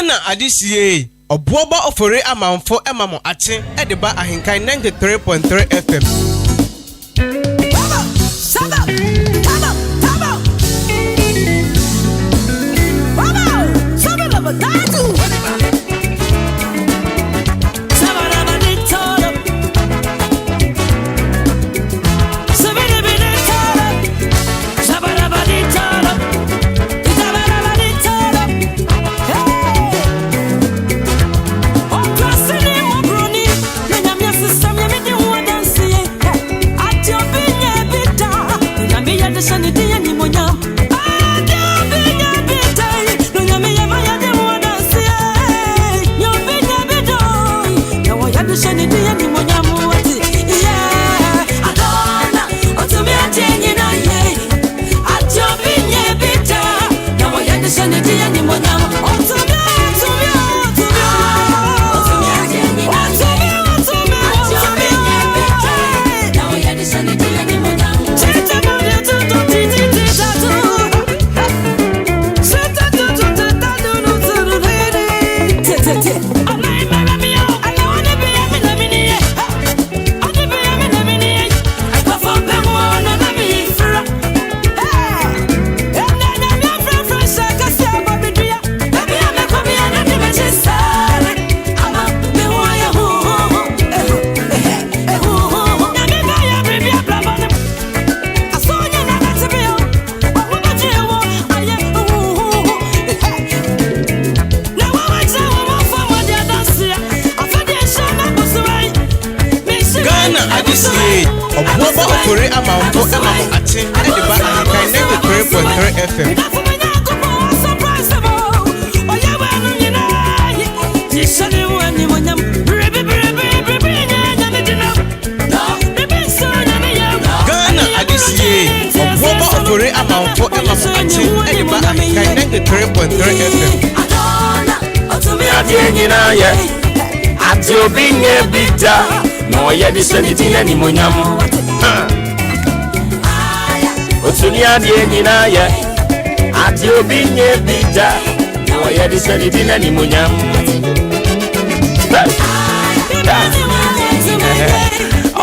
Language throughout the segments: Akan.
Ghana adisiye obuoba ofore amanfo emamo ache edeba Ahenkan 93.3 FM. Obuoba ofore amanfo emamo ache edeba Ahenkan 93.3 FM. Ghana adisiye obuoba ofore amanfo emamo ache edeba Ahenkan 93.3 FM. Adinyina ye ati obinye bita no ye disanitina ni monyam Otuni adinyina ye ati obinye bita no ye disanitina ni monyam.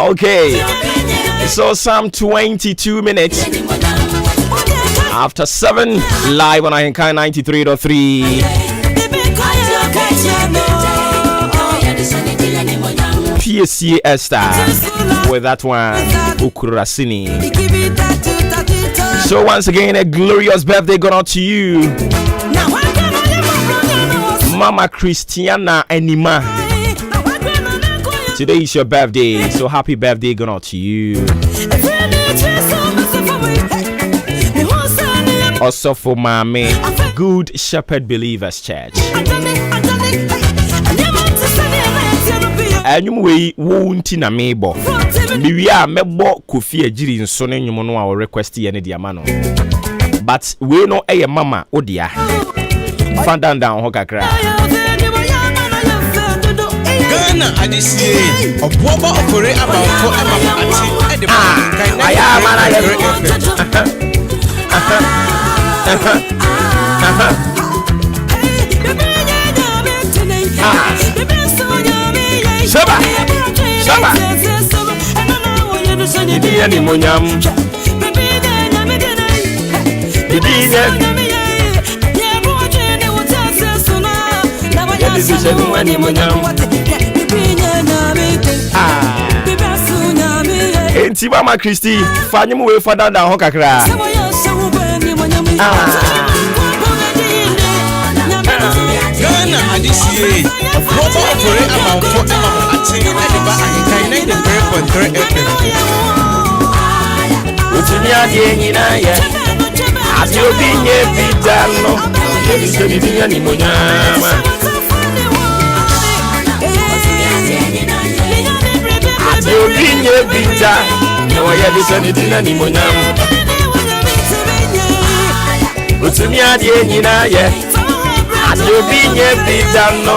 Okay, so some 22 minutes after 7 live on Ahenkan 93.3. PSC Esther with that one Ukurasini. So once again, a glorious birthday going out to you, Mama Christiana Anima. Today is your birthday, so happy birthday going out to you. Also for Mame, Good Shepherd Believers Church. Anyway, won't na mebo. Miwia mebo kofi ejiri nso ne nyumo no a request ye ne dia ma no. But we no eye mama odia. Fan down ho kakra. Ghana adisiye obuoba ofore amanfo emamo ache edeba Ahenkan 93.3 FM. Saba Didiya ni monyam Didiya ni monyam Enti Mama Christy fanyimu we fada da ho kakra Ghana adisiye obuoba ofore amanfo emamo ache edeba Ahenkan 93.3 FM. Otuni adinyina ye ati obinye bita no ye disanitina ni monyam ati obinye bita no ye disanitina ni monyam Otuni adinyina ye ati obinye bita no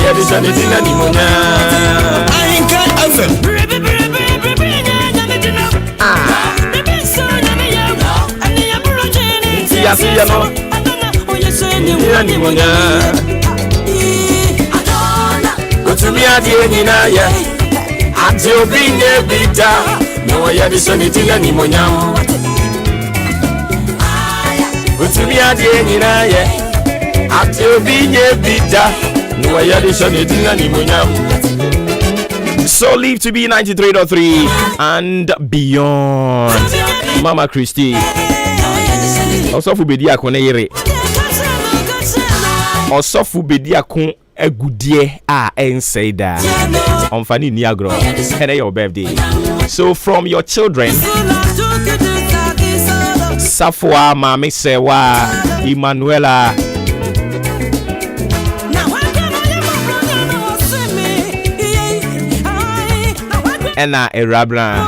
ye disanitina ni monyam. Ahenkan FM. Ya no. Ni monyam. utumi adie nyina ye ati obi nye bita no ye bi so ni tina ni monyam utumi adie nyina ye ati obi nye bita no ye bi so ni tina ni monyam. So live to be 93.3 and beyond. Mama Christie Osofu bedi akon yere Osofu bedi akon agudie a ensaida onfani ni agro and your birthday. So from your children Safwa Mami Sewa Emanuela Ena Erabra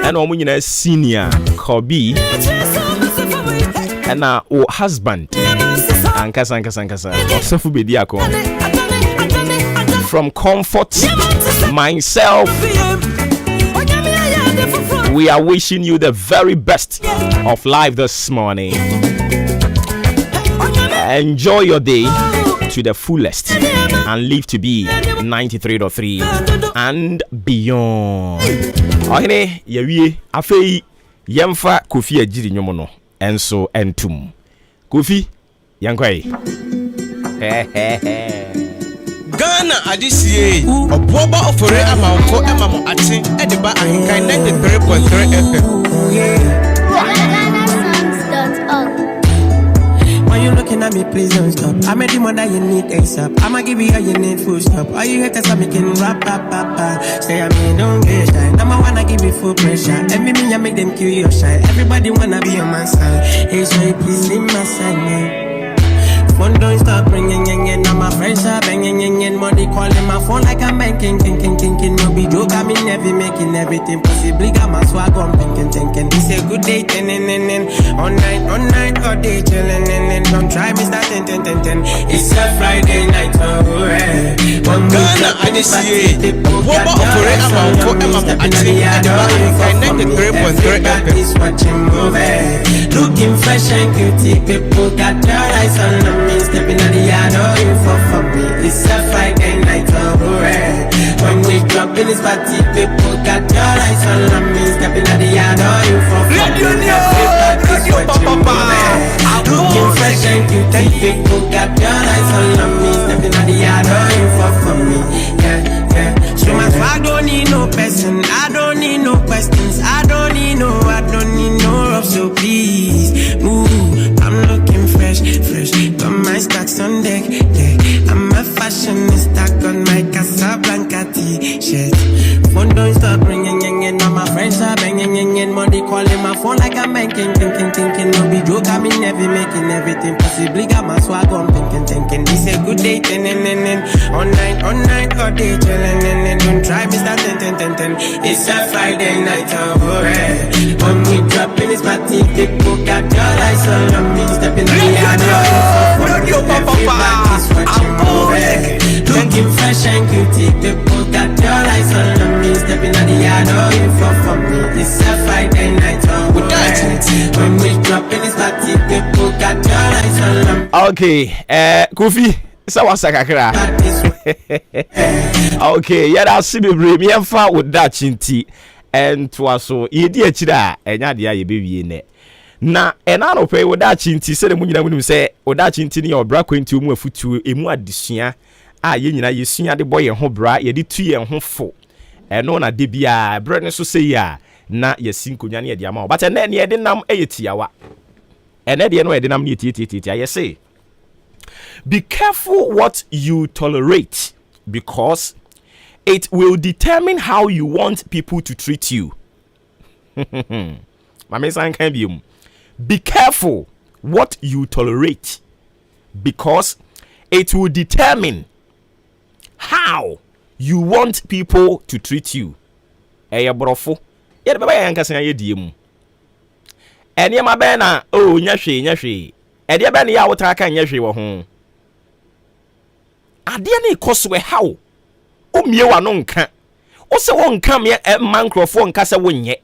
and Omunyina senior Kobe and our husband Ankasa Osofu Bediako from Comfort myself. We are wishing you the very best of life this morning. Enjoy your day to the fullest and live to be 93.3 and beyond. Ohene yawie afei yemfa Kofi agiri nyomo no enso entum. Kofi yankwai. Ghana adisie obuoba ofore amanfo emamo ate ediba Ahenkan 93.3 FM. When you looking at me, please don't stop. I'm a demon that you need ASAP. I'ma give you all you need, full stop. All you haters are making rap. Say I mean, don't get shy. Now I wanna give you full pressure. Every me, I make them kill your shine. Everybody wanna be on my side. Hey, so please leave my side, man. Phone don't stop ringing, now my friends are banging, money calling my phone like I'm banking, thinking, no be joke, I mean, never making everything possibly, got my swag on, thinking, this a good day, all night, all day, chilling, don't try me, start, ten, it's a Friday night, Ghana adisie obuoba ofore amanfo emamo ate ediba Ahenkan 93.3 FM. is watching movie, looking fresh and cute, people got their eyes on them. Stepping out the yard, all you for me. It's a Friday night, when we drop in this party, people got your eyes on me. Stepping out the yard, all you for me. Looking fresh and cute, people got your eyes on me. Stepping out the yard, all you for me. Yeah. So my swag don't need no person, I don't need no questions, I don't need no rough, so please move. I'm looking fresh, got my stacks on deck, I'm a fashionista, got my Casablanca t-shirt. Phone don't stop ringing, now my friends are banging, money calling my phone like I'm banking, thinking, no be joke, I mean never making everything possibly, got my swag on, thinking, this a good day, all night, all day, chilling, don't try me, start, ten, it's a Friday night, when we drop in this party, people got your eyes on me, stepping in the looking fresh and cute, people got your eyes on me, stepping in the yard, all you for me, it's a Friday night, when we drop in this party, people got your eyes on me. Okay, Kofi Sawasa kakra. Okay, yada sibe bre mi emfa woda chinti entwa so yedi akira enya de aye bewie ne na ena no pe woda chinti se de munyina munim se woda chinti ne obra kwenti mu afutu emu adesua a ye nyina yesua de boye ho bra ye de tu ye ho fo eno na de bia bre ne so se ya na yesinkonya ne ye de ama but ena ne ye de nam eyetiawa ena de no ye de nam ne yetietitia ye say be careful what you tolerate because it will determine how you want people to treat you. Be careful what you tolerate because it will determine how you want people to treat you. Eya brofo. Ye baba yan kasan ye die mu. Ene ma be na o nya hwe. E de be na ya wota kan nya hwe wo ho. Ade na ikoswe how. O mie wa no nka. O se won nka me mankrofo nka se wonye.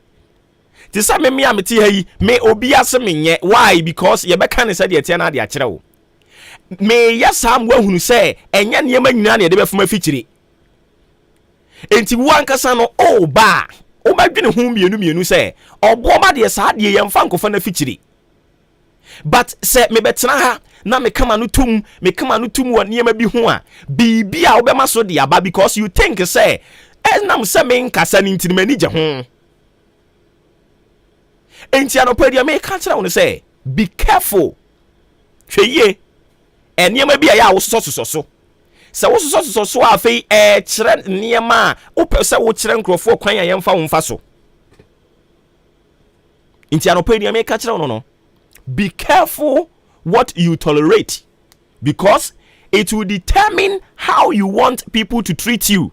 Ti sa me ameti ha yi me obi ase menye. Why? Because ye be kan se de tie na de a kire wo. me yasam wa hunu say enya niema nyina na ye de befuma fikyiri enti wo ankasa no o ba o ba dwene hu mienu say obo ma de sa de ye mfa nkofa na fikyiri but say me betena ha na me kama no tum wo niema bi ho a bibia wo be ma so de aba because you think say enam say me nkasa ni ntini mani je ho enti anopadia me ka kira wo say be careful hweye eniema bi ya wo so se wo so afei kire niema wo pese wo kire nkrofo kwan ya yemfa wo mfa so enti anopadia me ka kira wo no be careful what you tolerate because it will determine how you want people to treat you.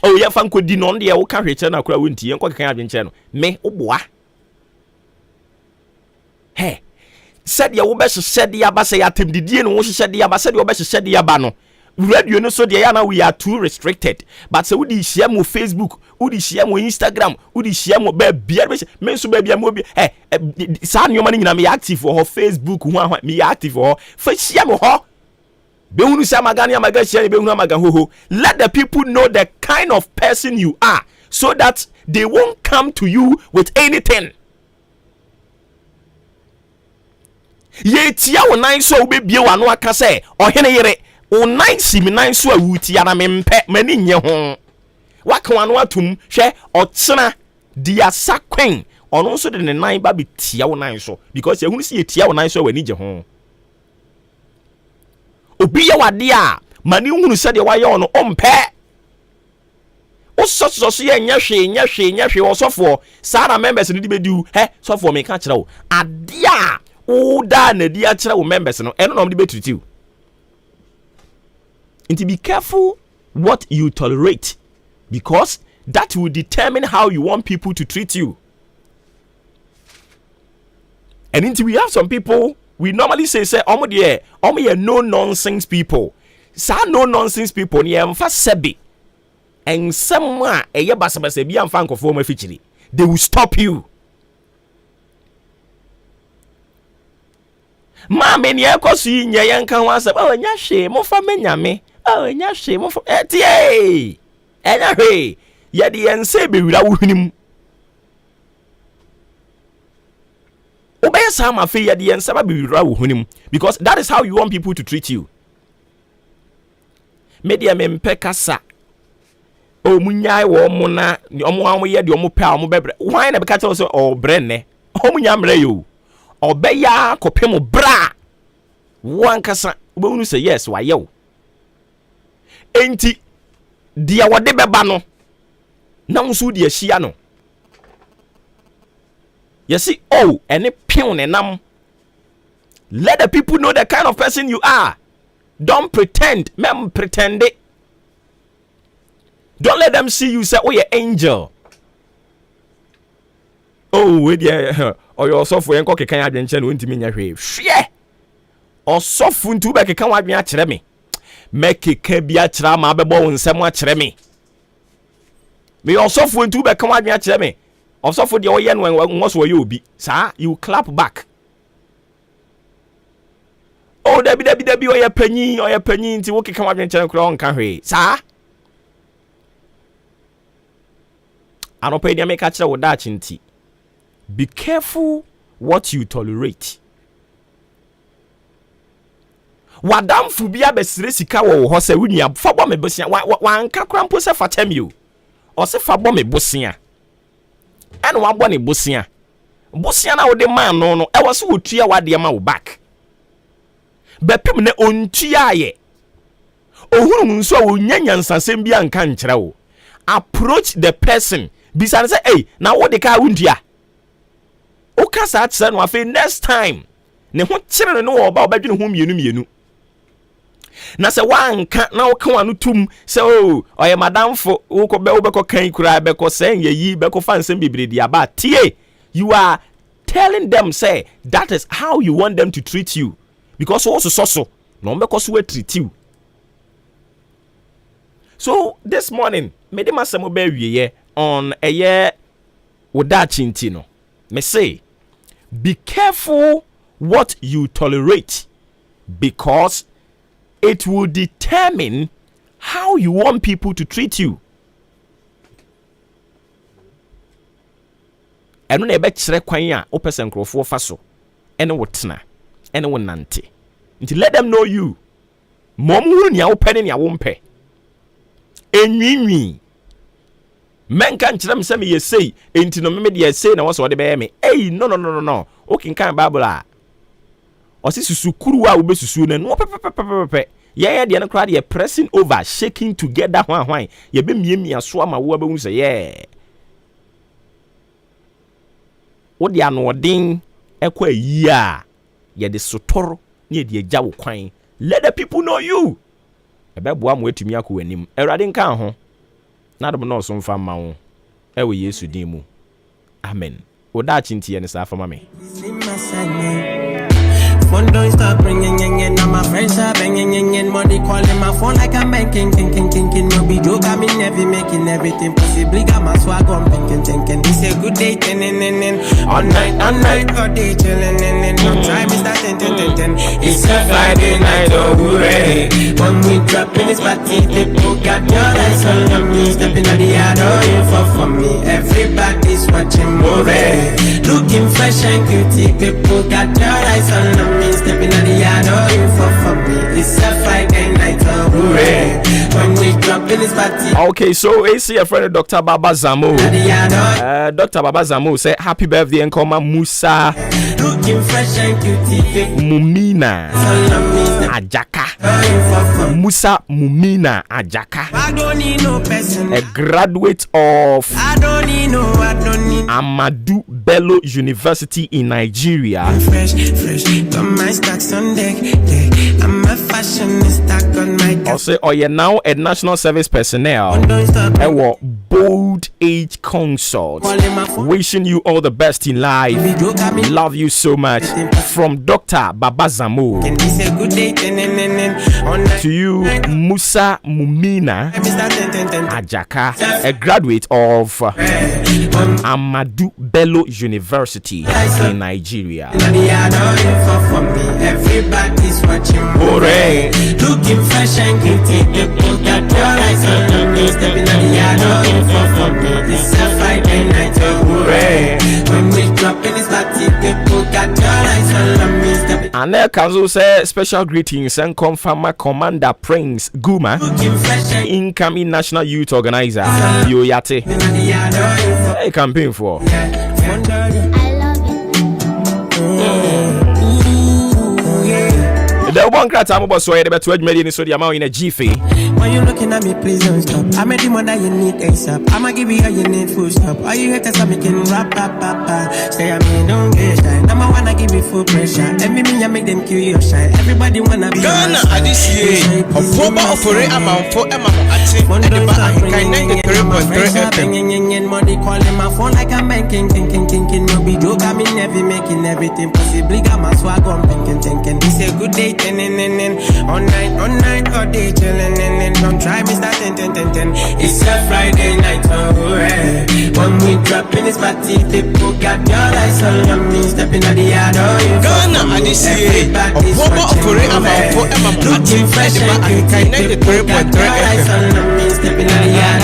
Oh, yeah, fan could dinon the old carriage and a crowd winty and quite channel. Me, oh, boy. Hey, said your best said the abase at him, the dean was said the abase, your best said the abano. Read you know so Diana we are too restricted. But so would share mo Facebook, would share mo Instagram, would share mo baby, men so baby mobi. Hey, son your money na me active for her Facebook, one me active for her. For share mo ho. Be unu sa magani amaga share be unu amaga ho. Let the people know the kind of person you are so that they won't come to you with anything. Ye tia wo nan so be bie wa no aka say ohene yere o nine siminan so awuti ya na mempe mani nye ho waka anu atum hwe otsena dia sakwen ono so de ne nan ba betia wo nan so because ehunu si etia wo nan so wani je ho obi ya wade a mani hunu se de waye ono ompe o so ye nya hwe osofo sara members ni di bedu sofo me ka kire wo ade a o da na di a kire wo members no eno no de betutiu. And to be careful what you tolerate because that will determine how you want people to treat you. And until we have some people, we normally say, no nonsense people. Sa no nonsense people, ni emfa sebi. And someone, they will stop you. Ma me ni ekosi nya yanka ho asem o nya hwe mo fa menyame o nya hwe mo fa etie enya hwe ye de ense be wira wo hwenim obey sama fe ye de ense ba be wira wo hwenim because that is how you want people to treat you. Media mempe kasa o munyai wo mo na omo ye de omo pe omo bebre why na be ka tell so o brenne o munya mre yo obeya kopemu bra wankasa obewunu say yes wa yew enti dia wode beba no na nso dia hia no yesi oh ene pion ne nam. Let the people know the kind of person you are. Don't pretend. Pretend it. Don't let them see you say oh you're angel. Oh we there or your software enko kekan adwenche no ntimi nya hwe hwe osofu ntu be kekan wadwen a kire me mekeka bi a kire ma bebo wo nsem a kire me osofu ntu be kan wadwen a kire me osofu de oye no nwoso oye obi sa you clap back. Oh dabi oye panyin nti wo kekan wadwen kire kro onka hwe sa anopa dia meka kire wo da chinti. Be careful what you tolerate. Wadam fubia besire sika wo ho se wunia fa bo me bosia wa anka krampo se fatam you. O se fa bo me bosia. Ene wa bo ne bosia. Bosia na wo de man no e wo se wotua wade ma wo back. Bepem ne ontua ye. Ohuru nso wo nyanyansasem bia nka nkyere wo. Approach the person. Bisa say hey na wo de ka wuntua. Okasa atse no afi next time ne ho kire no wo ba obadwene ho mienu na se wanka na wo ka wanu tum se o oye madamfo wo ko be wo be ko kan kura be ko sen yeyi be ko fansem bibredi aba tie. You are telling them say that is how you want them to treat you because also so no be ko so we treat you. So this morning me de masemo be wieye on eye wodachi ntino me say be careful what you tolerate, because it will determine how you want people to treat you. And when ebe chere kwan a opese nkrofo fa so ene wotena ene wonante nti let them know you mom hu nia wopene nia wompe enwinwi menka nkyerem se me yesei enti no me de yesei na wo so de be me no okay kan bible a osi susukuru a wo be susu na no pepepepepe ye de no kra de pressing over shaking together hwan ye be miemia so ama wo be hu se ye wo de anoden ekwa yi a ye de sotoro na ye de agya wo kwan. Let the people know you. Ebebo am wetumi akọ anim. Erade nka ho. Na dom no so mfa ma wo. Ewe Yesu din mu. Amen. Oda chintie ne sa fa ma me. Phone don't stop ringing, now my friends are banging, money calling my phone like I'm banking, king. No be joke, I'm in every making everything possibly. Got my swag on, thinking. It's a good day, all night, all day, chilling, no time is that 10. It's a Friday night, oh hooray! When we drop in this party, people got your eyes on me, stepping at the yard, oh for me. Everybody's watching more, looking fresh and cutie. People got your eyes on me. Stepping at the yard, for me. It's a Friday night, oh hooray! When we drop in this party. Okay, so AC a friend of Dr. Baba Zamo. Dr. Baba Zamo say happy birthday and call Musa. Looking fresh and cutie. Mumina Ajaka. Musa Mumina Ajaka. I don't need no person. A graduate of I don't need Ahmadu Bello University in Nigeria. Fresh, got my stacks on deck. I'm a fashionista, got my deck. Also, oh yeah, now a national service personnel. Our bold age consult. Wishing you all the best in life. Love you so much. From Dr. Baba Zamo. To you, Musa Mumina Ajaka, a graduate of Ahmadu Bello University in Nigeria. Everybody's watching. Hooray! Looking fresh and guilty. People got your eyes on me. Stepping on the yard, for me. It's a Friday night, oh hooray! When we drop in this party, people got your eyes on me. And there Council say special greetings and confirm Commander Prince Guma, incoming National Youth Organizer. Yo Yate. Hey, campaign for. The one crat I'm about so I better 12 million so the amount in a jiffy. When you looking at me, please don't stop. I'm the one that you need ASAP. I'ma give you all you need, full stop. All you haters are making rap. Stay at me, don't get shy. Number one, I give you full pressure. Every me, I make them kill your shine. Everybody wanna be Ghana this year. October for a amount for Emma Ati Adwuma Ahenkan 93.3 FM. Money calling my phone like I'm banking, thinking. No be joke, I'm in every making everything possibly. Got my swag on, thinking. It's a good day, all night, all day, chilling. Don't try me start 10. It's a Friday night, oh hooray! When we drop in this party, people got your eyes on me, stepping at the yard, Ghana this year. October for a amount for Emma Ati Adwuma Ahenkan 93.3 FM. stepping at the yard,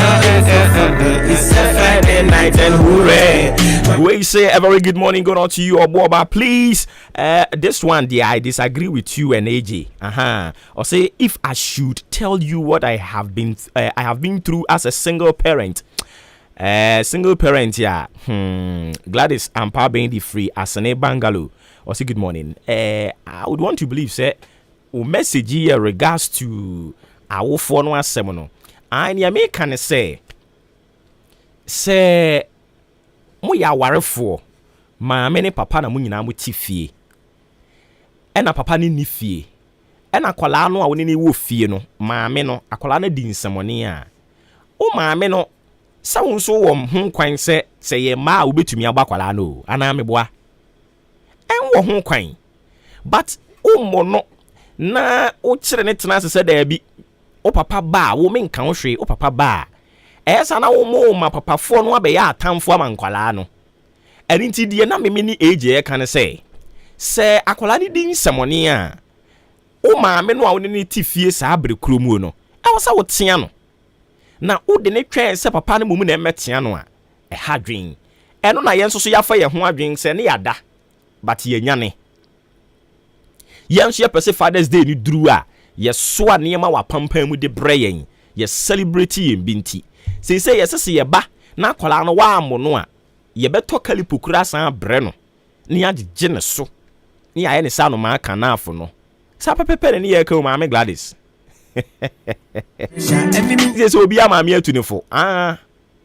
it's a Friday night, and hooray! We say a very good morning going on to you, Oboba. Please, this one, I disagree with you and AJ. Or say if I should tell you what I have been through as a single parent. Yeah. Gladys Ampa being the free as an Bangalo. Or say good morning. I would want to believe, say, message here regards to our phone was seminal. And ya may can say mo ya warefo maame ne papa na mo nyina mo ti fie na papa ne ni fie na akwala no a woni ne wo fie no maame no akwala na di nsamone a o maame no sa wo so wo ho kwan se ye ma obetumi agba akwala no ana meboa wo ho kwan but o mo no na o kire ne tena se da bi o papa ba wo menka wo hwe o papa ba esa na wo mo ma papa fo no abeya atamfo amankwala no erinti die na meme ni AJ kan say se akola ni din semoni a o maame no a woni ne tifie sa abre kromu no e wo sa wo tea no na wo de ne twen se papa ne mumu na emetea no a e ha dwen eno na yenso so yafa ye ho adwen se ne yada but ye nyane yenso ye pese Father's Day ni duru a ye so a ne ma wa pampan mu de breyen ye celebrate ye binti se ye sese ye ba na akola no wa amono a ye beto kalipukura san bre no ni agye ne so ni aye ne sa no ma aka na afo no sa pepepe ne ye ka o ma me Gladys yes obi ama me atunefo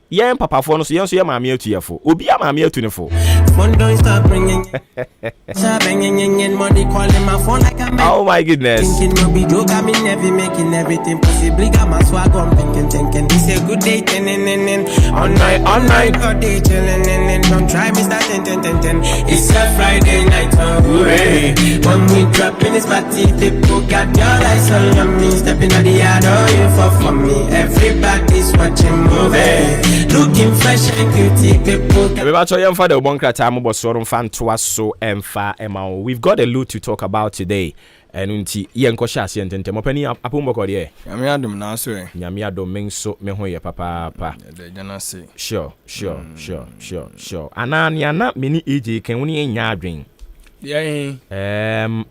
yen papa fo no so yen so ye ma me atuyefo obi ama me atunefo Don't stop ringing. Money calling my phone like I'm oh my goodness thinking no be joke, I mean never making everything possible. Got my swag on thinking. It's a good day, all night, all day chilling, don't try me start 10. It's a Friday night, hooray. When we drop in this party, people got your eyes on me. Stepping out the yard, you for me. Everybody's watching movie, looking fresh and cutie. People got everybody tell you for the bunker time about so fan to us so emfa ema. We've got a lot to talk about today. And unti yenko shasi entente mopeni apumbo kwa die nyame adom na so nyame adom menso me ho ye papa de jana se sure anani ana meni AJ kan woni enya adwen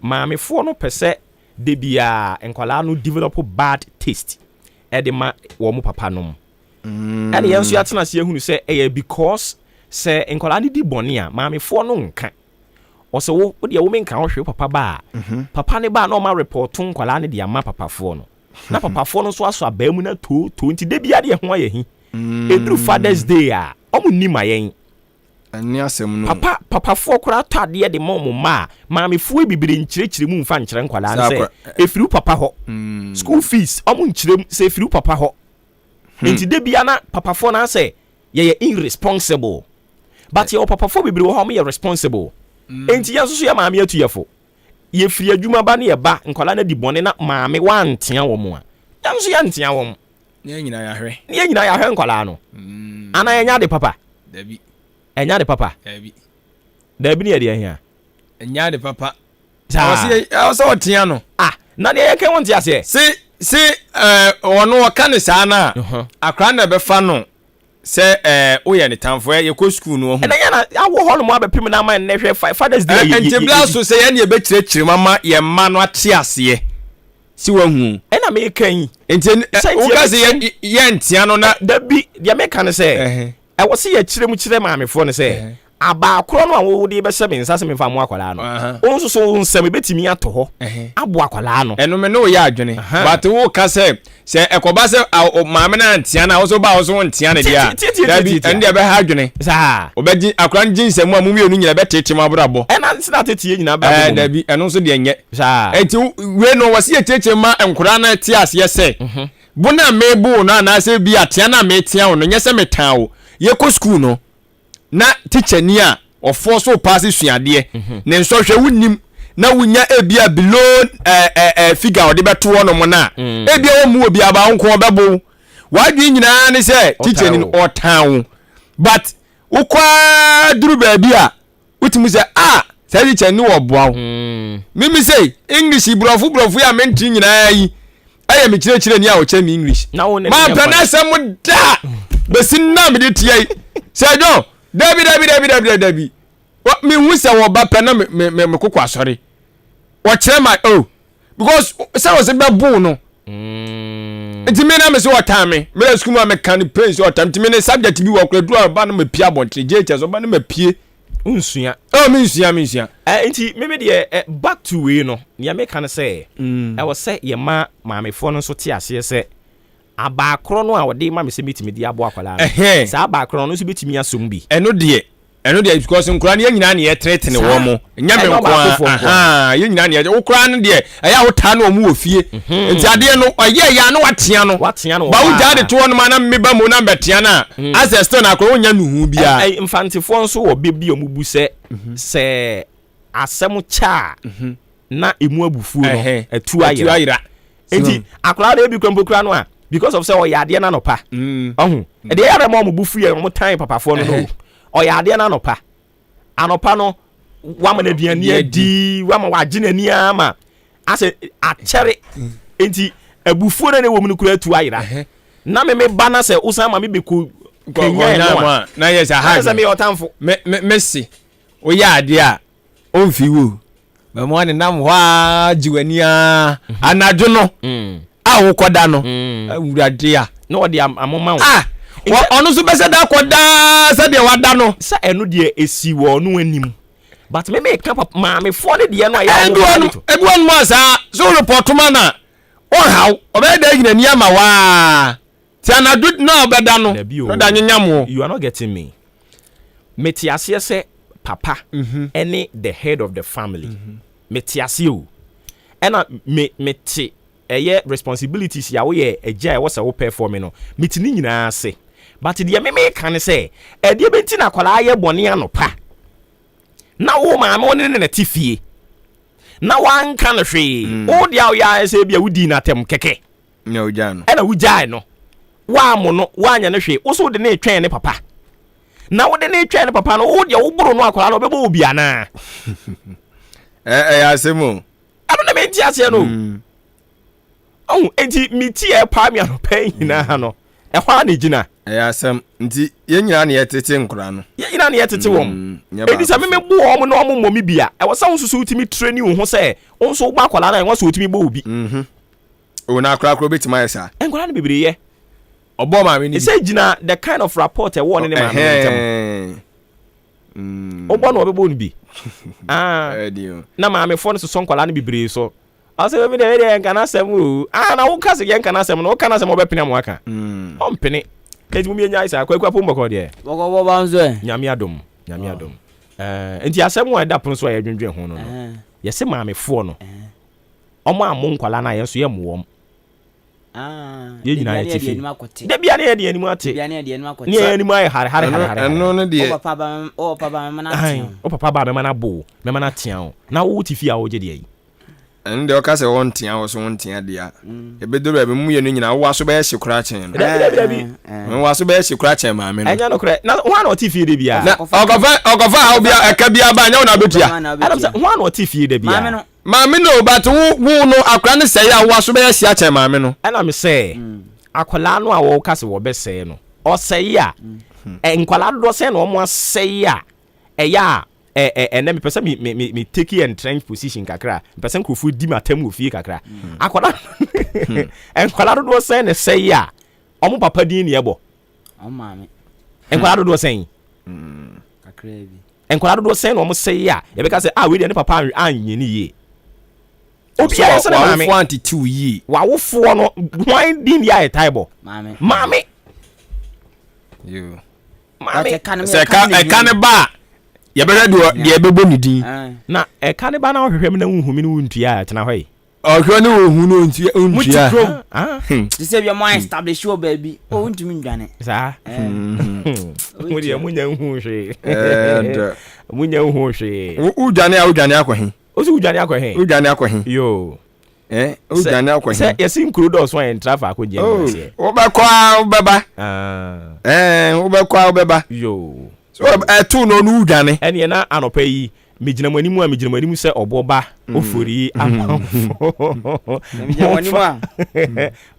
maame fo no pese de bia enkwala no develop bad taste e de ma wo mo papa no ene yenso ya tena se ehunu se because se enkwala ni di bone a maame fo no nka ose wo de wo menka wo hwe papa ba papa ne ba na o ma report nkwala ne de ama papa fo no na papa fo no so aso abamu na to nti de bia de ho aye hi edru Father's Day a o mu ni mayen ani asem no papa fo kura tade de mom ma maame fo bibire nkyire mu mfa nkyere nkwala nse efiru papa ho school fees o mu nkyire se efiru papa ho nti de bia na papa fo na se ye irresponsible but your papa fo bibire ho me responsible enti ya so ya maame atuyefo ye firi adwuma ba ne ye ba nkwala na di bone na maame wantea wo mo a ya so ya ntea wo mo ne nyina ya hwe nkwala no ana enya de papa dabi enya de papa dabi ne ye de ahia enya de papa sa so otea no na ne ye kan won tia se ono waka ne saa na akra na be fa no se oye ne tamfo ye ko school no ho na ya na awo ho no mo abepim na man ne hwe Father's Day entebla so se ye ne be kirekire mama ye ma no ate ase si wa hu na me kan enti o ka se ye ntia no na dabi dia me kan se e wo se ye kirem kire maamefo ne se aba akoro no awo de be se me nsa se me fa mo akwala no onso so nsem betimi ato ho abo akwala no eno me no ya adwene but wo ka se ekoba se maame na ntia na wo so ba wo so ntia na dia dabi ende be ha adwene sa obeji akora njinsem a mumienu nyina betete mabrabo ena ntina tete nyina ba dabi eno so de enye sa enti we no wase ye tete ma enkora na ti ase se bona mebu no na se bi atia na metia wo no nyese metan wo ye ko school no na teacher ni a ofo so pass suade ne nso hwe wunim na wunya ebia below figure ode beto wo no mo na ebia wo mu obi aba nko bebo wadwi nyina ne se teacher ni otan but ukwa duru ba bia utimu se say teacher ni wo boa mimi say English brofu ya menti nyina yi aye me kire ni a wo che me English ma panasem da besin na me de tie say John Dabi. What me who say wo ba pe na me kokwa asori. Wo kire my because say was be bu no. Enti me na me say what me school ma me kan praise what time me subject bi wo kradua ba no me pia bontre JHS ba no me pie unsua. Me nsua. Enti me de back to we no. Ya me kan say I was say ye maamefo no so te ase say aba akro no a wode ma me se metimi di abo akwala no sa aba akro no so betimi asom bi eno de because nkura ne nyina ne ye tretene wo mo nya me nkwa ye nyina ne wo kura no de aya wo ta no mu ofie nti ade no oye ya no watea no ba wo ja de to no ma na me ba mo na betea na ancestor na akro nya nuhu bia infantifo nso wo bebi omubu se asem cha na emu abufu no atu ayira enti akra de bi kwambokura no a because of say oyade na no pa ohun e de yare mo bufu ye mo tan papa fo no no oyade na no pa anopa no wama na aduane adi wama wagye n'ani ama ase akyere enti abufuo na ne wo mu kura atu ayira na me ba na se usan ma me be ku kenya no na yes ha na me otamfo Messi o ya ade a on fi wo ba mo ne nam hwa jiwania anajo no a wo koda no awurade a na odi amoma wo ono so bese da koda se de wada no sa eno de esi wo no anim but me ka ma me fo ne de no ya edu mo sa so report man na o haw obeda ginani ama wa ti anadu na obeda no no da nyanyam. You are not getting me. Metiase se papa any the head of the family. Metiase o ena meti eye responsibilities ya wo ye eja e wo se wo perform no meti ni nyina se but de me kan se e de benti na kwala aye bone anopa na wo ma me ne ne tifie na wan kan hwe o dia o ya se bia wudi na tem keke nya uja no ena wuja no wa mo no wa nya ne hwe wo so de ne twɛn ne papa na wo de ne twɛn ne papa no wo dia wo boro no akwala no bɛbɔ obi ana asemo ado na me nti ase no enti miti e pa mi anopa nyina no e hwa na gina asem nti yenyina na yetete nkura no yenyina na yetete wom edi sa me bu wo no mo mo mi bia e wo sa nsusu utimi training wo ho se wo nso gba akwala na wo so utimi bɔ obi o na akra betima yesa enkwala na bibire ye obo ma me ni say gina the kind of rapport e wo ne ma me obo no obebo ni bi na ma me fo no so nkwala na bibire so ase be de nkana asem o na wo kase ye nkana asem no wo kana asem obepina mo aka o mpene eti mumi nya isa kwakwa pombo ko de wo banzo nyame adom enti asem wo da pono so ye dwendwen ho no ye se ma me fo no omo amon nkwala na ye so ye mo ye nyina ye tifi de bia na ye de animu ate ni ye animu ay hare eno ne de o papa ba me na bo me na tian na wo tifi a wo je de yi ende o ka se won tian wo so won tian dia e be do be mu ye no nyina wo aso be ye hikura chen no wo aso be ye hikura chen ma me no enya no kre na ho na o tifi de bia na ogofa ha bia eka bia ba nya wo na betua adam se ho na o tifi de bia maame no but wo no akra ne sey a wo aso be ye hia chen maame no ana me se akola no a wo ka se wo be sey no o sey a enkwala do sey no mo sey a eya and then person me take you and trench position kakra person ko fu di matam ofie kakra akola enkwala do sey ne sey a omo papa din ne ebo o maame enkwala do sey kakra bi enkwala do sey no omo sey a ye be ka say we dey ne papa anyini ye obi ya se na maame wa 22 yi wa wo fo no wan din ya e taibo maame yo maame se ka ne ba ye be ready de be boni din na e ka ne ba na hwehwem na nhumi no ntua tena hɔ yi hwɛ ne wo hu no ntua se bia mo establish wo baby o ntumi ndwane sa mo dia munya hu hwe munya hu hwe udwane akɔhe o si udwane akɔhe udwane akɔhe yo udwane akɔhe se yesi nkuru do so en traffic akɔje nse wo be kwa wo beba wo be kwa wo beba yo so tu no udwane ene na anopa yi mejina manimu se oboba ofori amafo mejina manimu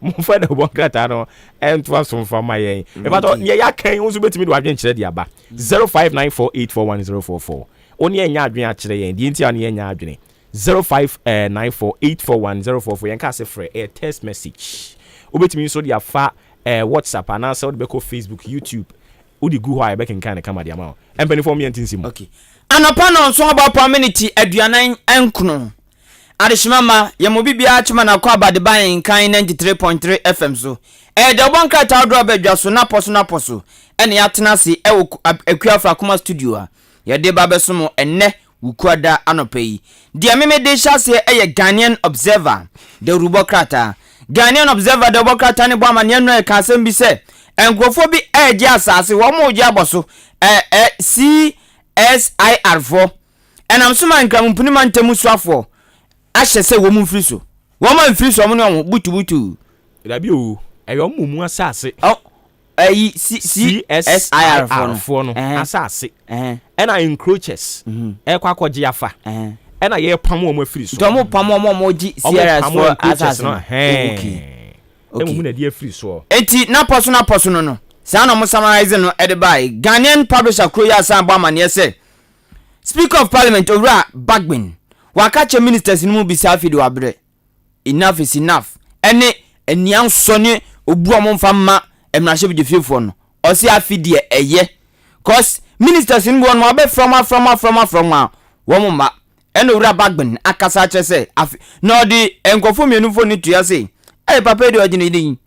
mo fa da bonkata no ento asomfa mayen e ba to ye ya kan unso betimi do adwen kire dia ba 0594841044 oni enya adwen a kire yen die ntia no enya adwen 0594841044 yen ka se frɛ a text message obetimi so dia fa WhatsApp ana se odbe ko Facebook YouTube udi gu hwa e be kenkan kama dia ma empany for me entinsim okay anapa no so about community aduanan enkunu adeshimama yemo bibia chima na kwa bade ban kan 93.3 FM so de bonka ta odro badwa so na poso ene yatena se akuafra kuma studio a ye de ba besomo enne wukuada anopa yi dia meme de chase Ghanaian Observer de rubokrata Ghanaian Observer de rubokrata ne bo amane no e ka asem bi se enkrofo bi eje asase wo mo je aboso SIR4 and I'm so man kam mpuni ntemu suafo ahye se wo mu mfiri so wo ma mfiri so mo no butu da bi o eyo mumu asase CSIR for no asase ena encroaches ekwa akogye afa ena ye pam o mafiri so to mo pam o mo gi CSIR for asase no okay emu na dia free so enti na poso no sa na mo summarize no edeby Ghanaian publisher Kroya Samba mane say Speaker of Parliament Owura Bagbin wakache ministers ni mu bisa afidi wabre enough is enough ene enian sone obu o mo mfa ma emrahye bi defefo no o se afidi eye cause ministers ni won ma be from wo mo ma ene Owura Bagbin akasa che say no di enkofo mienu fo ni tuya say papa de ogine din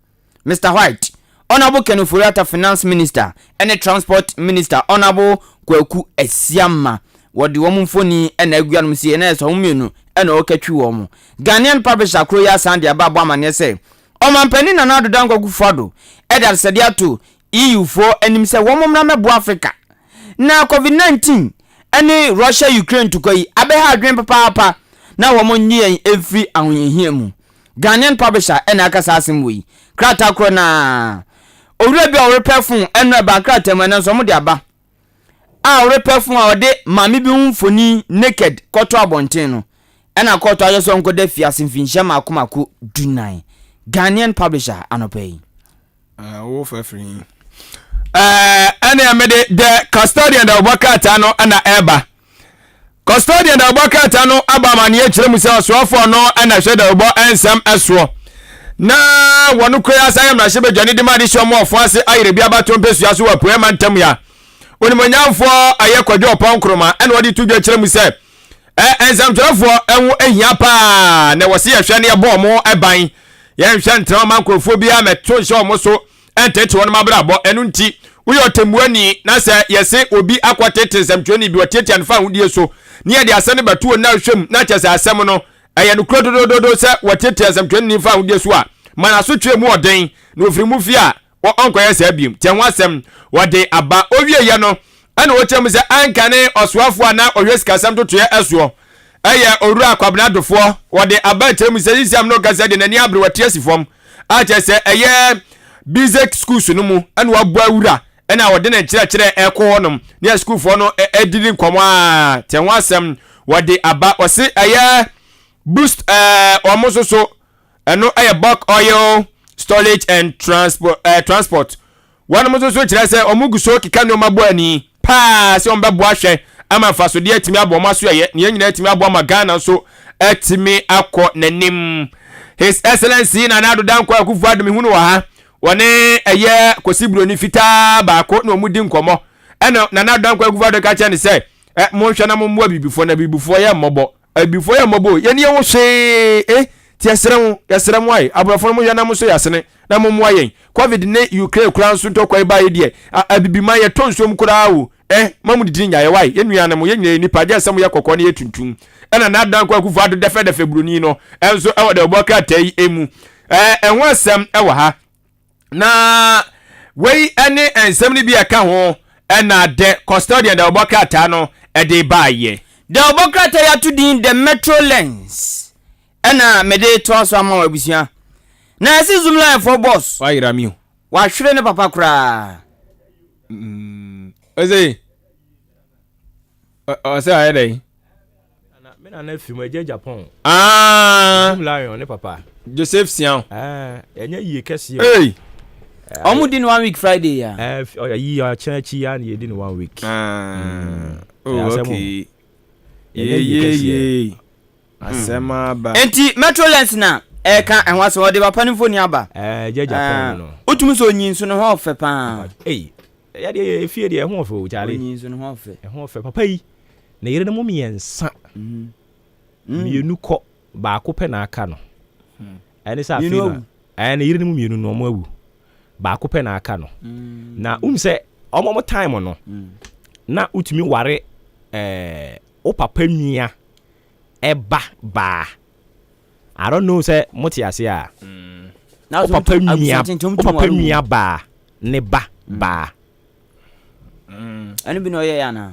Mr White Honorable Kenufuriata Finance Minister and Transport Minister Honorable Kwaku Esiama wodi wo mfoni na aguanum sie na eso mienu na okatwi wo mo Ghanaian publisher Kroya Sande ababo amane se omampani na nado dan kwaku fado edar sede ato EU for enim se wo momna mebo Africa na COVID-19 ani Russia Ukraine to koyi abeha adwen papa na wo mo nyi every ahonhia mu Ghanaian publisher na akasa asem wi krata kro na owura bi owre perfume eno ba krata mu na so mo de aba owre perfume a ode mami bi mfoni naked koto abonten no na koto ayeso nko da fiase mfinhia makomako dunai Ghanaian publisher anopay wo fafri ene amede the custodian da obakata no na eba custodian da obakata no aba mane e kire mu se osoafo no na hwe da obo ensam eso na wonu koya sayam na hye bedwane de made hye mo ofo ase ayire bia bato mpesu aso wa poema ntam ya onimonyamfo aye kwadwo opankroma ene wodi tudwa kire mu se ensam twafo enwo ehia pa na wose ye hwe ne ye bo mo eban ye hwe ntra mankrofo bia meto hye omo so entete wonu mabrabo enu nti uyo temuani na se yese obi akwatete nsam bi watete anfa hudie so ne ye de asane batuo na hwem na kyese asem no eye no krodododo se watete nsam ni fa hudie so a mana so twemu oden na ofiri mu fi a onkoye se abiem tenwa asem wode aba owie ye no ana wo kyem se ankane osoafo na ohwesika asem totoye eso eye owura akwabna dofo wode aba temu se isiam no gasa de nani abre wate asifom a kyese eye basic schools no mu ana wabu awura ena wode na kire eko honom ne school for no ediri nkomo a tenwa asem wode aba ose eye boost omososo eno eye bulk oil storage and transport one mososo kire se omuguso kika no mabo ani pa se ombebo ahwe ama fasode atimi abo maso ye ne nyina atimi abo ma Ghana so atimi akọ nanim His Excellency na nado danko akufu adumi hunu wa ha wone eye kosibro ni fita baako na omudi nkomo eno na nado danko akufu ado ka che se mo hwe na mo mo bibifo na bibifo ye mmobo bibifo ye mmobo ye ne ye wo hwe ti yesremu ai abrafo mo hwe na mo so yasene na mo mo ayen covid ne Ukraine kura nso to kwai ba ye de abibima ye tonsom kura wo mamu didi nya ye wai ye nua na mo ye nyina nipa je asem ye kokko ne ye tuntum ena na dan kwa kufu ado defe bruni no enso e wode oboka tai emu enwo asem e wa ha na wei ene ensem ni bi aka ho ena de custodian de oboka ta no e de baaye de oboka ta ya tudin the metro lens ena mede to aso ama wabusia na esi zoom line for boss wa iramiu wa hwere ne papa kura eze say aye dey me na film eje Japan lion ne papa Joseph Sian enye yie kese hey omu din 1 week Friday ya yi ya chechi ya na ye din 1 week okay ye asema ba enti metro lens na ka enwase wode papa ni foni aba je Japan no otumi so nyin so no ho fe pa ya de efie de ho fe o chale nyin so no ho fe papa yi na yere no miensa mienu ko ba ko pe na aka no ene sa afina ene yere no mienu no mo awu ba ko pe na aka no na se omo time no na utumi ware o papa nwia eba ba I don't know say motiase a na papa nwia ba ne ba ene bi no ye ya na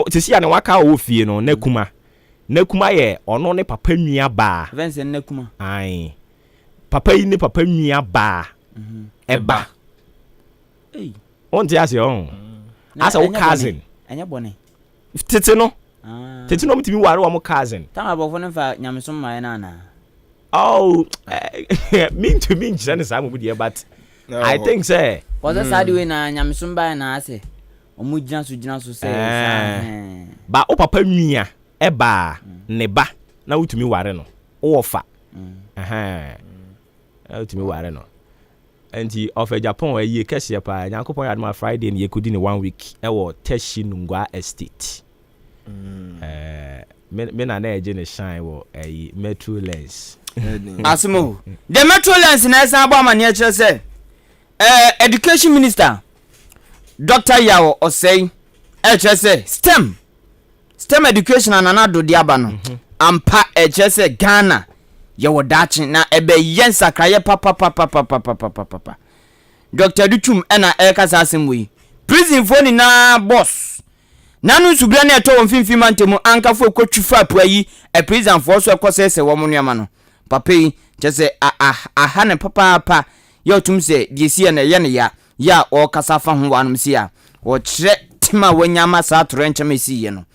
tisi ya ne waka o fie no nakuma ye ono ne papa nwia ba Vincent nakuma ai papa yi ne papa nwia ba eba On te ase on. Asa wo cousin. Anya bone. Tete no. Tete no mtimi ware wo mo cousin. Tam abofo no fa nyamesom ma na na. Oh, mean to mean jane sa mo budi but I think say was that side way na nyamesom ba na ase. Omo gyina so say. Ba o papa nwia e ba ne ba na wutumi ware no. Wo fa. Utimi ware no. Enti of Japan we ye kese pa Nyankopon ya ma Friday ne ye kudi ne 1 week e wo Teshi Nungwa estate. Me na eje ne shine wo Metro Lens. Asimo. The Metro Lens na esa agba mane a kire say education minister Dr. Yawo Osei e kire say STEM education anana do di aba no. Ampa e kire say Ghana ye wodachi na ebe yensa kraye papa Dr. Dutum ena ekasa asemwe prison phone na boss nanu subra na eto wonfimfi mantemu ankafo kwatwifa apuayi e prison force ekosese wo monua no papa yi chese aha ne papa ye otum se diesie na ye ne ya o kasa fa ho wanum sia wo kire tima wanyama sa torenche mesi ye no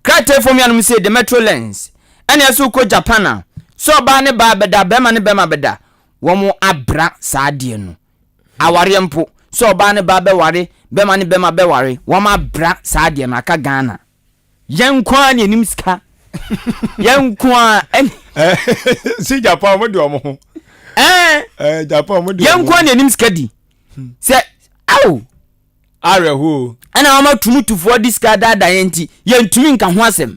krate fom yanum se the Metro Lens ena so ko Japan so ba ne ba beda bema ne bema beda wo mo abra saade no aware mpo so ba ne ba be ware bema ne bema be ware wo mo abra saade no aka Ghana yenkwa ne nim ska yenkwa si Japan mo di omo Japan mo di yenkwa ne nim ska di se aw are who ana wo ma tumutufo di ska dada yenti yentumi nka ho asem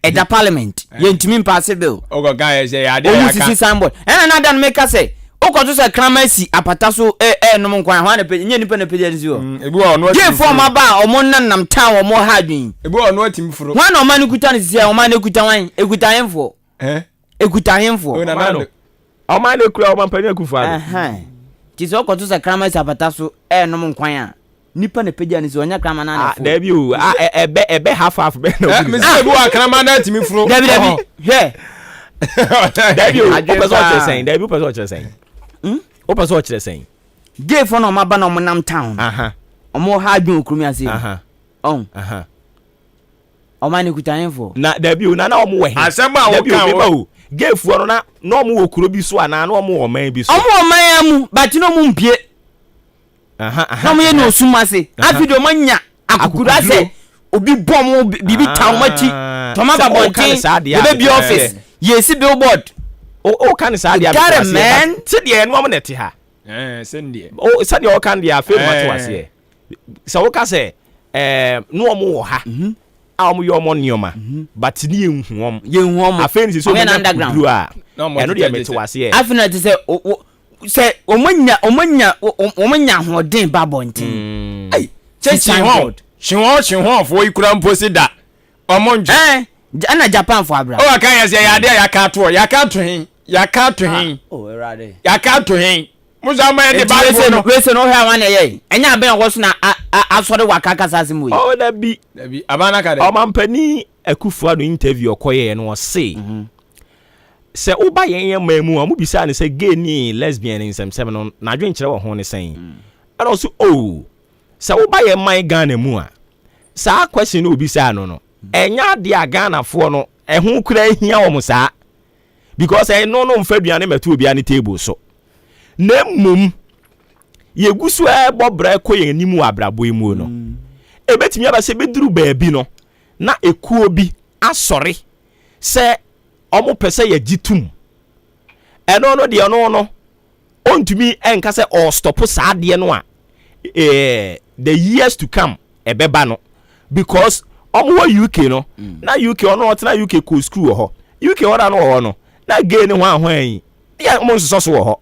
the parliament yentumi pass bill ogo guy say ya de ya ka symbol na dan make say okoto say kramasi apata so no nkwan ho na pe nye nipa na pe dia zi o ebi wo no ati form aba o mo nanam town o mo hadwin ebi wo no ati mfuro ho na o ma ne kuta ne sia o ma ne kuta wan ekuta hemfo ekuta hemfo o ma ne kura o ma mpani akufa ti so okoto say kramasi apata so no nkwan a nipa na peja ni so onya krama na na fo da bi o ebe half be na me say bi wa krama na timi furo da bi he da bi o person o chesen da bi o person o chesen o person o chesen gay for no maba na mo nam town omo ha adwun okrumi ase o ma ni kutan fo na da bi o na o mo we asema wo kan o gay fu no na o mo wo kuro bi so ana na o mo wo man bi so o mo man amu but no mo mpie na mo ye no sumase afido manya akukuru ase obi bom bibi taumati toma babontin the baby office yesi billboard o kan sa dia man se dia no mo neti ha sendie o se dia o kan dia fe matu ase se o ka se no mo wo ha a mo yo mo nioma but ni yenhuom afen si so mo underground eno dia metu ase afina ti se omanya hoden babontin ai chinho fo ikura mposi da omonje ana Japan fo abra o kan ya se ya de ya ka to hin o erade ya ka to hin muza ma de ba no we se no hwa wan ye enya ben wo so na asore wakaka sasemu o da bi abana ka de o mampani akufua no interview okoye no se se uba yen mamu amu bisa ne se gay ni lesbian in some no na dwen kire wo ho ne sen and also se uba yen man Ghana mu a sa question no bisa no enya de a Ghana fo no ho kura hia wo musa because no mfaduane metu obi an table so na mum yegusu bobra koyen nimu abrabo emu no ebetimi aba se beduru baabi no na ekuo bi asori se omo pese ya gitum eno no de no ontumi enka se o stop saade no a the years to come ebeba no because omo wa UK no na UK ono na UK ko school ho UK ora no ho no na gay ni ho ahwan ya omo nsoso so ho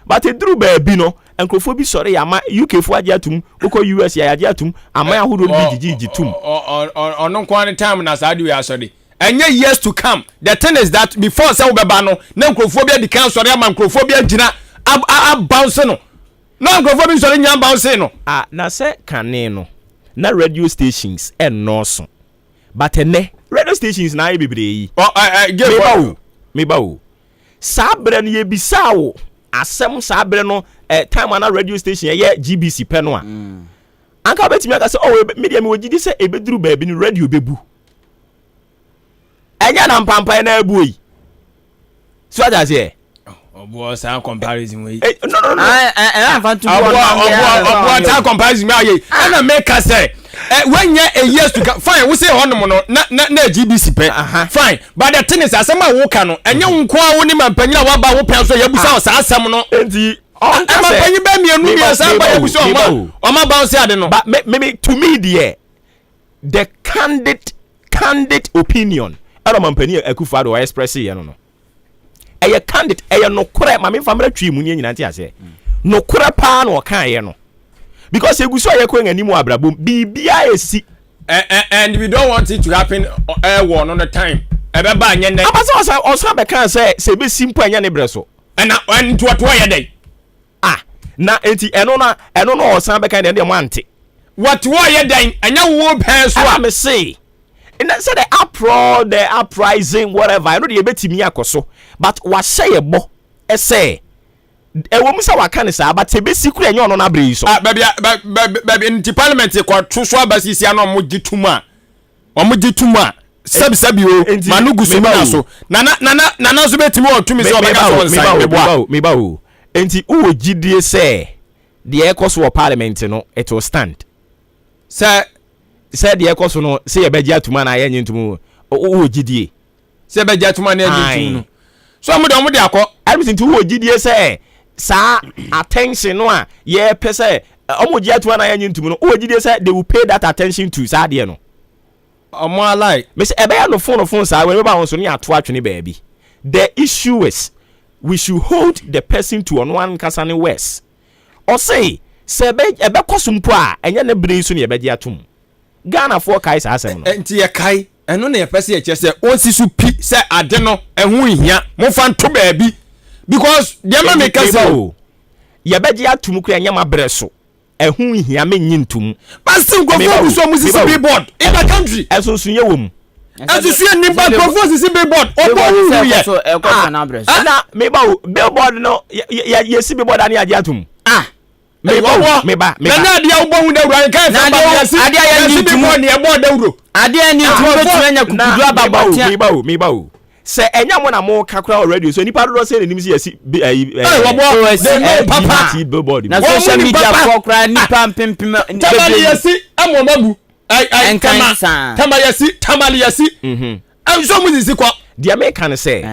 but eduru ba bi no enkrofo bi sore ya ma UK fo age atum oko US ya age atum ama ahodo bi gigitum ono kwan time na saade we asore enye years to come the thing is that before say obeba no na nkrofobia di kan sori ama nkrofobia gina bounce no na nkrofobia sori nya bounce no na se kane no na radio stations enoso but ene radio stations na ebebre yi me ba o sabre no ye bisawo asem saa bere no time ana radio station ye GBC pɛ no a anka betimi aka sɛ oh media me wogidi sɛ ebeduru baabi no radio bebu enya na mpampa na abu yi so ada se obo sa comparison we no obo ta comparison me aye na make us say when you a years to fine we say honom no na GBC pɛ fine but the thing is asem a wo ka no enye nko a wo ni mampanyina wa ba wo pɛ so yabusa o sa asem no enti mampanyina ba mienu mi sa ba yabusa o ma ba o say ade no but maybe to me the candid opinion ara mampanyina Akufo-Addo o express ye no eye candid eye no kore ma me famra twi mu ni nyina ntia se no kore pa na o kan ye no because eguso ye ko nganimu abrabom bibia esi and we don't want it to happen one on the time ebe ba anye ndai abasa osa be kan se be simple anya ne breso and to ye dai na enti eno na osa be kan de mo ante what ye dai anya wo pen so am say and say the uproar the uprising whatever I know the betimi akoso but wa say ebo say ewo musa waka ne sa but ebesi kura enye ono na bre so baby in parliament ko to so abasisi ano mo gituma sabi o manugu so na so nana so betimi o tumi so obeka so nsan me ba o enti wo gidie se the ekoso parliament no it will stand say the ekoso no say ebeji atuma na anye ntumu wo gidie say ebeji atuma na anye ntumu so mo de akọ everything to wo gidie say sa attention no a ye pese omoji atwa na anye ntum no o gidie say they will pay that attention to sa de no omo alai me say ebe ya no phone sa we ba won so ne ato atwene baabi the issue is we should hold the person to on one kasane west or say ebe kosumpo a enye ne bere so ne ebe dia atum Ghana for kai sa asem no enti ye kai eno ne ye pese ye chese onsi su pi say ade no ehu hia mo fa nto baabi because the man make us o ye beji atum kura nyama breso ehun hia me nyintum pastor go focus on music billboard in the country esunsunye wom esunsunye ni ba go focus on billboard obo ye so e ko na breso na me ba o billboard no ye si billboard ani age atum me ba na dia wo bohu da wura kan fa ba ya si billboard ni e bo da wuro ade ni tu betu anya kukudu ababa me ba o se enya mo na mo kakra already so nipa do say ni nimsi yesi papa billboard na social media for kra nipa pimpim tamali yesi amomabu ai tamali yesi so mu zisi kwa the American say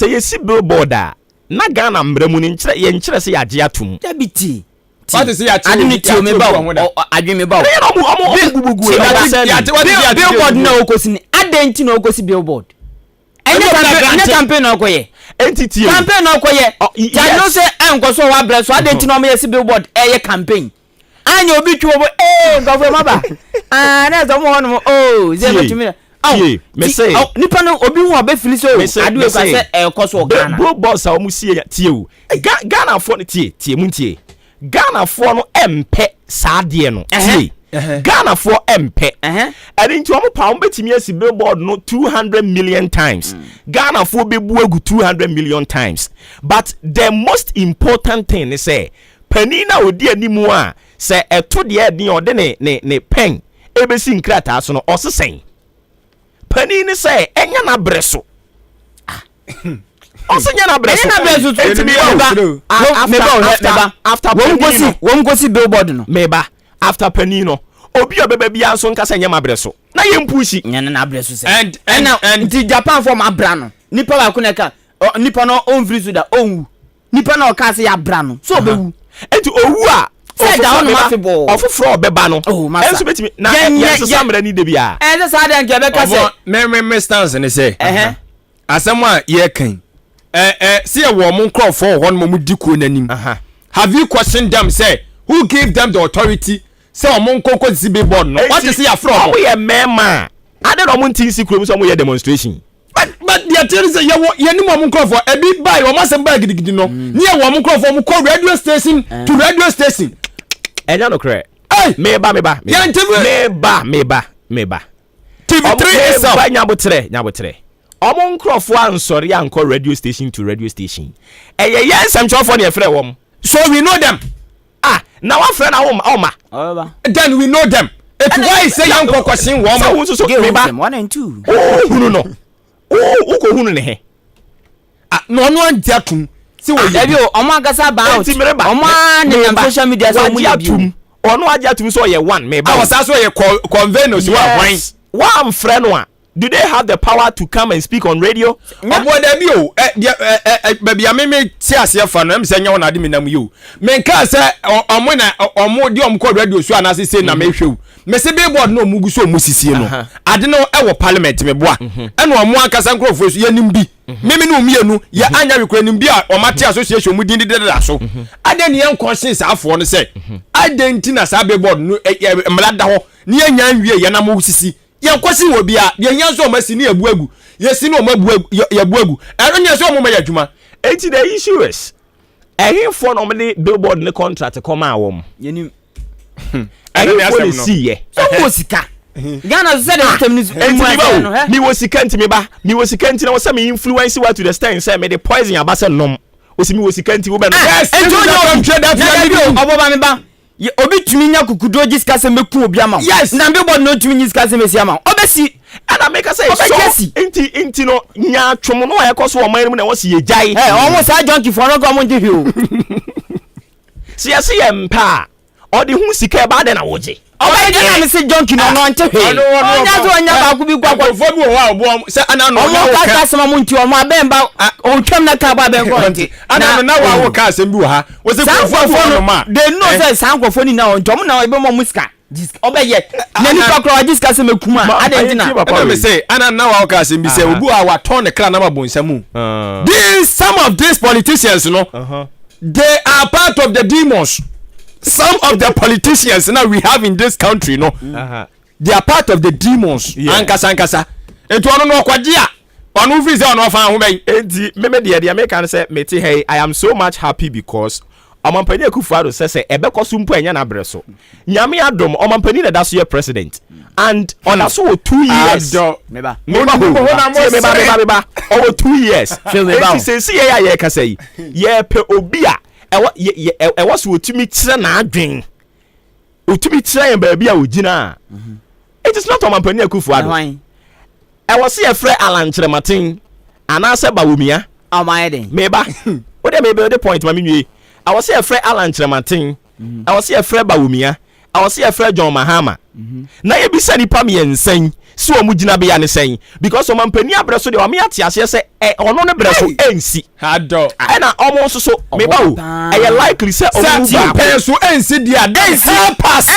yesi billboard a na Ghana mbramu ni nkyere ye nkyere se yaje atum da biti what is ya admiti o me ba adweme ba gugugu billboard na okosi ni adenti na okosi billboard ene campaign na okoye entity campaign na okoye ya no say enkoso wa bre so adenti na o me yesi billboard eye campaign anya obi twobo gofo maba na so mo hono ze betumi me say nipa no obi hu obefili so adu e kwa say enkoso Ghana billboard sa o mu sie tie o Ghana for no tie mu tie Ghana for no empe saade no tie Ghana for MP. And into omo pa betimi asi billboard no 200 million times. Ghana for be buegu 200 million times. But the most important thing is say penina odi animu a say eto de edi ode ne pen ebesi nkrata so no osesen. Penina say enya na breso. Osenya na breso. After won go see billboard no. Meba after penino obi obebe bia so nkasa nyama breso na ye mpushi nyane na breso se and Japan for ma bra no nipa ba ko neka nipa no on free so da onwu nipa na o ka se ya bra no so obewu enti owu a say da on ma febo ofofro obeba no enso betimi na yes samra ni de bia se sa de nke be ka se me stance ne se asem a ye kan see wo mo nkrofo ho no mo diko nanim have you questioned them say who gave them the authority say omon konko si billboard no what is your fraud we mema ade no mon tin sikro so mo ye demonstration but the authority say ye ni mo nkrofo e bi buy o masem buy gidigidi no ni e wo mo nkrofo mo call radio station to radio station enya no kre meba TV3 itself nyabotre Omo nkrofo ansori anko radio station to radio station. Yes, I'm sure for the friend wom. So we know them. Now one friend Oma. Then we know them. If why say young question woman so give them 1 and 2. No. Uko hunu ne he. No ntiatum. See what Debi o agasa about. Oma ne social media so mu atum. Ono ajatum so ye one me ba. Was also ye convene so one friend one. Do they have the power to come and speak on radio? Obo debi o baby ameme ti ase fa no em se nya wona de menam yi o. Men ka se omo na omo di omko radio so anase se na mehwe. Me se billboard no mugu so musisie no. Ade no e wo parliament me boa. E no omo akasa nkrofo so ye nim bi. Meme no mienu ye anya rekura nim bi a omate association mu din de so. Ade ne yan conscience afo no se. Ade ntina sa billboard no mlada ho. Ne nya nwie ye na mo sisi. Yan kwasi wo bia de nya so masi ne ebu agu yesi no mabu agu ero nya so mo ma yadwuma enti the issue is for no me billboard ne contract come awom yenim ero ne asem no so wo sika Ghana said me wo sika enti me ba me wo sika enti na wo say me influence what to the stand say me the poison abase nom wo si me wo sika enti wo be no yes enti onyo trade that oboba me ba obi tumi nya kukudo jiska se meku obi ama yes na billboard no tumi jiska se mesi ama obesi ana make say so enti no nya twom no ya koso o man mu na wo se ye jai almost a junkie for no go mo ntihi o si ase ye mpa o de hu sika ba de na woje oba de na me se junkie no no ntihi onya zo onya ba ku bi kwa fo bi wo ha obo se ana no o ka sama mo nti o mo abemba o twam na ka ba ben ko nti ana na wa wo ka asem bi wo ha wo se fo no ma de no say sankofo ni na o ntom na ebe mo musika obeye na ni pakro jiska se mekuma adentina ana me say ana na wa wo ka asem bi se obu a wa ton ne kra na mabonsamu these some of these politicians no they are part of the demons. Some of the politicians now we have in this country, no, they are part of the demons. Ankasa. Etu ono no kwadia. Onu fi se ono fa ho ben. Enti meme de American say meti hey I am so much happy because omampani Akufo-Addo say ebekọ mpo enya na breso. Nyame adom omampani na daso ye president. And on so 2 years. Meba. Over 2 years. Enti say ye ka say ye pe obi a ewa so otumi kire na adwen otumi kire yan ba bia ogina it is not omampani Akufo-Addo ewa se ye frɛ Alan Kyerematen anase Bawumia amayeden meba o de mebe the point ma menwie ewa se ye frɛ Alan Kyerematen ewa se ye frɛ Bawumia ewa se ye frɛ John Mahama na ye bisa nipa me yensan si o mu gina be ya ne sen because omampani abreso de o me ate ase se ono ne breso ensi hado na omo so meba o e likely say omo ba so ensi dia they help us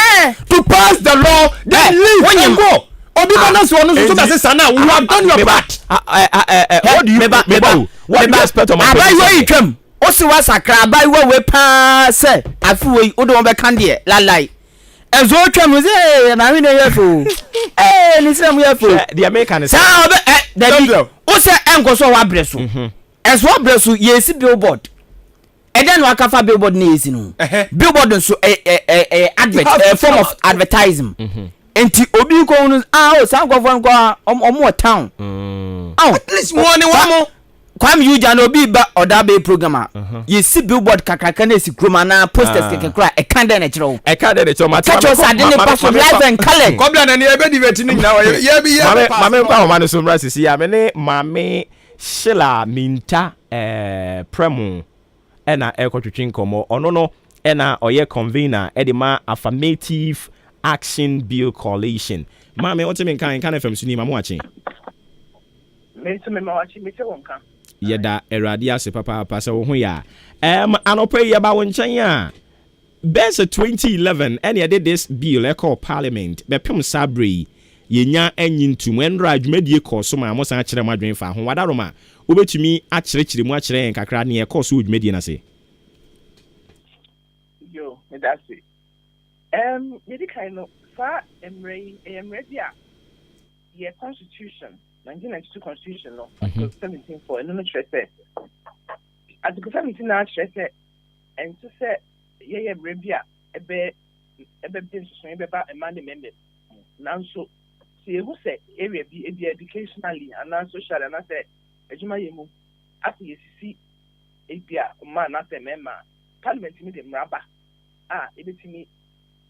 to pass the law they live when you go obi bana so ono so be say na we have done your part what do you meba what do you expect of my abai we twam o si wa sakra abai we pa say afi we o do won be kan de lalai ezo twam ze na we na yefo ni se mu yefo the American say David o say enkoso wa breso ezo breso yesi billboard eden no akafa billboard na yesi no billboard so advert form of advertising enti obi ko no o sankofo nko omo town at least money wa mo kwam yuja no bi ba oda be program yesi billboard kakaka na esi kroma na posters kekekra e kan de na kire e kan de kire ma catch us at the pass of life and color kobla na ne e be debate ni na ye bi ye mame kwa ho ma no so mra sisi ya me ne mame Shila Minta Premu ena ekotwetwe nkomo ono no ena oye convener edema affirmative action bill coalition mame what me kan FM suni mamu achi me mawachi me te wonka yeda erade ase papa se wo ho ya anope ye ba won chen ya best 2011 and ye did this bill e call parliament be pem sabre yenya anyintum enra adwumadie koso ma mo san akire madwen fa ho wadaroma obetumi akire mu akire kakra ne e koso adwumadie na se yo me that's it ye di kind of fa emre dia ye constitution 1992 constitution no article 17 for no trese article 17 na trese and to say ye brebia ebe bin so ebe ba amend members now so see who say area be educationally and social and I say adwuma yemu after you see ebia man na say member parliament me dem raba ebetimi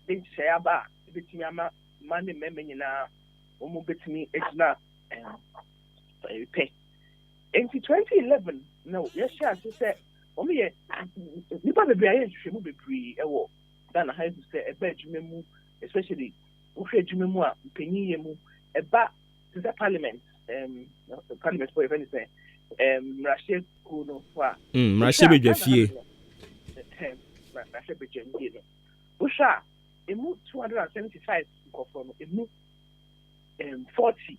dey share ba ebetimi ama man member nyina omo betimi ejina pay in 2011 no yes sure say omo ye nipa bebre aye hwehwemu bebre ewo dan high to say eba adwuma mu especially uhwe adwuma mu a mpanyin ye mu eba to the parliament parliament for even say Rashe kuno wa Rashe bedwafie Rashe bedwafie no usha emu 275 nkofo no emu 40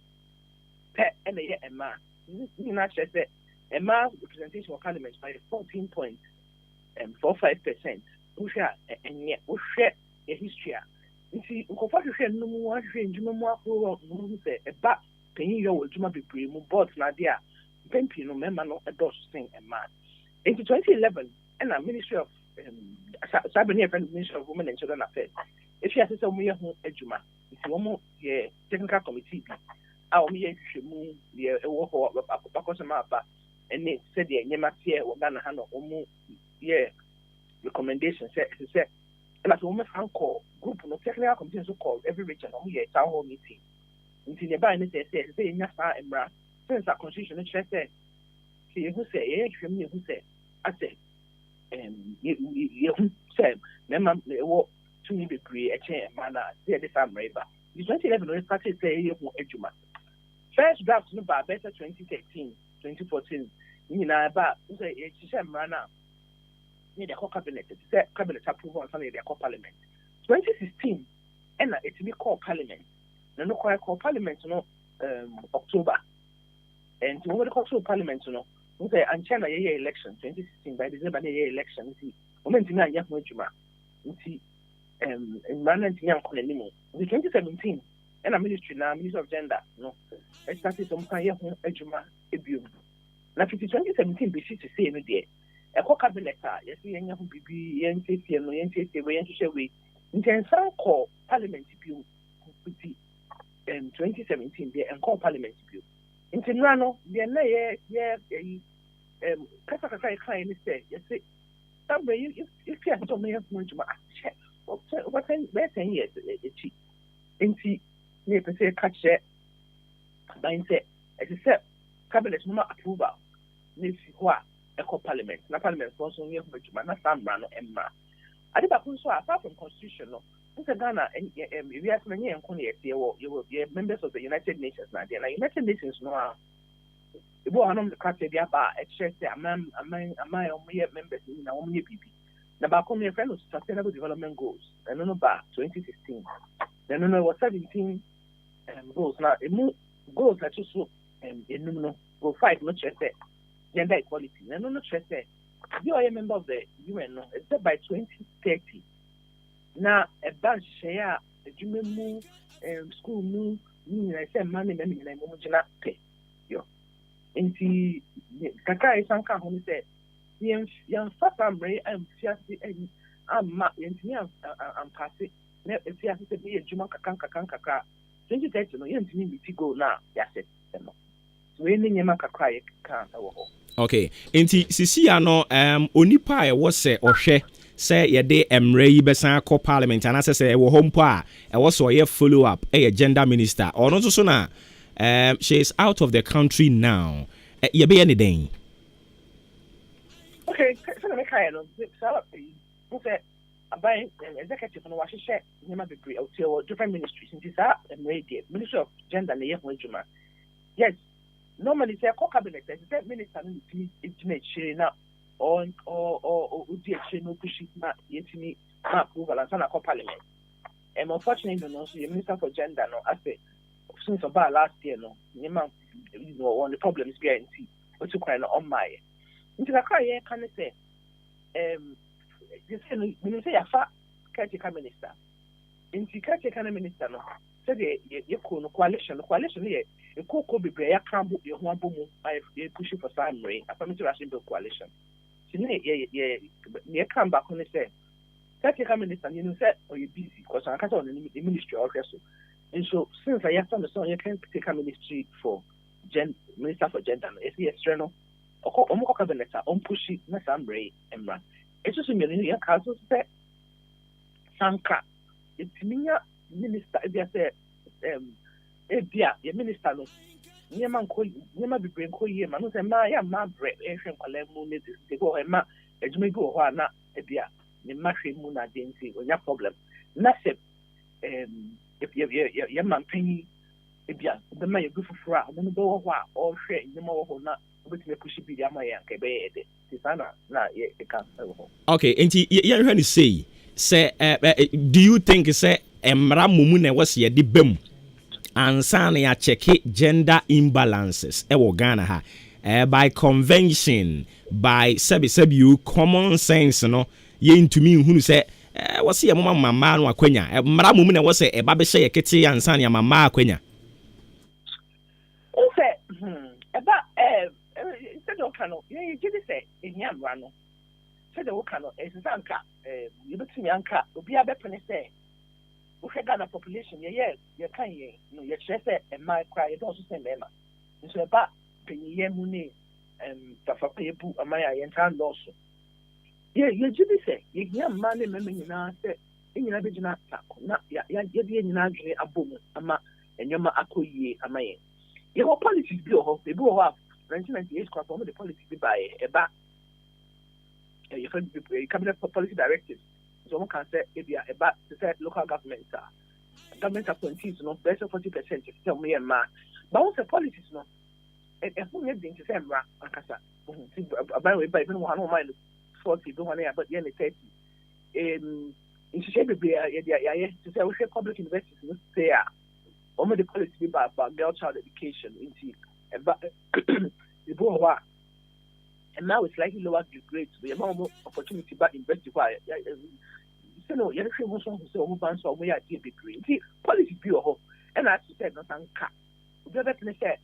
per ene ye ema ni na say ema representation of parliament by 14.45%. Usha enye uhwe ye history nti nkofo hwehwe no mu ahwe ndwuma mu akoro no say eba penyin yo wodwuma bebre mu board na dia pempi no member no endorse thing a man. In 2011, and the Ministry of Ministry of Women and Children Affairs, if you have to say we have Adwuma, it's one technical committee. Our me move the map and they said the Yematia or Ghana Hano recommendation said and as a woman call group no technical committee so called every region on a town hall meeting. Until the buy say Yasa and Bra. Since our constitution, it's just say, who say, who say, I say, you say, Memma, what to me be pre a chain manner, there the same river. The 2011 we started say, you want Adwuma. First draft no by better 2013, 2014, you know, about who say, it's a manner, need a cabinet, it's cabinet approval on Sunday, their parliament. 2016, and it's be called parliament. No, quite called parliament, no, October. And to what the cultural parliament, we say, and China election 2016 by December election. See, moment in young Adwuma. See, in Manan young Colonimo. The 2017, and a ministry now, Minister of Gender, no, I started some kind of Adwuma abuse. Now, 2017, be to say no day. A cabinet, yes, young BB, young safety, and young safety, young share we. Intense call parliament abuse. 2017, they and call parliament abuse. Into Nano, the Kaka client is there. You see, somebody, if you have to make a check, what 10 years, cheap. Into near to say, catch it, mindset, as you said, cabinet not approval. If you are a parliament, not parliament, also near Adwuma, not some run Emma. I did apart from constitutional. Ghana and we have many and you will be members of the United Nations now. The United Nations no one of the country they are at church am I members in our BB. The Baconia friend of Sustainable Development Goals, and no bar 2016. Then no was 17 goals now goals that you in no go 5 not just gender equality. No just you are a member of the UN except by 2030. Now a bunch share a junior school move, I say money, and I not pay. Yo, and the Kaka is uncle who said, young fat ray, I'm fiasty and I'm passing. If you have to be a Juma Kaka, 2030, no, you need to go now. Yes, it. So, any Yamaka cry can't. Okay, enti sisi ano onipa e wo se ohwe se ye de emre yi besan ko parliament ana se e wo hompo a e wo so ye follow up e gender minister ono so na she is out of the country now ye be any den. Okay, so na me kai no so say abai executive no wa hwehwe nyema bebre o different ministries nti sa emre de ministry of gender na ye ho adwuma. Yes. Normally, say a cabinet, the minister is now or no pushing yetini approval and a parliament. And unfortunately, no, the minister for gender, no, I say since about last year, no, you know, one the problems behind what you cry on my. Into the cry, can I say, when you say a fat caretaker minister, into caretaker minister, no, said you coalition here. The Coco be brave, can't book your one boom by pushing for some rain, a permitted Russian coalition. So, you come back on the say, Caretaker minister, you know, said, or you're busy, because I can't on the ministry or vessel. And so since I have found the song, you can take a ministry for minister for gender. It's the external. Omo cabinet on pushy na sambre emra. It's just in your council say sanka. It's minya minister if you say your minister no. Nyama be brain ko ye man no say ma ya ma bre e hwe kwala mu ne de go ma ejuma bi wo ho ana e bia ne ma hwe mu na de nti onya problem. Na se if you man penny ebia the man you go for fra no go ho a o hwe ni mo ho na obetime push bi dia ma ya nke be ye de tisana na ye ka ho. Okay, enti ye hwe ni say do you think say emra mumu na was ye de bam ansa na ya check gender imbalances e wo Ghana ha by convention by sebi you common sense no ye ntumi hunu say was ye mama no akwanya emra mumu na was e ba be hye ye kete ansa na mama akwanya o say eba instead of kano ye gidi say enyam rano said the kano esanka you betimi anka obi abepene say we Ghana population ye kan ye no ye chese e mai cry ye don't say mema so eba penye mu ne tafa pebu amaya ye ntan loso ye gidi say ye nyam ma ne mema nyina say nyina be gina tako na ye de nyina adwene abomu ama enyoma akoyie amaye ye ho politics bi ho be bi ho 1998 kwa for the politics bi by eba you find cabinet policy directives. So one can say about to say local government appointees, no, better 40% if tell me and man. But also policies, no, and who has been to say, Ankasa, by the way, by even 1 mind 40, don't want but the 30. In shape to say, we have public universities, no, say, only the policy about girl child education, about the boy. And now it's likely lower grades. We have more opportunity back university. Why? You know, you're sure who say who bans or we are degree. See, policy be your and as you said, not uncut. The other thing said,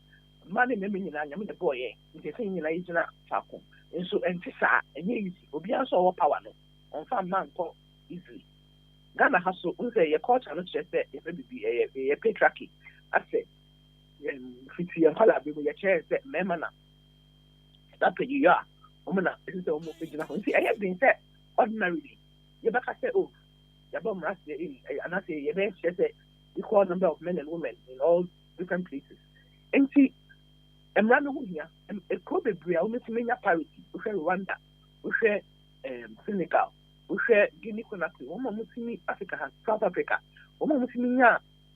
money meaning I am the boy, the thing in Agena Falcon. And so, and Tissa, and easy, will be also our power on farm man call easily. Ghana has so say your culture, not just that if it be a patriarchy. I say, Fitzy and Holla, we will your chair that memana. That you are. This is almost see, I have been said ordinarily. You back say, oh, your bomb rust and I say, you may say equal number of men and women in all different places. And see, I'm running here, and a Kobe Bria, we see parity, we share Rwanda, we share Senegal, we share Guinea Conakry, one Muslim Africa has South Africa, one Muslim,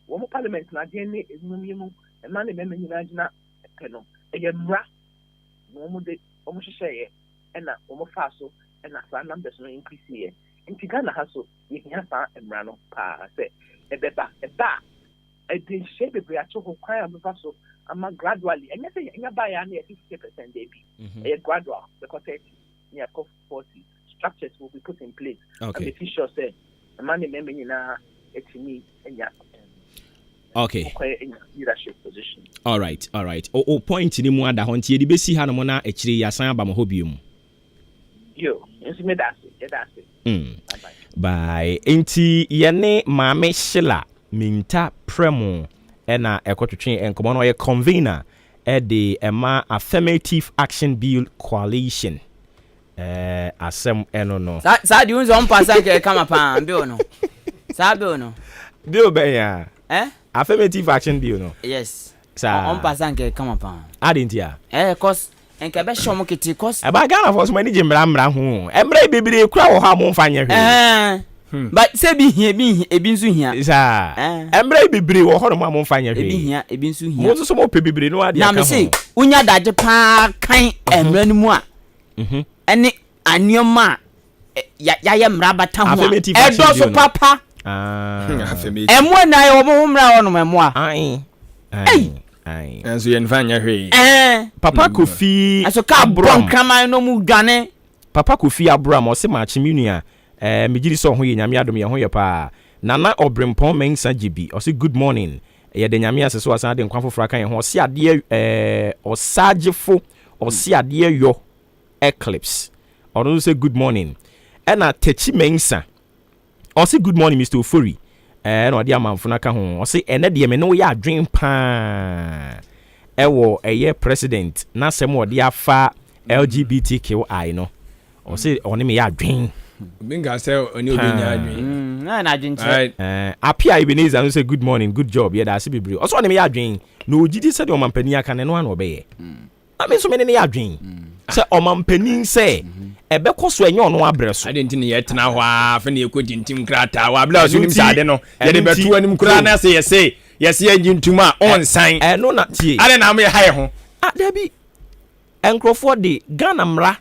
one parliament, and DNA is no a man, and men in Nigeria, a yamra. Almost share and almost faso and a numbers no increase here. In Tigana Hasso, you can have and rano pa say a beba a ba a din shape a to cry on the vaso among gradually and you say in a buy near 50% baby a gradual because near 40 structures will be put in place. Okay. And the official said the money memory in a me and ya. Okay. Leadership position. All right. O point ni mu ada ho ntie de besi ha no na ekire yasan aba mo hobium. Yo, ensi me dase. Bye. Enti yene Mame Shila Minta Premo ena ekotwetwe enkomo no ye convener e de ema affirmative action bill coalition. Asem eno no. Sa di unzo mpasa ke kama pa bill no. Sa bill no. Bill be ya. Affirmative action bill no. Yes. Sa on pass and come upon. Adintia. Cause en ka be show mo kiti cause. E ba Ghana for so many jimbra ho. Emra bibiri kura wo ha mo mfanya hwe. But say bi hia ebi nso hia. Sa. Emra bibiri wo ho no mo mfanya hwe. Ebi hia ebi nso hia. Mo so mo pe bibiri no ade aka ho. Na me say unya daje pa kan emra no mu a. Ene anioma ya ye mra bata ho. Edo so papa. Emo na yo mo mra wono emo a. Ai. Enso ye nfanya hwe. Papa Kofi aso ka bron kraman no mu dwane. Papa Kofi Abram o se ma chiminu a megiri so ho ye nyame adom ye ho ye pa. Nana Obrempon mensa gibi o se good morning. Ye de nyame ase so asan de nkwa fofora kan ye ho o se ade osagefo o se ade yo eclipse. Or say good morning. And techi mensa. Also good morning, Mr. Ofori. na ɔde amanfo no ka ho ɔse ɛnɛ deɛ me ne woyɛ adwen paa ɛwɔ ɛyɛ president na sɛm ɔde afa LGBTQI no ɔse ɔne me yɛ adwen binga sɛ ɔne obi nya adwen na adwen kyerɛ apia Ebenezer no say good morning good job yɛ da ase bebree ɔso ɔne me yɛ adwen na ogidi sɛ de ɔmampani aka ne no ana ɔbɛyɛ na me so me ne yɛ adwen sɛ ɔmampani sɛ ɛbɛkɔ so ɛnyɛ ɔno abrɛ so ade nti ne yɛtena hɔ a fa ne yɛkɔgye ntim krataa wɔ abla so nim sɛ ade no yɛde bɛto anim koraa na sɛ yɛse yɛgye ntum a ɔnsan ɛno na tie ade na moyɛ ha yɛ ho dabi nkurɔfoɔ de Ghana mmara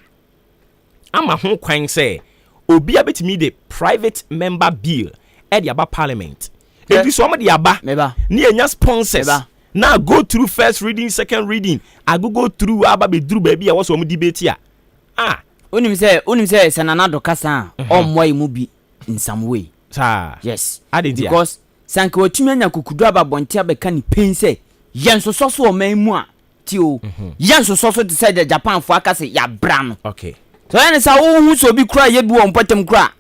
ama ho kwan sɛ obi a betimi de private member bill ɛde aba parliament ɛdi so ɔmo de aba ne ɛnya sponsors na go through first reading second reading go through aba be duru baabi a wɔ so ɔmo debate a onim sɛ sananado kasa ɔmmoa yi mu bi in some way yes because sanka watumi anya kukudu aba bonte abɛka ne pain sɛ yɛn soso so ɔman mu a ti o yɛn soso so te sɛ Japan fo aka sɛ ya bra no okay so ɛne sa wo hu so bi kura ye bi wɔ mpatam kura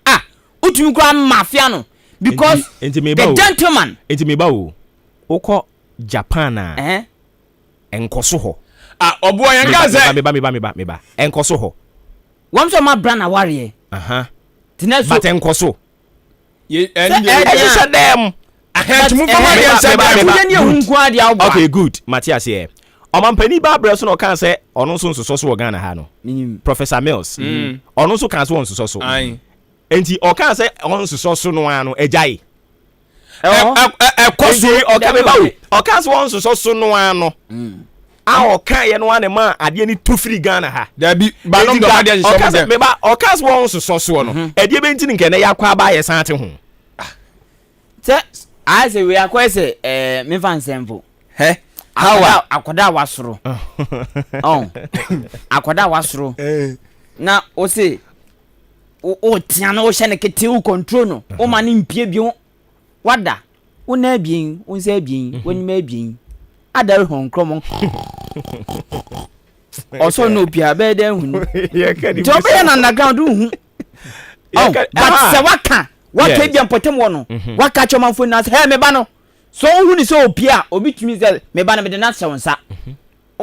utumi kura mafia no because the gentleman enti meba wo wokɔ Japan a enkoso hɔ ɔboa yɛn ka sɛ meba enkoso hɔ wɔn so ma bra na ware tena so but enkoso ye ɛyɛ dem ahentumu fama yɛn sɛ ba yɛn ne hu nko ade awba okay good Matthias here ɔmampani ba brɛ so na ɔka sɛ ɔno nso nsoso so wɔ Ghana ha no Professor Mills ɔno nso ka so wɔ nsoso so enti ɔka sɛ ɔno nsoso so no ano agyae ɛkɔ so ɔka sɛ wɔn nsoso so no ano a ɔka yɛ no ane ma adeɛ ni to free Ghana ha dabi ba no ɔka deɛ ɔka sɛ meba ɔka sɛ wɔn nsoso so no ɛdeɛ bɛnti ne nkɛnɛ yɛ akɔ aba yɛ san te ho sɛ ayɛ we akɔ sɛ me fan sempo akoda wasoro akoda wasoro na o se o tia na o hye ne kete o control no o ma ne mpie bi wada o na abien o nsa abien o ni ma abien adare hon kromo o so no pia be da hu ni to be na underground hu but se waka bi ampotem wo no waka chomanfo na he me ba no so hu ni so opia obi tumi ze me ba na me de na se wonsa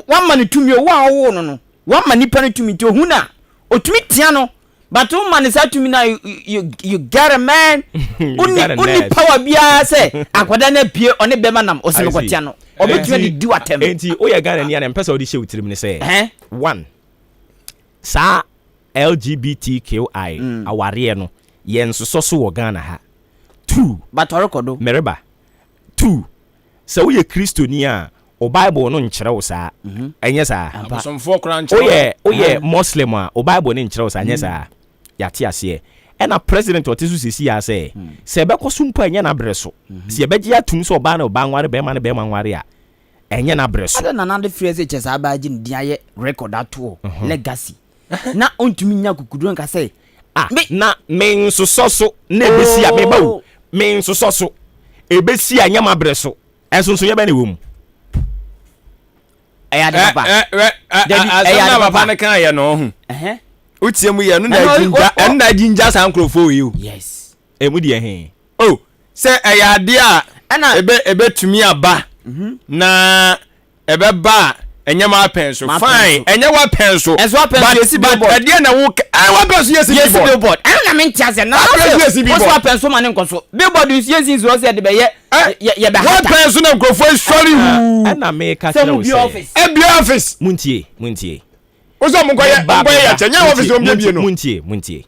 wan ma ne tumi o wa wo no wan ma nipa ne tumi ti hu na otumi tia no but o ma ne sa tumi na you get a man uni power bia se akwada na pie one be ma nam o se me ko tia no obi tumi di watem enti o ye Ghana ni na mpesa o di she utirim ne se one sa LGBTQI aware no ye nsoso so wo Ghana ha two but orokodo mereba two so we Christoni a o Bible no nkyerɛ wo saa ɛnyɛ saa abosomfo kra nkyerɛ o ye Muslim a o Bible no nkyerɛ wo saa ɛnyɛ saa yate ase ɛna president ɔte so sisi ya sɛ sɛ bɛkɔ so mpo ɛnyɛ na brɛ so sɛ bɛgye atum so ɔba na ɔba nware bɛma na bɛma nware a ɛnyɛ na brɛ so ada na na de frɛ sɛ kyesa aba gye ndi ayɛ record ato legacy na ontumi nya kukudu nka sɛ na me nsoso so na ebesi a me ba wo me nsoso so ebesi a nyama brɛ so enso nso yɛ bɛ ne wom ɛya de papa ɛya papa ne kan yɛ no ho utie mu yɛ no na jinja san krofo yi o yes emu de he sɛ ɛya de a ebe tumi aba na ebe ba enyama pen so fine enyewa pen so but yesi billboard ade na wo wa pen so yesi billboard na me ntia se na wo pen so mane nkoso billboard yesi zero se de be ye be ha pen so na nkrofo sorry hu na me ka tell you e office muntie wo so mo koye ya che nya office o mbie no muntie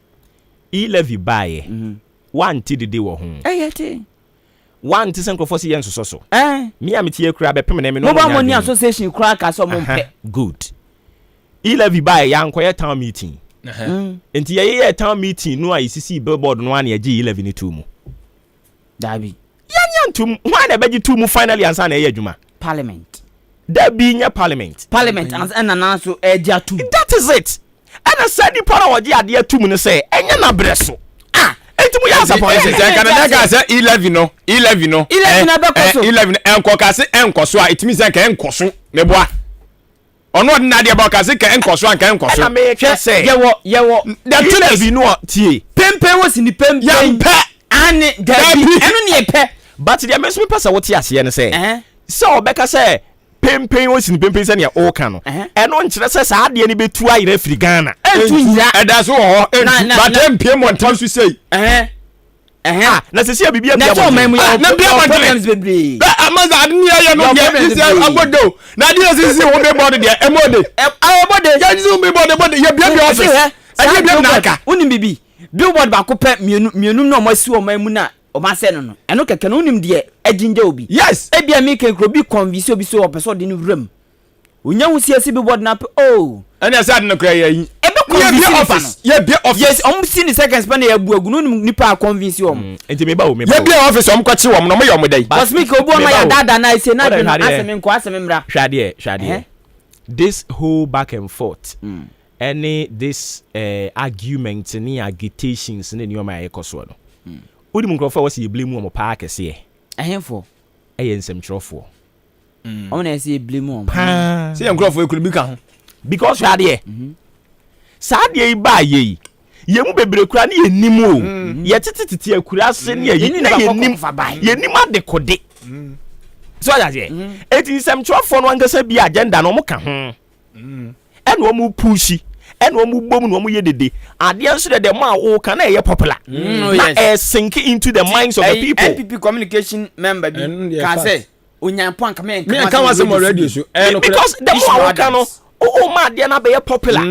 e-levy buy one ti de wo ho eyete one ti senko for si yenso so me am tie kura be pem na me no mobile money association kura ka so mo mpe good e-levy buy ya nkoye town meeting enti ye town meeting no a isisi billboard no an ye gi e-levy ni tu mu dabi ya ntum why na beji tu mu finally ansa na ye adwuma parliament dabi nya parliament and na so eja tu that is it and say di para oje ade atum no say enya na breso entimu ya support say Canada ka say 11 no na bekoso 11 enko ka say enkoso a it means say ka enkoso me boa ono de na de ba ka say ka enkoso an ka enkoso na me hwe say yewo that thing be no tie pempe wo si ni pempe ya mpe ane dabi eno ne epe but the amesme pesa what ya se ne say so obeka say pempen o sin pempen se ne o ka no e no nkyere se sa ade ne betu ayira firi Ghana entu nya eda so ho but empie montam so sei na se sia bibia bia na bia problems bebre amaza ade ne ya no ya agodo na de sisi wo be body de emode ya sisi wo be body ya bia office ade bia na aka unim bibi billboard ba ko pe mienum na o masi o man mu na o ma se no eno keke no unim de aginja obi yes e bia me ke krobi convince obi so opeso de no wram onya hu siasi billboard na pe ene asa de no kra ya yi ye be office yes see the seconds pa na ya bu agu no nipa convince om enti me ba wo me ye be office om kwachi wo no mo ye omodai but me ke obu ma ya dada na ise na de asem nko asem mra hwade this whole back and forth any this argument ni agitations ni o ma ye koso no odi mu nkrofo wose ye blame mo pa akese ehemfo eye nsemtwerofo o na se blame om se ye nkrofo ekuru bi ka ho because hwade saade yi ba ye mu bebre kura ni yenim o ye tititi akura se ni yenim adekode so ya je eti nsemtwerofo no angasa bi agenda no mo ka ho ene o mu pushi ene o mu bom no o mu yedede ade nso de dem a wo kan na ye popular na sink into the minds of the people NPP communication member bi ka say onyanpo anka me kan wase mo radio so because dem a wo kan no ma de na be popular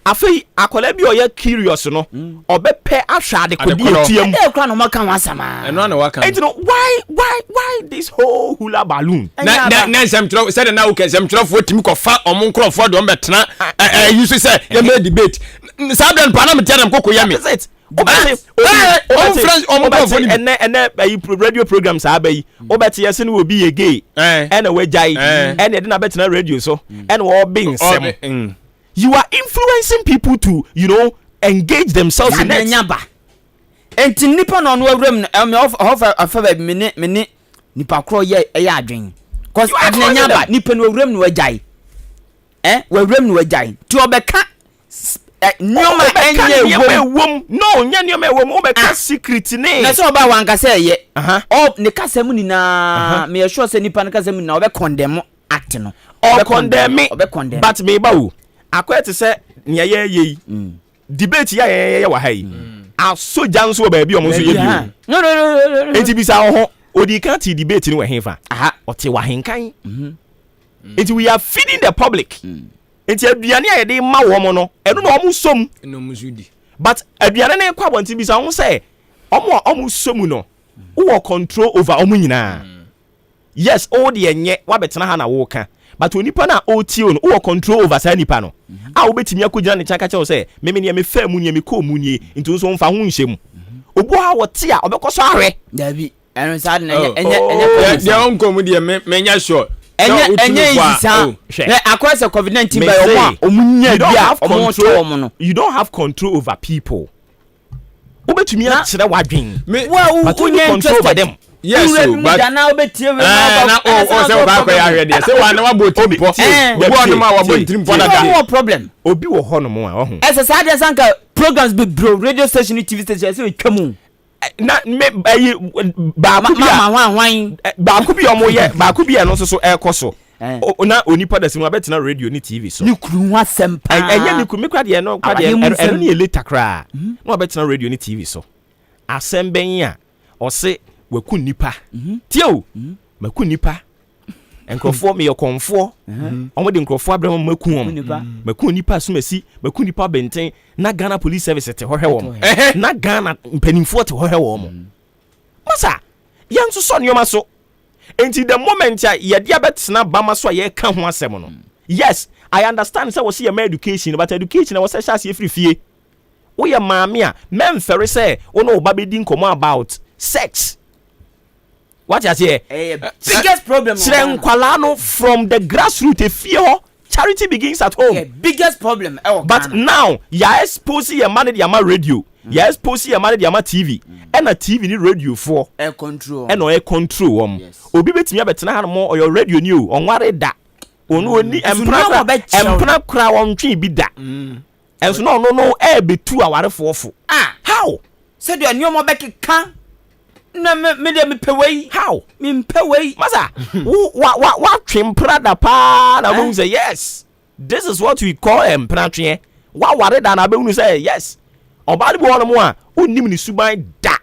afei akola bi o ye curious no obepe ahwa de kodi etiam e kra no maka wasama eno na waka you know why this whole hula balloon na semtro said na wo semtro fo timi ko fa omon krofo do mbetena you say ye me debate sabden pa na me tell them kokoya me radio programs abayi obeti yesi ni obi ye gay ena wejai ena de na betina radio so ena wo bin sem you are influencing people to engage themselves in it nyaba enti nipa no no awram me of me nipa kro ye adwen cause nyaba nipa no awram no wejai wawram no wejai ti obeka nyoma enye wom no nya nyoma wom obeka secret ne na so ba wanka say ye ne kasam ni na me sure say nipa ne kasam ni na obe condemn act no obe condemn but me ba wo akwete say ne ye debate ya wa hai asoja nso ba bi omo so ye bi no enti bisa ho odi kan ti debate ni wa hefa ote wa henkan enti we are feeding the public enti aduane a yede ma wo mo no eno na omo som no musudi but aduane na kwa bonti bisa ho say omo som no wo control over omo nyina yes all the enye wa betena ha na wo ka but onipa na o ti o no wo control over sa nipa no a wo betimi akogina ne chaka che say me ne me fa mu ne me ko mu nie nti so mfa ho nhyem obu ha wo ti a obekoso ahwe dabi eno sa de enye de on ko mu de me nya sure enye isa na akwese COVID-19 by omunya bia omo no you don't have control over people obetumi a kire wadwen wa unye control over them yes but na obetie we na say ba kwa ya hwede say wa na wa boti po obo no ma wa boti po na da no problem obi wo ho no mo a ohu ese sa de sanka programs be bro radio station TV station say twamu na me ba ku bi omo ye ba ku bi no so ekoso na onipa da simu abetena radio ni TV so ni kuru ho asempa enye ni kuru me kwa de no kwa de eno ni eleta kra na abetena radio ni TV so asemben a ose waku nipa tio maku nipa enkrofo me yokonfo omo de enkrofo abraham maku nipa sumasi maku nipa benten na Ghana Police Service te hohwe wom na Ghana mpanimfo te hohwe wom masa yanso so nyoma so enti the moment ya dia betena bama so ye ka ho asem no yes I understand say was your education but education was say free fie wo ye maame a memfere say wo no ba bedi nkomo about sex. What you say? Biggest problem. Kwalano from the grassroots. Fear charity begins at home. Yeah, biggest problem. But now, you expose your money, your radio. You expose your money, your TV. And a TV ni radio for air control. And no air control. Obi beti me betena ha mo or your radio new on what that. Onu ni empna kra won twi bi da. And so no air be 2 hours for. How? Said you are new more back can. na me de me pay How? me pay Masa, what prada pa na we say yes. This is what we call empratrie. What worry than abe say yes. Obadi bo no mo a onnim ni suban da.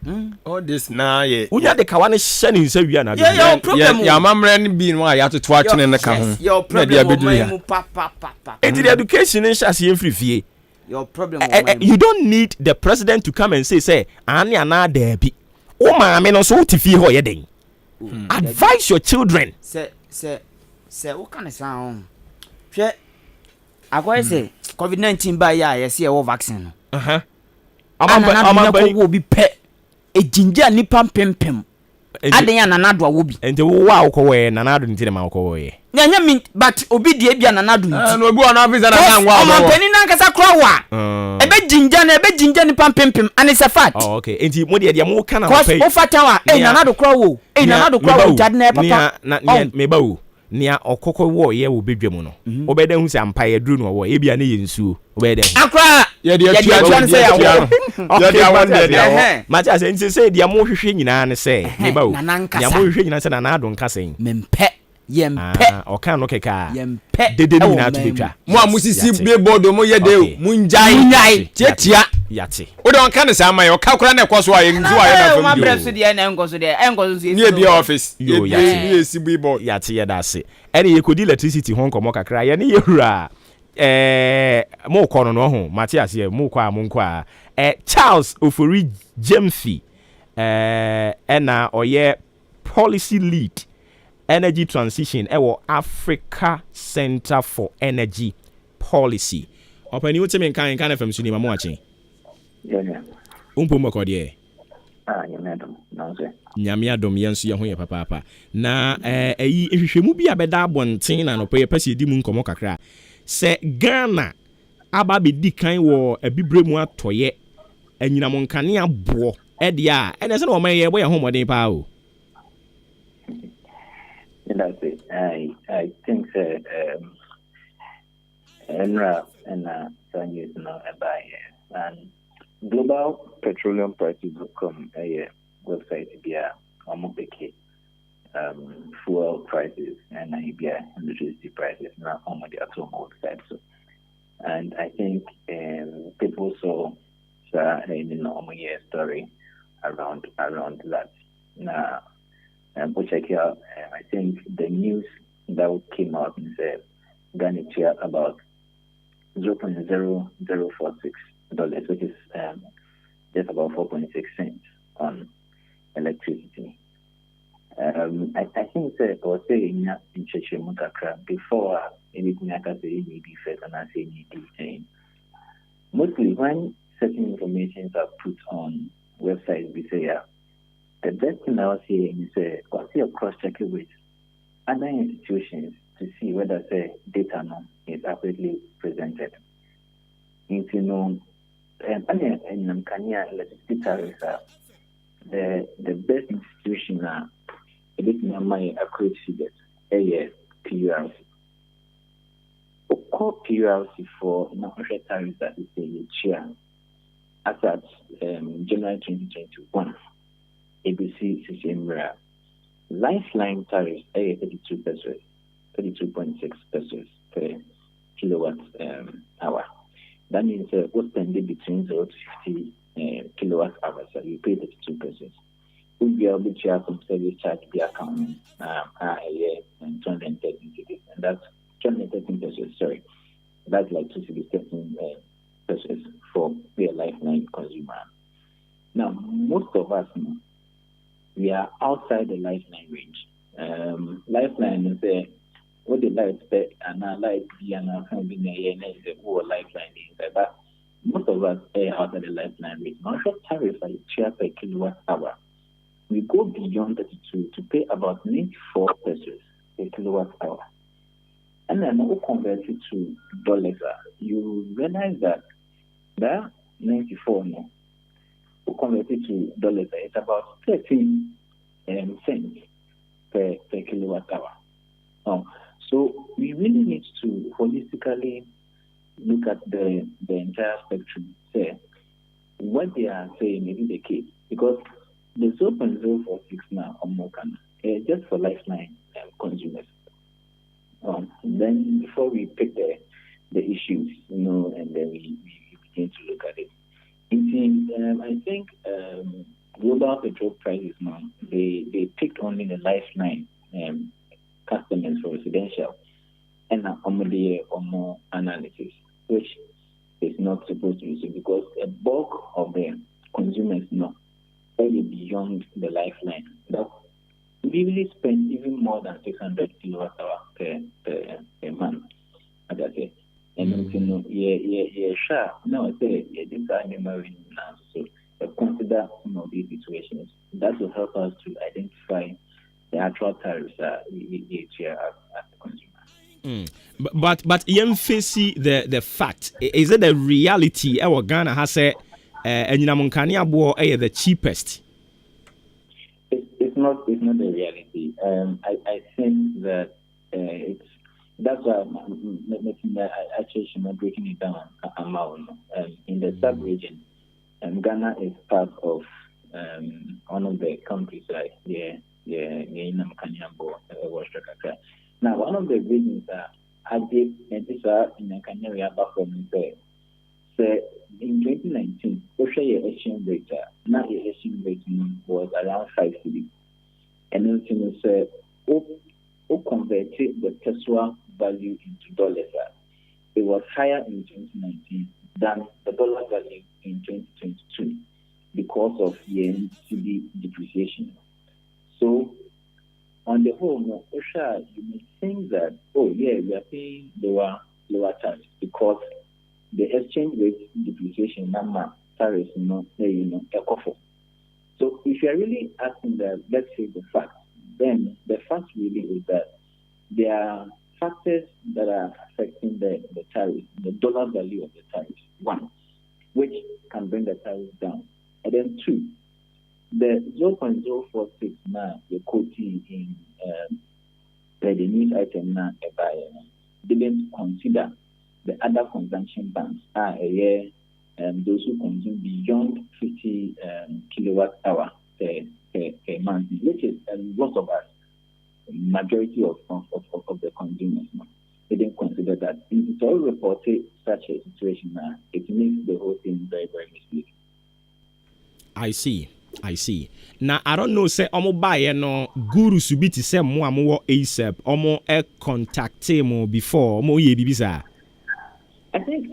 All this na ye. Unya de kawa ne hye ne nsa wia na do. Yeah, your problem. Ya mamre ne bi no a ya to atwene ne ka ho. Your problem pa. And the education in Shasi free fie. Your problem. You don't need the president to come and say ani ana debi. O ma me no so ti ho ye den. Advise your children. Say what kind of sound? Hwe akoy say COVID-19 ba ya yes e vaccine. Ama ko bi pe ejinja nipa pempem. Aden ya nanado awobi. Ente wo wa akọwe nanado ntire ma akọwe. Nya me but obi die bia nanado nti. No obi ona officer na nwa. O ma pani na nkasa kro wa. Ebe jinja nipa pempem and it's a fact. Oh okay. Enti mo de mo kana ma pay. Cause o fata wa nanado kro wo. Nanado kro wo jade na papa. Na me ba wo. Nia okoko wo ye wo bedwam no. Obeda hu se ampa ye duru no wo. E bia na ye nsuo. Obeda. Akra. Ye de atua say ya wo. Ye de awon de. Macha se nti se dia mo hwehwe nyina ne se. Me ba wo. Dia mo hwehwe nyina se na ado nkasen. Mempe. Yempe. Oka no keka. Yempe. Dede ni na to betwa. Mo amusisi billboard mo ye de munjai. Tiatia. Yate. O de on kan se ama ye o ka kura na ekoso aye nzu aye na fam. Ma breso de na enkoso de. Ni be office. Yo Ye esi billboard. Yate ye da se. Ene ye kodi electricity ho nkomo kakra ye ne ye hura. Mo kono no ho Matias ye mo kwa mo nkwa. Charles Ofori Jemfi. Ena oye policy lead energy transition ewo Africa Center for Energy Policy. Opani wote men kan FM suni mamu achi. Yeah. Umpo makode. Nyamedom. Nanse. Nyamedom yenso ye ho ye papa. Na eyi ehwehwemu bi abeda abonten na no pe pese di mu nkomo kakra. Se Ghana aba be di kan wo abibremu atoye anyinam nkane abo e dia ene se no man ye boye homoden pa o. That's it. I think ENRA and some years now about and global petroleum prices will come a website via Omopeke fuel prices and via electricity prices now on the atomic website. So, and I think people saw a story around that now. We'll check it out. I think the news that came out and said Ghana share about $0.0046, which is just about 4.6 cents on electricity. I think that was saying in Chechemukakra before anything I can say maybe first and I say anything. Mostly when certain information are put on websites, we say the best thing I was saying is what's your cross-checking with other institutions to see whether the data is accurately presented. If you know, and electricity tariffs are the best institution are a bit more my accurate figures. PURC. Call PURC for national tariffs that is a chair as at January 2021. ABC CCMRA lifeline tariffs 32 pesos, 32.6 pesos per kilowatt hour. That means what's spending between 0 to 50 kilowatt hours, so you pay 32 pesos. We'll be able to charge some service charge the account and 213 cities, and that's 213 pesos. Sorry, that's like 213 pesos for the lifeline consumer. Now, most of us know we are outside the lifeline range. Lifeline is what the light spec and our light be and our can be near the whole lifeline inside. But most of us are outside the lifeline range. Not sure tariff I share per kilowatt hour. We go beyond 32 to pay about 94 pesos per kilowatt hour. And then we convert it to dollars. You realize that 94 no. Converted to dollars, it's about 13 cents per kilowatt hour. So we really need to holistically look at the entire spectrum. Say what they are saying is the case, because The 0.046 now on Mokana, just for lifeline consumers. Then before we pick the issues, and then we begin to look at it. I think global petrol prices now, they picked only the lifeline customers for residential and more analysis, which is not supposed to be so, because a bulk of the consumers now are beyond the lifeline. That we really spend even more than 600 kilowatt hour per month, as I say. And sure. No, I say this animal now. So consider some of these situations. That will help us to identify the actual tariffs we share as the consumer. But you face the fact. Is it the reality? Our Ghana has said, the cheapest. It's not the reality. I think that that's why I actually breaking it down in the sub-region. Ghana is part of one of the countries like now, one of the reasons that I did, and this in Kenya, in 2019, social exchange rate, now the exchange rate was around 5 cedis. And then who converted the Tesla value into dollars. It was higher in 2019 than the dollar value in 2022 because of yen CD depreciation. So, on the whole, you may think that, we are paying lower tariffs because the exchange rate depreciation number tariffs, So, if you are really asking that, let's say the facts, then the fact really is that there are factors that are affecting the tariff, the dollar value of the tariff, one, which can bring the tariff down. And then two, the 0.046 now, the quoting in the news item now, didn't consider the other consumption bands those who consume beyond 50 kilowatt hour per month, which is a lot of us. Majority of the consumers they didn't consider that. It's all reported such a situation now. It makes the whole thing very, very misleading. I see. Now I don't know. Say omo buy no guru subiti say mo amowo ASAP. Omo contact mo before omo ye bibisa. I think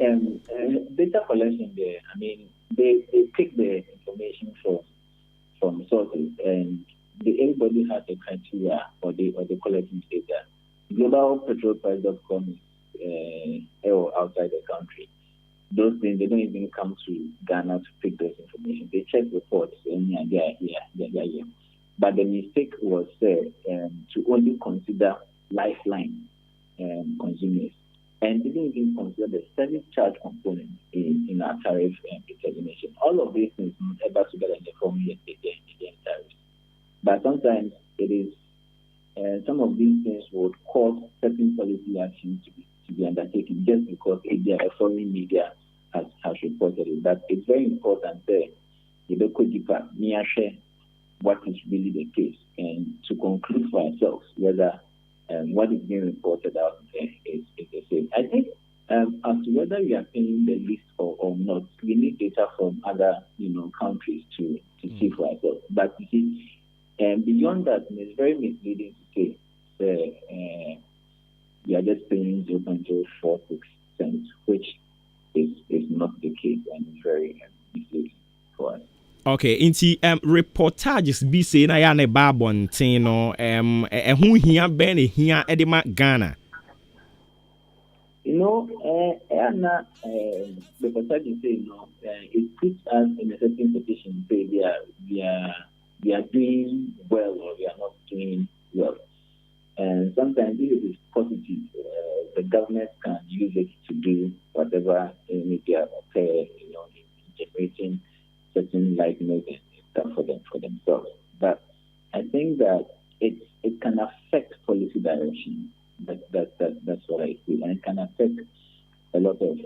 data collection there. I mean, they take the information from sources, and everybody has a criteria or they collecting data. GlobalPetrolPrice.com is outside the country. Those things, they don't even come to Ghana to pick those information. They check reports and they are here. But the mistake was to only consider lifeline consumers and didn't even consider the service charge component in our tariff determination. All of these things ever together in the formula tariffs. But sometimes it is some of these things would cause certain policy actions to be undertaken just because a foreign media has reported it. But it's very important there, you could deeper, share what is really the case and to conclude for ourselves whether what is being reported out there is the same. I think as to whether we are paying the least or not, we need data from other countries to see for ourselves. But you see, beyond that, it's very misleading to say we are just paying 0.046 cents, which is not the case and it's very misleading for us. Okay, inti reportages be say na ya ne ba bonten no ehun hia be ne hia edema Ghana. The reportages say it puts us in a certain position to say we are doing well or we are not doing well. And sometimes this is positive. The government can use it to do whatever media in generating certain likeness and stuff for themselves. But I think that it can affect policy direction. That's what I feel, and it can affect a lot of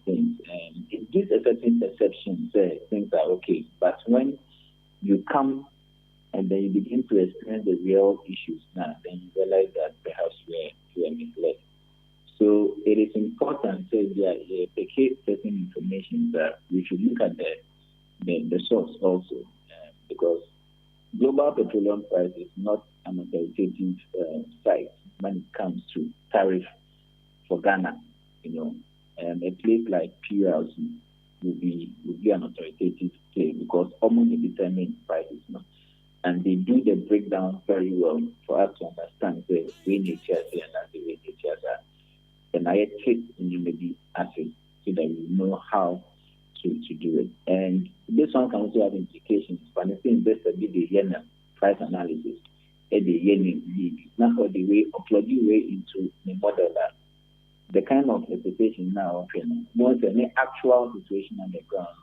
things. And it gives a certain perception that things are okay. But when you come and then you begin to experience the real issues now, then you realize that perhaps you are misled. So it is important to pick certain information that we should look at the source also, because global petroleum price is not an authoritative site when it comes to tariff for Ghana. A place like PLC would be an authoritative place because almost they determine prices now. And they do the breakdown very well for us to understand the way nature is and the way nature is. And I treat maybe acid so that we know how to do it. And this one can also have implications. But I think this will be the price analysis. Not all the way or plug your way into the model that the kind of expectation now, once an actual situation on the ground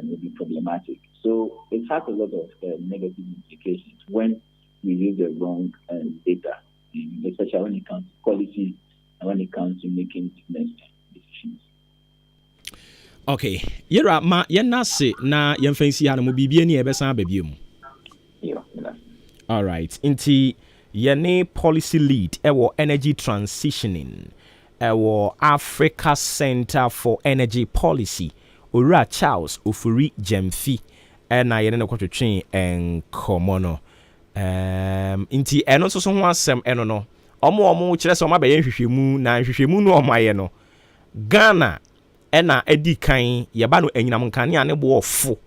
will be problematic. So it has a lot of negative implications when we use the wrong data, especially when it comes to quality and when it comes to making business decisions. Okay, yera ma yenase na yemfansi ha no bibie ni ebesa babiem. All right, inti yene policy lead ewo energy transitioning ewo Africa Center for Energy Policy Ora Charles Ofuri Jemfi na yene no kwotwetwe enkomo no inti eno so ho asem eno no omo kire se omo abaye hwehwemu na hwehwemu no omaye no Ghana ena edikan yeba no anyinam nkane ane bo ofo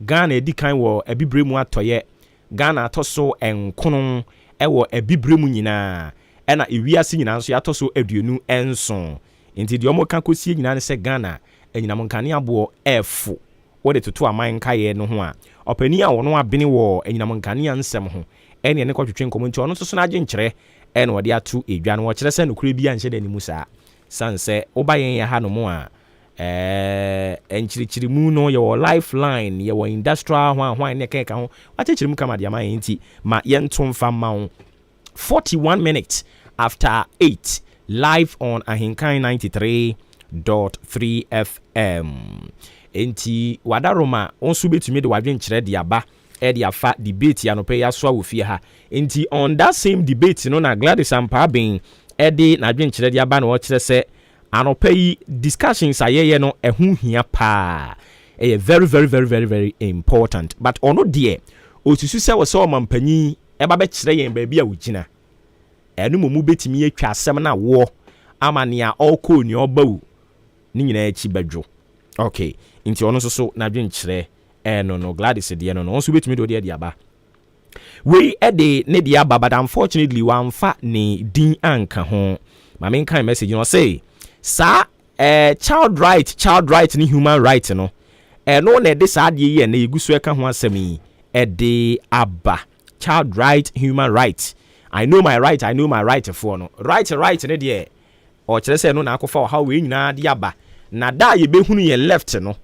Ghana edikan wo abibremu atoye Ghana atoso enkono ewo abibremu nyina ena ewiase nyina nso yatoso aduonu enso inti de omo kan kosie nyina ne se Ghana anyinam nkane abo efo wode toto aman kaye no ho a opani a wono abene wo anyinam nkane ansem ho ene ne kwatwetwe nkomo nti ono so na age nkyere ene wode atu edwa no wo kire se nokure bia nhyɛ da nimu saa sanse obayen ya ha no mo a enchirichiri mu no your lifeline your industrial hwan ne keka ho wachichiri mu kama dia man nti ma yentom fama 41 minutes after 8 live on Ahenkan 93.3 FM enti wadaroma onsu betumi de wadwen kyerɛ de aba e afa debate ya no pe ya so awofie ha enti on that same debate no na Gladys Ampabin de na adwen kyerɛ de aba na wo kyerɛ sɛ anopai discussions ayeye no ehu hia pa very very very very very important but ono de osusu se wo se o mampanyi e ba be kire yen ba bia wugina enu mu betimi atwa asem na wo amane a okọ ni obawu ni nyina achi badwo okay nti ono so na adwen kire no Gladys de no onso betimi do de aba we de ne de aba but unfortunately wan fa ne din anka ho ma men kan message no say sa child right ni human right no no na de sa de ye na egusu eka ho asemi de aba child right human right I know my right for no right ne de o kire se no na akofa how we nyina de aba na da ye behunu ye left no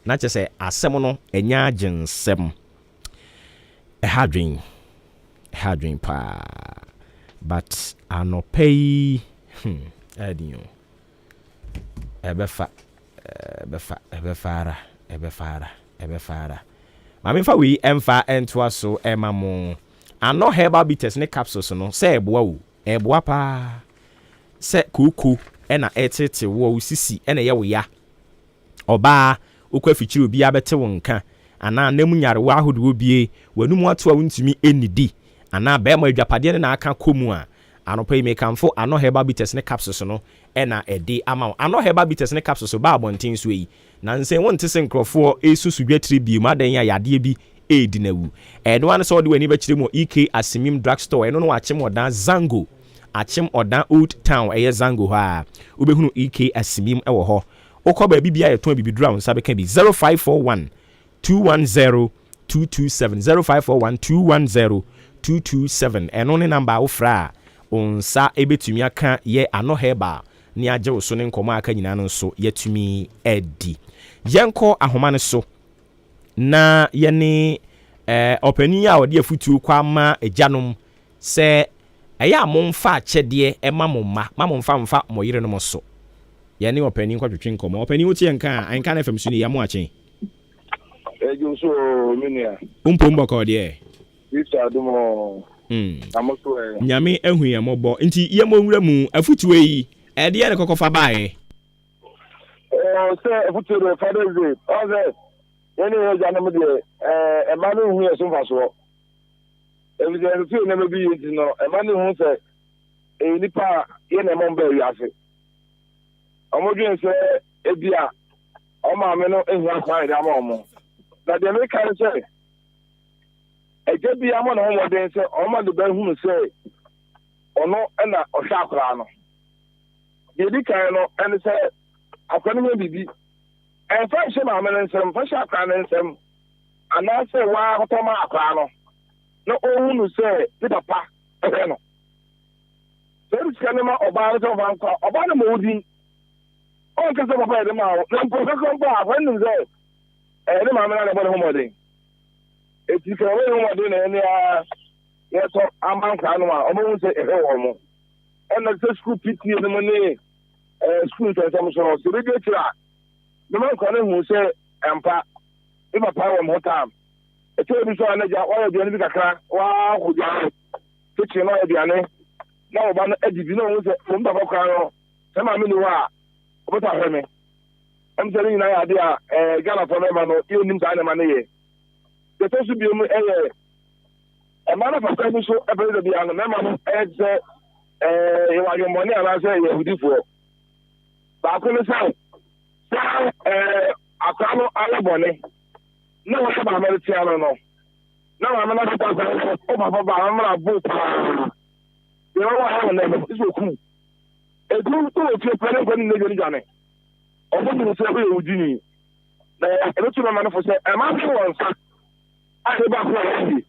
na kire se asem no enya agensem hadwin pa but anopay adinyo ebefara mami fa we emfa entwa so emamo ano herbal bitters ne capsules no se eboa wo eboa pa se kuku na etete wo sisi na ye wo ya oba okwa fichiri obi abete wo nka ana namu nyare wa ahodo obie wanum ato a wontumi enidi ana be ma adwapade na aka komu a anopai mekamfo ano herbal bitters ne capsules no na ede ama ano herbal bitters ne capsules ba abonten so yi na nsen wonte se nkrofo esusu dwatire bi ma dan ya yade bi edi nawu no an so de wani ba kire mo EK Asimim drugstore eno no achim odan Zango achim odan Old Town Zango ha ubehunu EK Asimim ewo ho okọ ba bibia yeton bibidura won sabe kan bi 0541 210 227 0541 210 227 eno ne number ofra onsa ebetumi aka ye ano heba ni agye wo so ne nkomo aka nyina no so yetumi edi yenko ahoma ne so na ye ne opani a ode afutu kwa ma agyanom se eya momfa akyede emamomma mamomfa mo yire no mo so ye ne opani kwatwetwe nkomo opani wotie nka anka na fam so ne ya mo akyen You so minia. Umpombo de. This Adwuma. Amoso e. Nyame ehu ye mobo. Nti ye mo nwura mu afutu yi. E de ye kokofa baaye. Say afutu the Father's Day. Oze. Yene janam de e ma no hu ye so faso. Ebi de so na me bi yi no e ma no hu say e nipa ye na mo mba wi ase. Omodwen say ebia o ma me no ehu akwan da ma omo. Na de me kan say eje bi amo na ho den say o ma do ba hu say ono na o hwa akra no. De di kan no en say akwani me bibi en fa hye ma me nsem fa hye akra no nsem ana say wa hoto ma akra no na o hu say ti papa e no. So this kan ma oba so fa nko oba na mo di on ka say papa e ma na mpo ka ko ba fa nim say ne ma me na bo ho mo den. Eti ka we ho mo den na ne a ye so amban ka no ma o mo say e he wo mo. En na say school PTA no mo ne school to some so they get tira. The man can who say empa if a power more time. E tell me so na ja o de ni kakra wa ho ja. Kitchen no e biane. Na oba no edidi no who say from baba kwa no. Se ma me ni wa. O ta hwe me. Am say ni na ya dia Ghana for me ma no e nim sa na ma ne ye. The to bi mu e ma na fa so e be de bia no me ma no e say e wa yo money ala say Yehudi for. Ba ko le say akano alabone na wa ba ma ti ano no na wa ma na ta o ba ba ma bu pa ye wa ha na me so ku e ku to o ti pere ko ni ne jane o bo ni so e Yehudi ni na e to ma na fo say e ma so won sa a se ba ko ya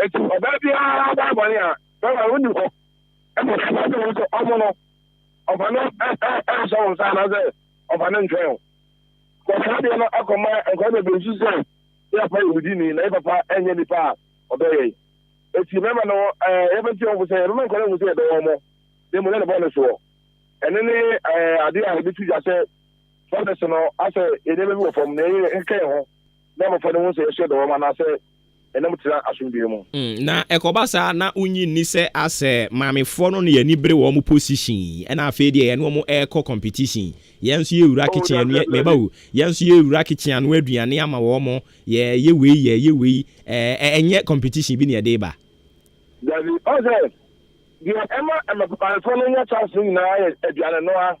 e tu o ba bi a ba bo ni a ba wa woni ko e mo ka ba do so o mo no o ba no so won sa na ze o ba no ntwen ko ka de no akoma enko de be su se ya pa Yehudi ni na papa enye ni pa o be ye e ti me ma no e be ti o se e me ko le mu se de o mo de mo le bo ne so ene ni ade a be tu ja se for the no ase e de be wo from na e ke ho na mo fa de mo se e se de o ma na se ene mo tira asumbi mu na ekobasa na unyi ni se ase mamefo no ne yani bere wo mo position e na afa de ye no mo eko competition yenso ye wura kitchen anu me ba wo yenso ye wura kitchen anu aduane ama wo mo ye we enye competition bi ne de ba Davi oze di ema papa fo no nya chance ni na aduane no a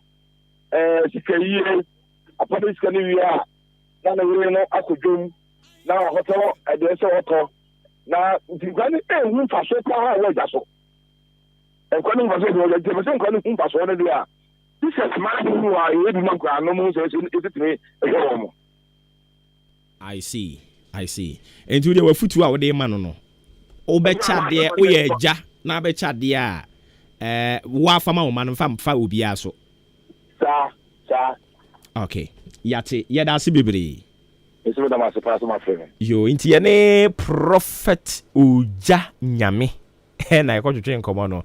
sikayi apode sikani wi a na we no akodwom na hoto adese hoto na ntigani hu faso pa ha wa jaso enkwani faso do le je enkwani hu faso ne dia this is my who are you do not no mo so is it me e I see entu de wafutu a wo de ma no o be cha de o ye ja na be cha de a wa fama wo ma no fa obi aso sa okay yate yeda se bebre eso da ma se pass my friend yo inti ye ne prophet oja nyame na e ko twetwe nkomo no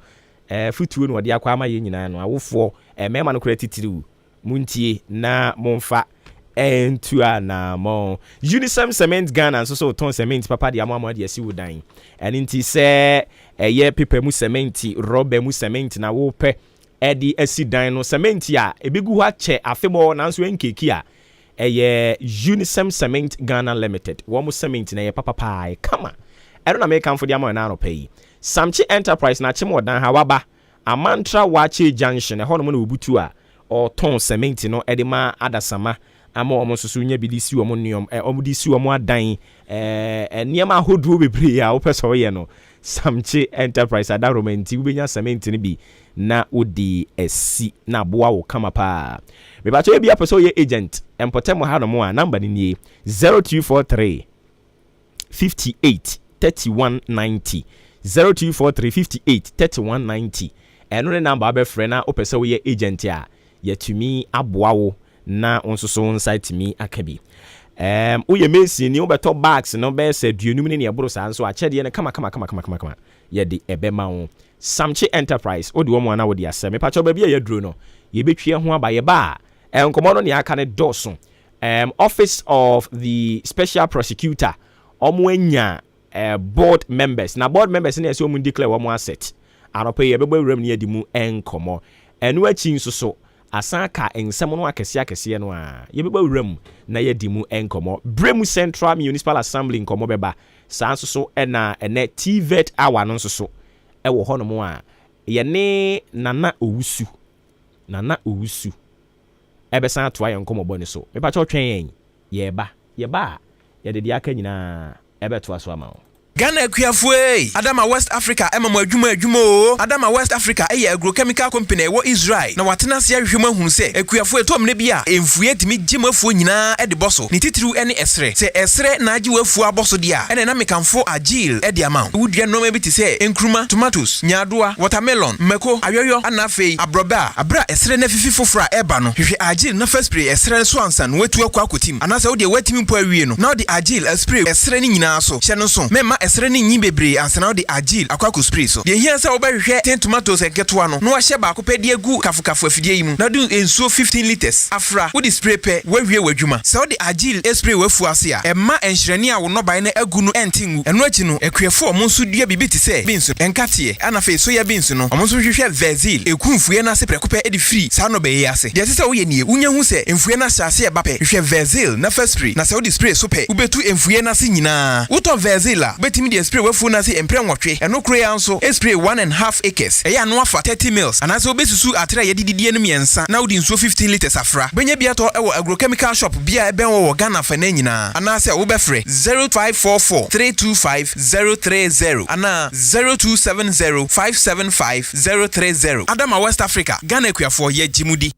futuo no de akwa ama ye nyina no awofo mema no kura titiriu muntie na monfa entu ana mo Unisem Cement Ghana so ton cement papa de amama de asi wodan eninti se eye pepe mu cement rubber mu cement na wo pe edi asi dan no cement a ebegu ha che afebo na nso enkeki a eye Unisem Cement Ghana Limited wo mu cement na ye papa pai kama ero na make am for de amama na no pay Samchi Enterprise na chemo dan ha waba Amantra Wache Junction e hono mo na obutu a o ton cement no edema adasama ama omo soso nya bi di si omo niom omo di si omo adan niema ahoduo bebre a wo pese ye no Samchi Enterprise ada romanti wo benya cement ni bi na odi esi na boa wo kama pa me ba to e bia pese ye agent empotemo ha no mo a number ni nie 0243 58 3190 0243 58 3190 eno ne number abefre na opese wo ye agent a yetumi aboa wo na onsoso site mi akabi uye mesi ni obeto bags no be se duonum ne eboro sa nso achede ne kama ye de ebema wo Samchi Enterprise odi wo mo na wo de asem pa cho ba bia ye duro no ye betwie ho aba ye ba enkomo no ne aka ne doso Office of the Special Prosecutor omwenya board members na board members na ese omu declare omu asset anope ye bebo wram ne adimu enkomo enu achi nso so asan ka ensem no akese no a ye bebo wram na ye dimu enkomo Bremu Central Municipal Assembly nkomo beba san so na ene TVET hour no so e wo hono mo a ye ne nana owusu ebe san to aye nkomo boni so me pa cho twen ye ba ye de dia ka nyina ebe to aso ama. Ghana Ekuafue Adama West Africa emamo adwuma o Adama West Africa eye agrochemical company wo Israel na watena se ahwehwem ahunu se Ekuafue tom ne bia emfue timi gimafuo nyina e de boso ni titiru ene esre se esre na agi wafuo aboso dia ene na mekanfo agile e de ama wudua no bi te se enkruma tomatoes nyadoa watermelon meko ayoyo anafe abroba abra esre na fifi fofora eba no hwehwe agile na first spray esre so ansan wetu akwa akotim anasa wo de watimi mpo awie no na de agile spray esre ni nyina so hye no so mema esre ni nyi bebre ansana de agile akwa spray so de hia se wo behwe 10 tomatoes eketo ano no ahye ba akopɛ de agu kafukafu afidie yi mu na do ensuo 15 liters afra wo de spray pe wawie wadwuma se wo de agile spray wafu ase a emma enhyerani a wo no ban na agu no entingu eno achi no ekuefo omo nso dua bibi te se binsu enkate ana fe so ya binsu no omo nso hwehwe vezil ekunfue na se prekopɛ edi free sa no be yi ase de se wo ye nie unya hu se enfue na hyase e ba pe hwehwe vezil na first spray na se wo de spray so pe ubetu enfue na se nyina wo to vezil a betimi de spray wafu na se empre nwotwe eno kro ya nso spray 1.5 acres eya no afa 30 mils ana se obesusu atra ye dididie no miensa na wo de nsuo 15 liters afra benya bia to ewo agrochemical shop bia eben wo Ghana fa na nyina ana se wo befre 0544 325 030 ana 0270 575 030 Adama West Africa Ghana Ekuafo ye jimudi.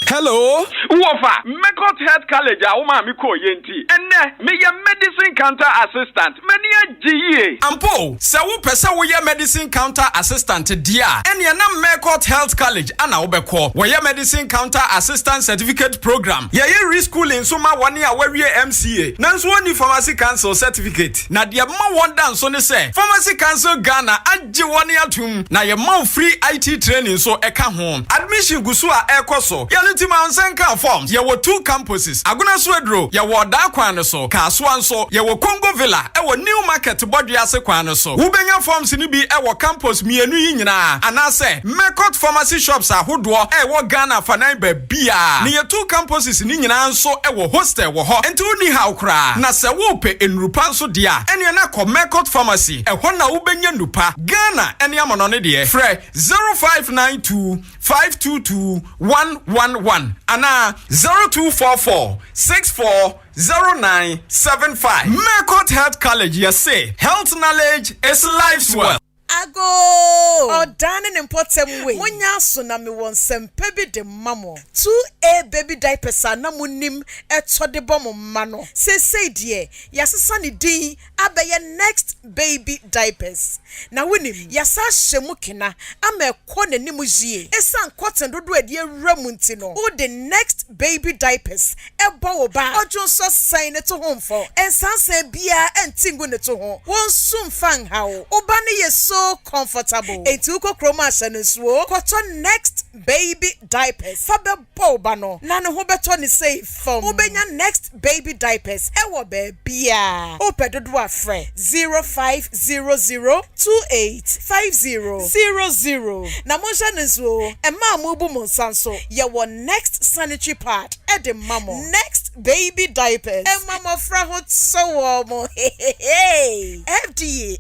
Hello. Uofa, Mekot Health College a uma mi ko yenti. Enne, me ye medicine counter assistant. Meni GE. Ampo, se wo pese wo ye medicine counter assistant dia. Enne na Mekot Health College ana obekọ. Wo ye medicine counter assistant certificate program. Ye reschooling so ma wani a wawie MCA. Nanso oni pharmacy council certificate. Na dia ma wonda nso ne se. Pharmacy council Ghana agye woni atum. Na ye ma free IT training so eka ho. Admission gusu a ekoso. Ansenka forms ye were 2 campuses Aguna Swedro ye were da kwan so Kaswan so ye were Congo Villa e were New Market Bodua se kwan so Ubenya forms ni bi e were campus mienu yi nyina anase Mekot pharmacy shops ahodo e were Ghana fanan ba bia ni ye 2 campuses ni nyina nso e were hostel wo ho enti uni ha ukra na se wo pe enrupa nso dia ene na ko Mekot pharmacy e ho na ubenya nupa Ghana ene amono ne de frɛ 0592 522 111 Ana 0244 640975 Mekot Health College you say health knowledge is life's wealth. Ago Odane n'importem way wonya so na me won sempe bi de mamo 2A baby diapers na munim eto de bom ma no say die yasesa ne din abeye next baby diapers na wonim yasa hyemu kena ama ekọ nanim jie esan cotton dodo ade awramu nti no wo the next baby diapers ebo wo ba ojo so sign ne to homfo ensansa bia entingu ne to ho won sum fan hawo oba ne yeso comfortable etuko chroma sansuo cotton next baby diapers fabe boba no na ne ho beto ne safe form obenya next baby diapers ewo be bia opedodo afre 0500285000 na monsha nsuo ema amubu monsanso ye wo next sanitary pad e de mamo next baby diapers e mamo fra hot so mo FDA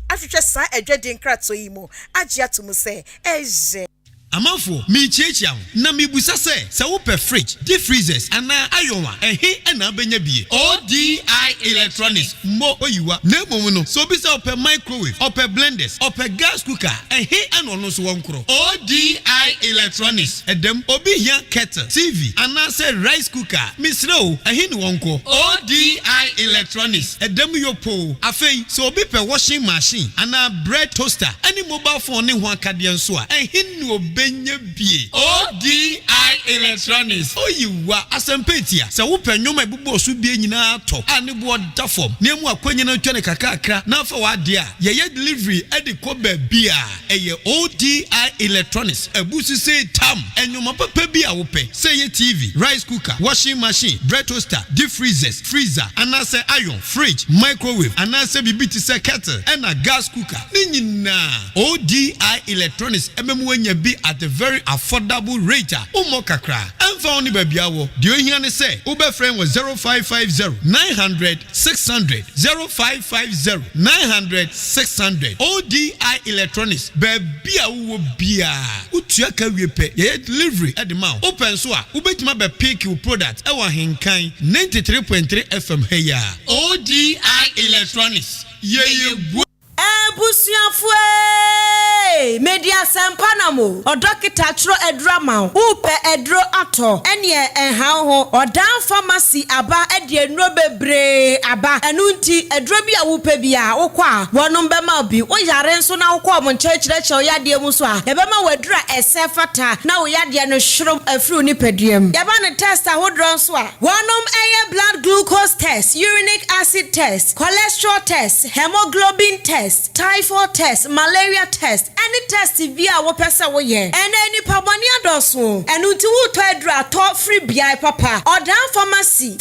ahwehwe sa edwede nkrato yi mo agye atomu se eje Amafo mi chiechia na mi busa se wo pe fridge deep freezers ana ayonwa ehe na benya bie ODI electronics mo oyiwa na mom no so bi se ope microwave ope blenders ope gas cooker ehe ana no so wonkro ODI electronics edem obi hia kettle TV ana se rice cooker misro ehe ni wonko ODI electronics edem yopo afei so obi pe washing machine ana bread toaster any mobile phone ne ho akade nso a ehe ni obi benye bie ODI Electronics oyiwa asempetia se wo panyoma ebubo so bie nyina to ane bo da form na mu akwanya na twene kakakra na fa wa de a ye delivery e de ko ba bia eye ODI Electronics ebusu say tam enyoma papa bia wo pe say ye TV rice cooker washing machine bread toaster deep freezers freezer anase iron fridge microwave anase bibiti se kettle and a gas cooker ni nyina ODI Electronics ememu anya bi at a very affordable rate umo kakra emfa oni babia wo de ohia ne se ube friend was 0550 900 600 0550 900 600 ODI Electronics babia wo bia utua ka wiepe ye delivery at the mouth open so a ubetima be pick your product e wa Ahenkan 93.3 FM heya ODI Electronics ye Ebusuafue media sempanamo odokita tro edrama upe edro ato ene enhan ho odan pharmacy aba edie no bebre aba enunti edro bia wupe bia wokwa wonom bema bi wo yare nso na wokwa mo nchechreche oyade mu so a ebema wadura esefata na oyade no hwrom afru ni peduam yaba ne test ahodro nso a wonom eye blood glucose test uric acid test cholesterol test hemoglobin test typhoid test malaria test any test via wo pesa wo ye and any paboni adoso enunti wo to adra to free bia papa odan pharmacy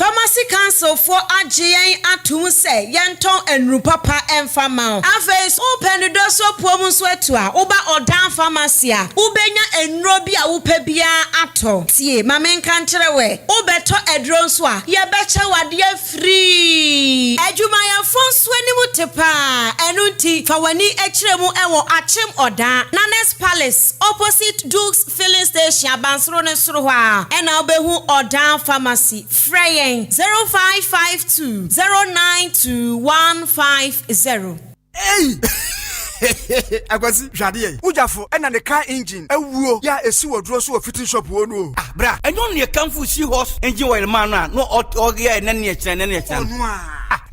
council for agyen atum say yenton enru papa enfama afes open doso pom so atua oba odan pharmacy a ubenya enro bia wo pa bia ato tie mamenka nkyerwe obeto edro so a ye beche wade free adwuma ya fonso animu tepa enunti fawani echremu ewo achem odan Nanes Palace opposite Duke's filling station abansro ne soro ha ena obehu odan pharmacy freyen 0552 092 150 Hey Akwasi hwade ye ujafo ena ne car engine ewuo ya esi wodro so fitting shop wo no ah bra enyo ne kamfu si horse engine oil man no oge ene ne kyerɛ onu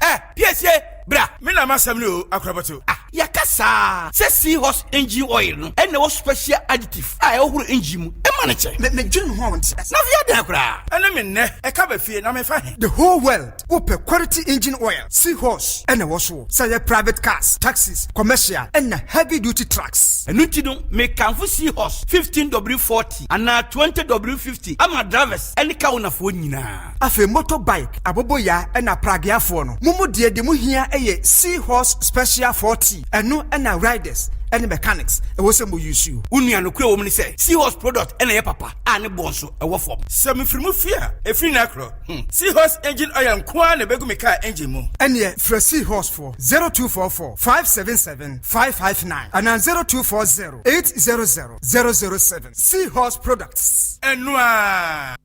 a piesie bra me na masam ne o akrabato yakasa se seahorse engine oil no ene wo special additive a ehuru engine mu e ma ne che me dwun ho won tia na via da kra ene me ne e ka ba fie na me fa the whole world open quality engine oil seahorse ene wo so say private cars taxis commercial and heavy duty trucks enu ti no me kanfo seahorse 15W40 and 20W50 ama drivers ene ka wona fo nyina afa motorbike aboboya ena pragiafo no mumu de mu hia eye seahorse special 40 enu ena riders any mechanics e wo se mo use you unua no kure wo mni say seahorse product ena ye papa ani bonso e wo form semi frimu fia e free na kro seahorse engine oil nkoa na begu me car engine mu ene for seahorse for 0244 577 559 and 0240 800 007 seahorse products enua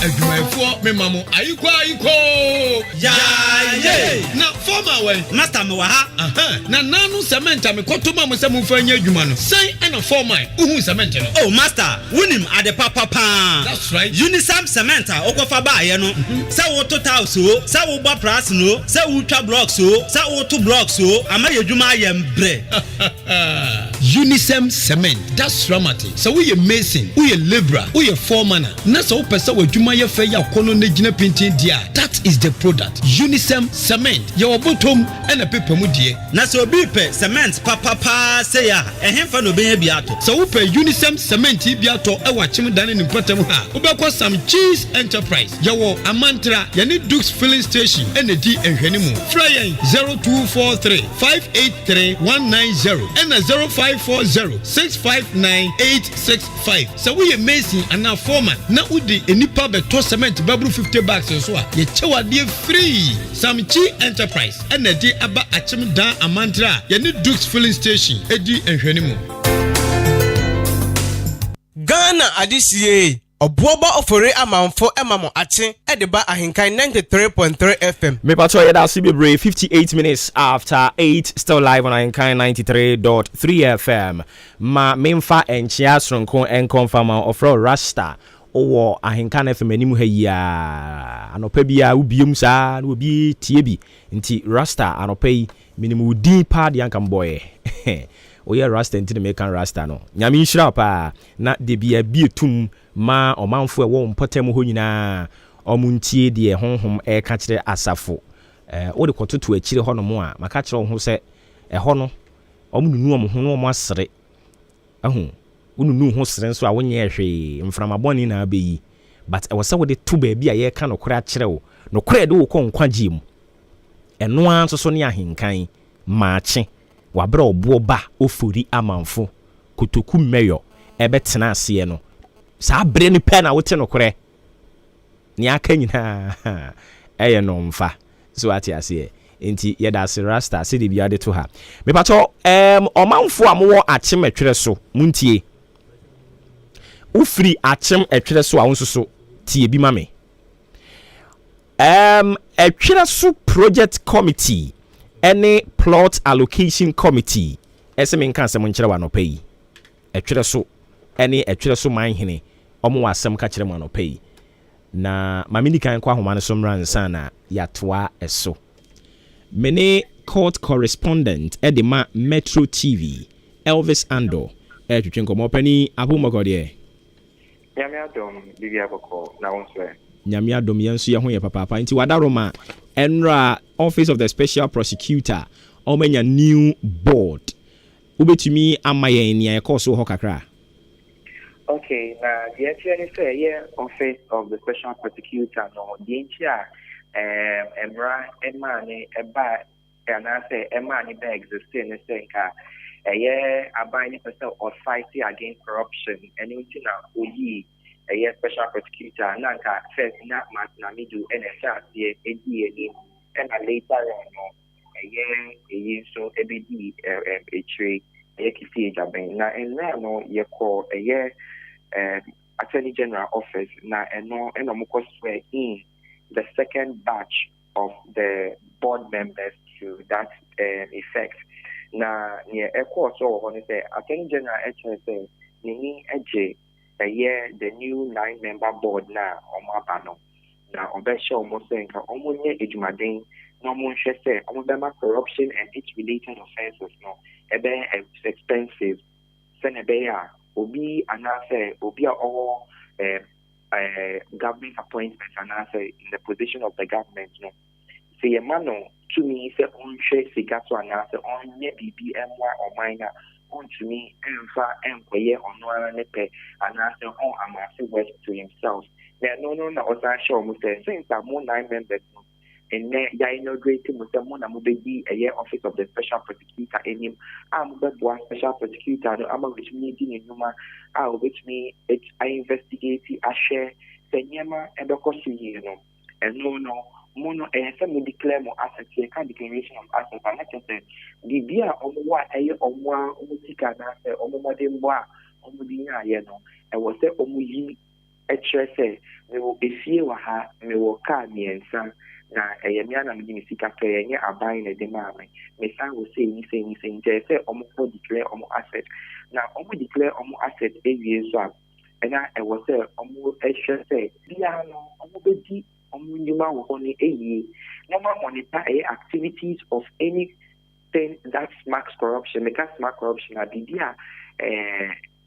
adwumayfo me mamo ayiko ya ye na former way master me wa ha na nanu cement me kotoma mo se mo fanya adwuma no sai na former uhu cement no oh master wunim ade papa that's right unisam cement okofa ba ye no se wo total so se wo ba price no se wo twa blocks so se wo to blocks so ama ye adwuma ye mbre unisam cement that's dramatic so we mason we labourer we foreman na so pesa wo adwuma ye fa ya kono na gina painting dia that is the product unisam cement ye obotom na paper mu die na so bi pe cement papa say ya ehemfa no benya biato so wo pe unisam cement biato e wa chim dan ni mpatam ha wo be ko some cheese enterprise ye wo amantra ye ne Duke's filling station na di ehwani mu fly 0243 583 190 and 0540 659 865 so we amazing and now foreman na udi enipa beto cement babru 50 bags so a ye chewade free some cheese enterprise and di aba achim dan amantra ye ne Duke's filling station edi ehwani mu Ghana adisiye Obuoba ofore amanfo emamo ache edeba Ahenkan 93.3 FM. Me patrol ya da CB 58 minutes after 8 still live on Ahenkan 93.3 FM. Ma memfa enchia sronko enkonfirm ofro Rasta owo Ahenkan FM animu ha ya anopa bia ubiom sa na obi tie bi nti Rasta anopa yi minimum din pad yankam boy oyɛ rasta nti ne mekan rasta no nyame nhyira pa na de bia bi etum ma ɔmanfo ɛwɔ mpɔtam hɔ nyinaa ɔmo ntie de honhom ɛka kyerɛ asafo wode kɔtoto akyire hɔ no mo a maka kyerɛ wo ho sɛ ɛhɔ no ɔmo nunu ɔmo ho no ɔmo asere wonunu ho sere nso a wonyɛ hwee mframabɔne na abɛyi but ɛwɔ sɛ wode to baabi a yɛka nokora akyerɛ wo nokora de wo kɔ nkwagye mu ɛno ara nso so ne ahenkan maakye wabrɛ ɔboɔ ba ofori amanfo kotoku mmɛyɔ ɛbɛtena aseɛ no saa bere ne pɛ na wote nokora ne aka nyinaa ɛyɛ no mfa so ate aseɛ enti yɛda ase rasta sɛ de bia de to ha mepatɔ ɔmanfo a mowɔ akyem atwerɛ so muntie ufiri akyem atwerɛ so a wo nso so tie bi ma me atwerɛ so project committee any plot allocation committee ɛsɛ me nka asɛm nkyerɛ wa no pɛ yi atwerɛ so any atwerɛ so manhene ɔmo wɔ asɛm ka kyerɛ mu anɔpɛ yi na mamini kan kɔ ahoma no so mmra nsa na yɛatoa ɛso mene court correspondent edema Metro TV Elvis Ando twetwe nkɔmɔ pani Adwuma kɔdeɛ nyame adom bibia bɔkɔ na wo nso nyame adom yɛn nso yɛ ho yɛ papaapa nti wadaroma enra Office of the Special Prosecutor ɔmanya new board wobɛtumi ama yɛn nea yɛkɔ so hɔ kakra. Okay, na the actually say yeah, Office of the Special Prosecutor no the entia emra emane eba and I say emane be existing say nka abine person or fighting against corruption and until now oyi special prosecutor nanka first na middle and a edi and later on so ebedi a tree kisi jaben na enra no ye call Attorney General Office na eno mukos swear in the second batch of the board members to that effect. Na near echo so on say Attorney General say nini eje the new 9-member board na omabano na obesha almost saying omunye ejumaden no mun say omubema corruption and its related offenses no ebe expensive senebeya obi anase obi all government appointments anase in the position of the government no say a man to me say on share sigato anase on ye bibi emwa or minor on to me enfa enkoye onwara nepe anase on amase west to himself no na osan show mo say since am 9 members no and ya inaugurating with them na mubedi Office of the Special Prosecutor enim am be special prosecutor no am which me di nyuma which me I investigate I share senyama ebekosi no and no mono some declare mo assets can declaration of assets and not say the bia omwa omwa omutika na say omodembo a omudinya ye no e wo say omuyi say me wo efie wa ha me wo ka miensa na eyemia na medi misika to yenye aban na de maame me san wo say ni say say omo ko declare omo asset na omo declare omo asset ewie so a na e wo say omo ehwe say bia no omo bedi omo nyuma wo ni eyi no ma monitor activities of anything that marks corruption because mark corruption na bibia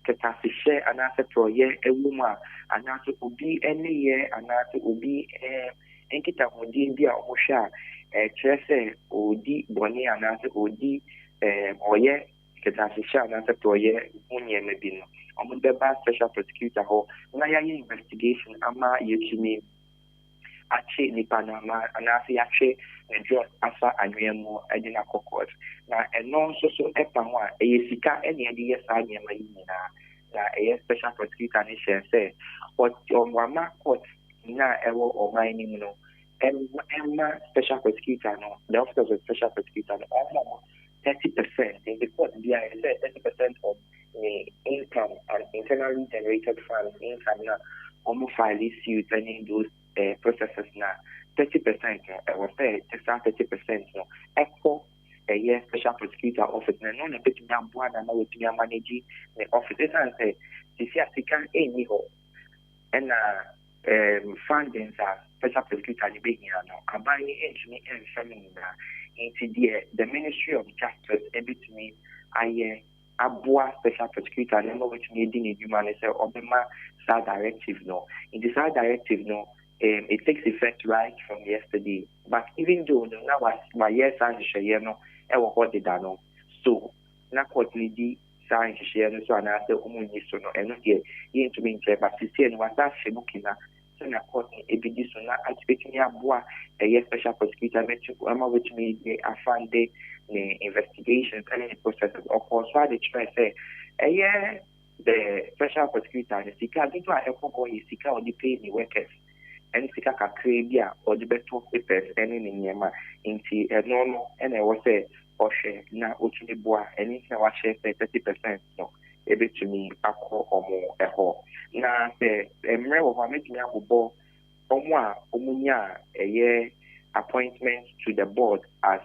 ketasi share anase proye ewuma anase obi ene ye anase obi enkita mudi bia omosha trese odi boni anase odi oye ketasi share anase proye munye mebino omudeba special prosecutor ho na ya investigation ama yechimi ache ni panama anase yache enjo asa anwemo edina kokot na eno so epa ho a eyesika ene ede yesa anyema yina na special prosecutor ni share say what omwama court na ewo omani no emma special prosecutor no the office of the special prosecutor no almost 30% in the court there is 30% of the income and internally generated funds income na almost file suits and those processes na 30% I was say just 30% no echo special prosecutor office na no na bit na bua na we to manage the office and say this year can any ho and fundings are special prosecutor ni be here no abani entry and family na into the Ministry of Justice able to me aboa special prosecutor no which made in human say obema sa directive no. In the sa directive no, it takes effect right from yesterday. But even though no now was my years and share no e wo hold it down. So na court di sa share no so na say umunyi so no eno dey into me but see no was that shebukina so na court ebidi so na activating aboa special prosecutor which made the afande the investigations and the processes of course why they try say the special prosecutor the sika did not go is sika or the pay the workers and sika ka create or the best of papers and in yema into no and I was say or share na ochini boa and I was share 30% no ebe to me akọ omo eho na say emre wo make me abubo omo a omunya appointment to the board as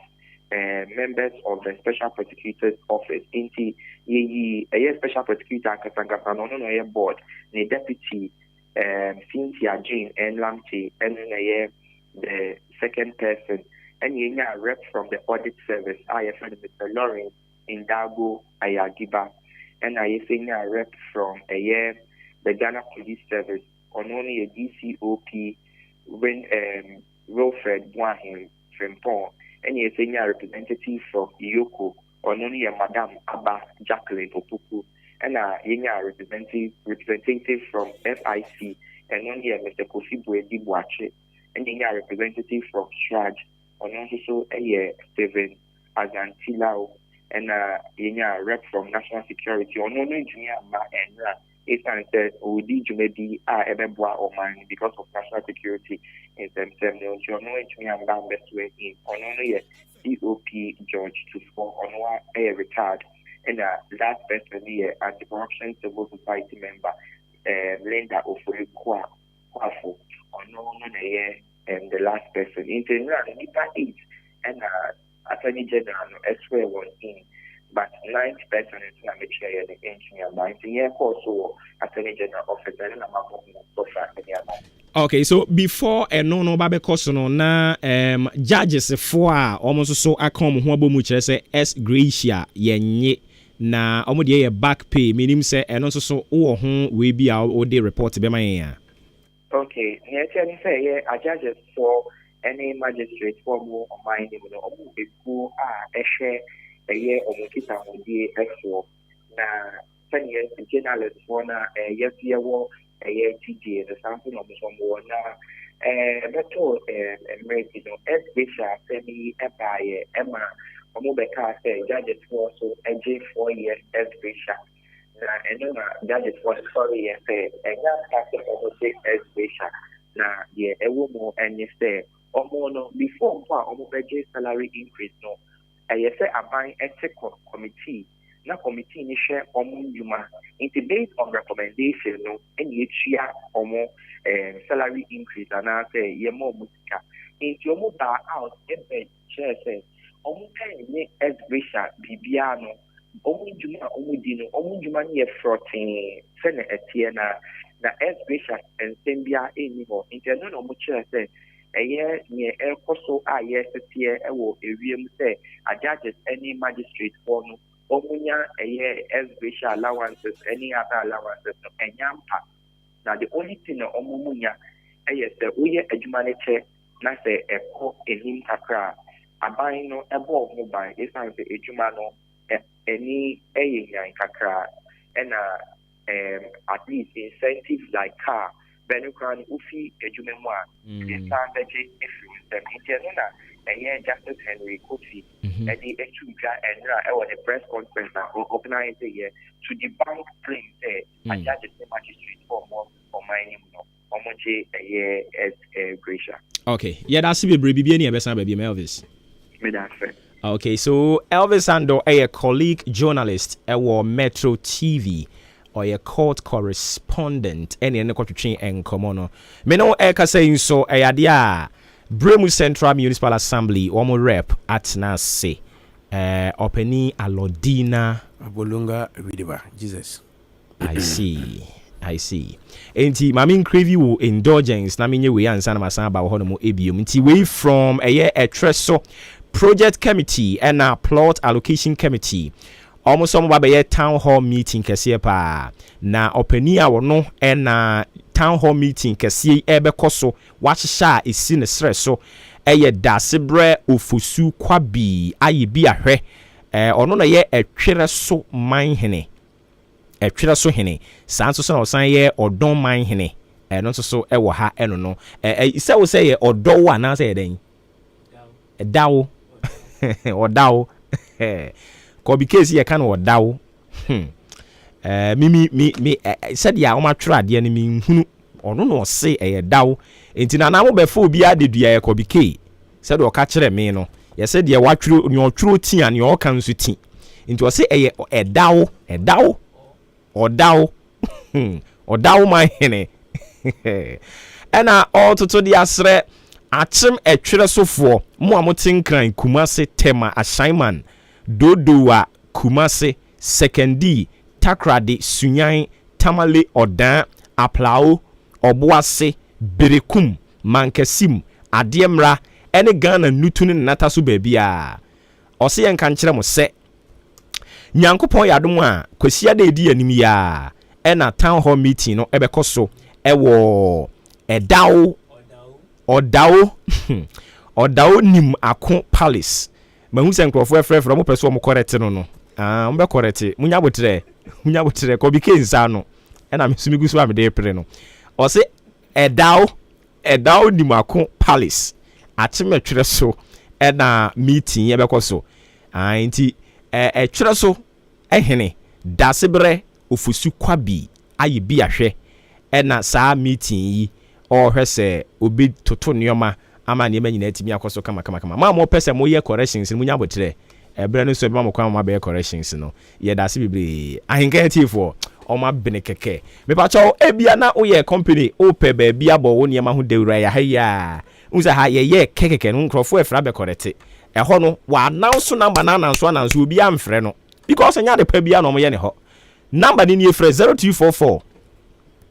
members of the Special Prosecutor's Office. Inti a special prosecutor Kasangasa no board, the deputy Cynthia Jane and Lamte, and then the second person, and you a rep from the audit service. I have Mr. Lawrence Indago Ayagiba, and I have a rep from the Ghana Police Service, on only a DCOP when Wilfred Boahim Frimpong. And a senior representative from Iyoko, or only a Madame Abba Jacqueline Opoku, and a senior representative from FIC, and only a Mr. Kofi Buedi Boache, and a representative from Shraj, or also a Steven Azantilao, and a senior rep from National Security, or no engineer and it said, oh, did you maybe Ebeboa or mine because of national security in themselves? You know, engineer and best way in on only a COP George to for on a retired and last person here anti-corruption civil society member, Linda Ofori Kwafo, on and the last person. In general, the and Attorney General as well was in. But 90% is not make sure the engineer mind. Yeah, also Attorney General office and I'm so far. Okay, so before no babe koso na judges for almost so akom ho abomu kire say S Gracia yenye na omo de ye back pay meaning say eno so wo ho we bi a o de report be man ya. Okay, near tell say yeah judges for any magistrate for more on my name no omo be go share a year of Mokita Modi Expo. Now, 10 years in journalists for now, a year a year TG, the something of some war now. Beto, American, as Bishop, Semi, Empire, Emma, Omobeka, judges for so a J 4 years as Bishop. Now, and then judges for 4 years, and young captain also say as Bishop. Now, yeah, a woman and you say, no, before Omobeja salary increase, no. I say a ethical committee. Na committee ni share juma. It's based on recommendation no any year salary increase and I say ye more musica. If you move out chair say kind ni as Bishop Bibiano juma dino juma ni 14 sene etiena na as Bishop and Sembia anymore. Interno no chair say near air coso yes here say a judges any magistrate for no omunya as special allowances any other allowances no enyampa. Now the only thing no omumunya yes we adwumane na say eko ehim kakra aban no ebo mobile is an say adwuma no any eyan kakra and at least incentives like car Benukran Ufi Ejumemwa, the strategy influence them. Interna, and yeah, Justice Henry Kofi, and the Echuja and a press conference organized the year to debunk claims a judge the magistrate for more for mining no Omoje a year as Gracia. Okay, yeah, that's the baby any best baby Elvis. Okay, so Elvis Ando a colleague journalist at Metro TV. Or a court correspondent any twetwe enkomo no me no e ka say so e yade Bremu Central Municipal Assembly omo rep at na say Openi Alodina Abolunga Ridiba Jesus. I see enti mami nkrevi wo indulgence na menye we ansa na masan ba wo no mo ebiom nti we from a treso project committee and a plot allocation committee almost some ba town hall meeting kese pa na opani a wono na town hall meeting kese ebekoso wahyeha esi ne sre so eye dasebre ofosu kwabi aye bi ahwe ono na ye etwere so man hene etwere so hene sanso so na osan ye odon man hene no so ewo ha eno no ise wo say ye odo wa na say den dawo odawo Kobi case ye kan odawo mi said ya o ma twere ade ne mi hunu ono no se dawo enti na na mo be fo obi adedua ye Kobi ke said o ka kire me no ye said ye watwere ni otwere ti an ye o kan so ti enti o se dawo odawo odawo ma hene ena ototo di asre achim etwere sofo mo amotinkran Kumase tema Ashaiman Dodowa Kumase Sekendi Takrade Sunyan Tamale Odan Aplao Obuase Berekum Mankesim Adiemra ene Ghana nutuni nataso babia ose yen kan kire mo se Nyankopon yadom a kwasia da edi anim ya ena town hall meeting no ebekoso ewo odawo nim ako palace mahu se nkrofo efrefre mo peso mo correct no no mo be correct munya botre Kobi kensa no ena mesumi gusu am de pre no o se edawo nim ako palace achemetwere so ena meeting ebekoso nti etwere so ehene dasebre ofusu kwabi aye bi ahwe ena saa meeting yi o hwese obi toto nioma ama ne manyina atimi akoso kama ma mo pese mo ye corrections mu nya botre ebre no so bi ma mo kwa ma be corrections no ye da se bibre Ahenkan tifo o ma bene keke me pa cho ebia na o ye company o pe ba bia bo wo niema ho dewura ya haya unza ha ye kekeke no nkrofo efra be correct ho no wa announce number na announce obi amfre no because nya de pa bia no mo ye ne ho number ni efre 0244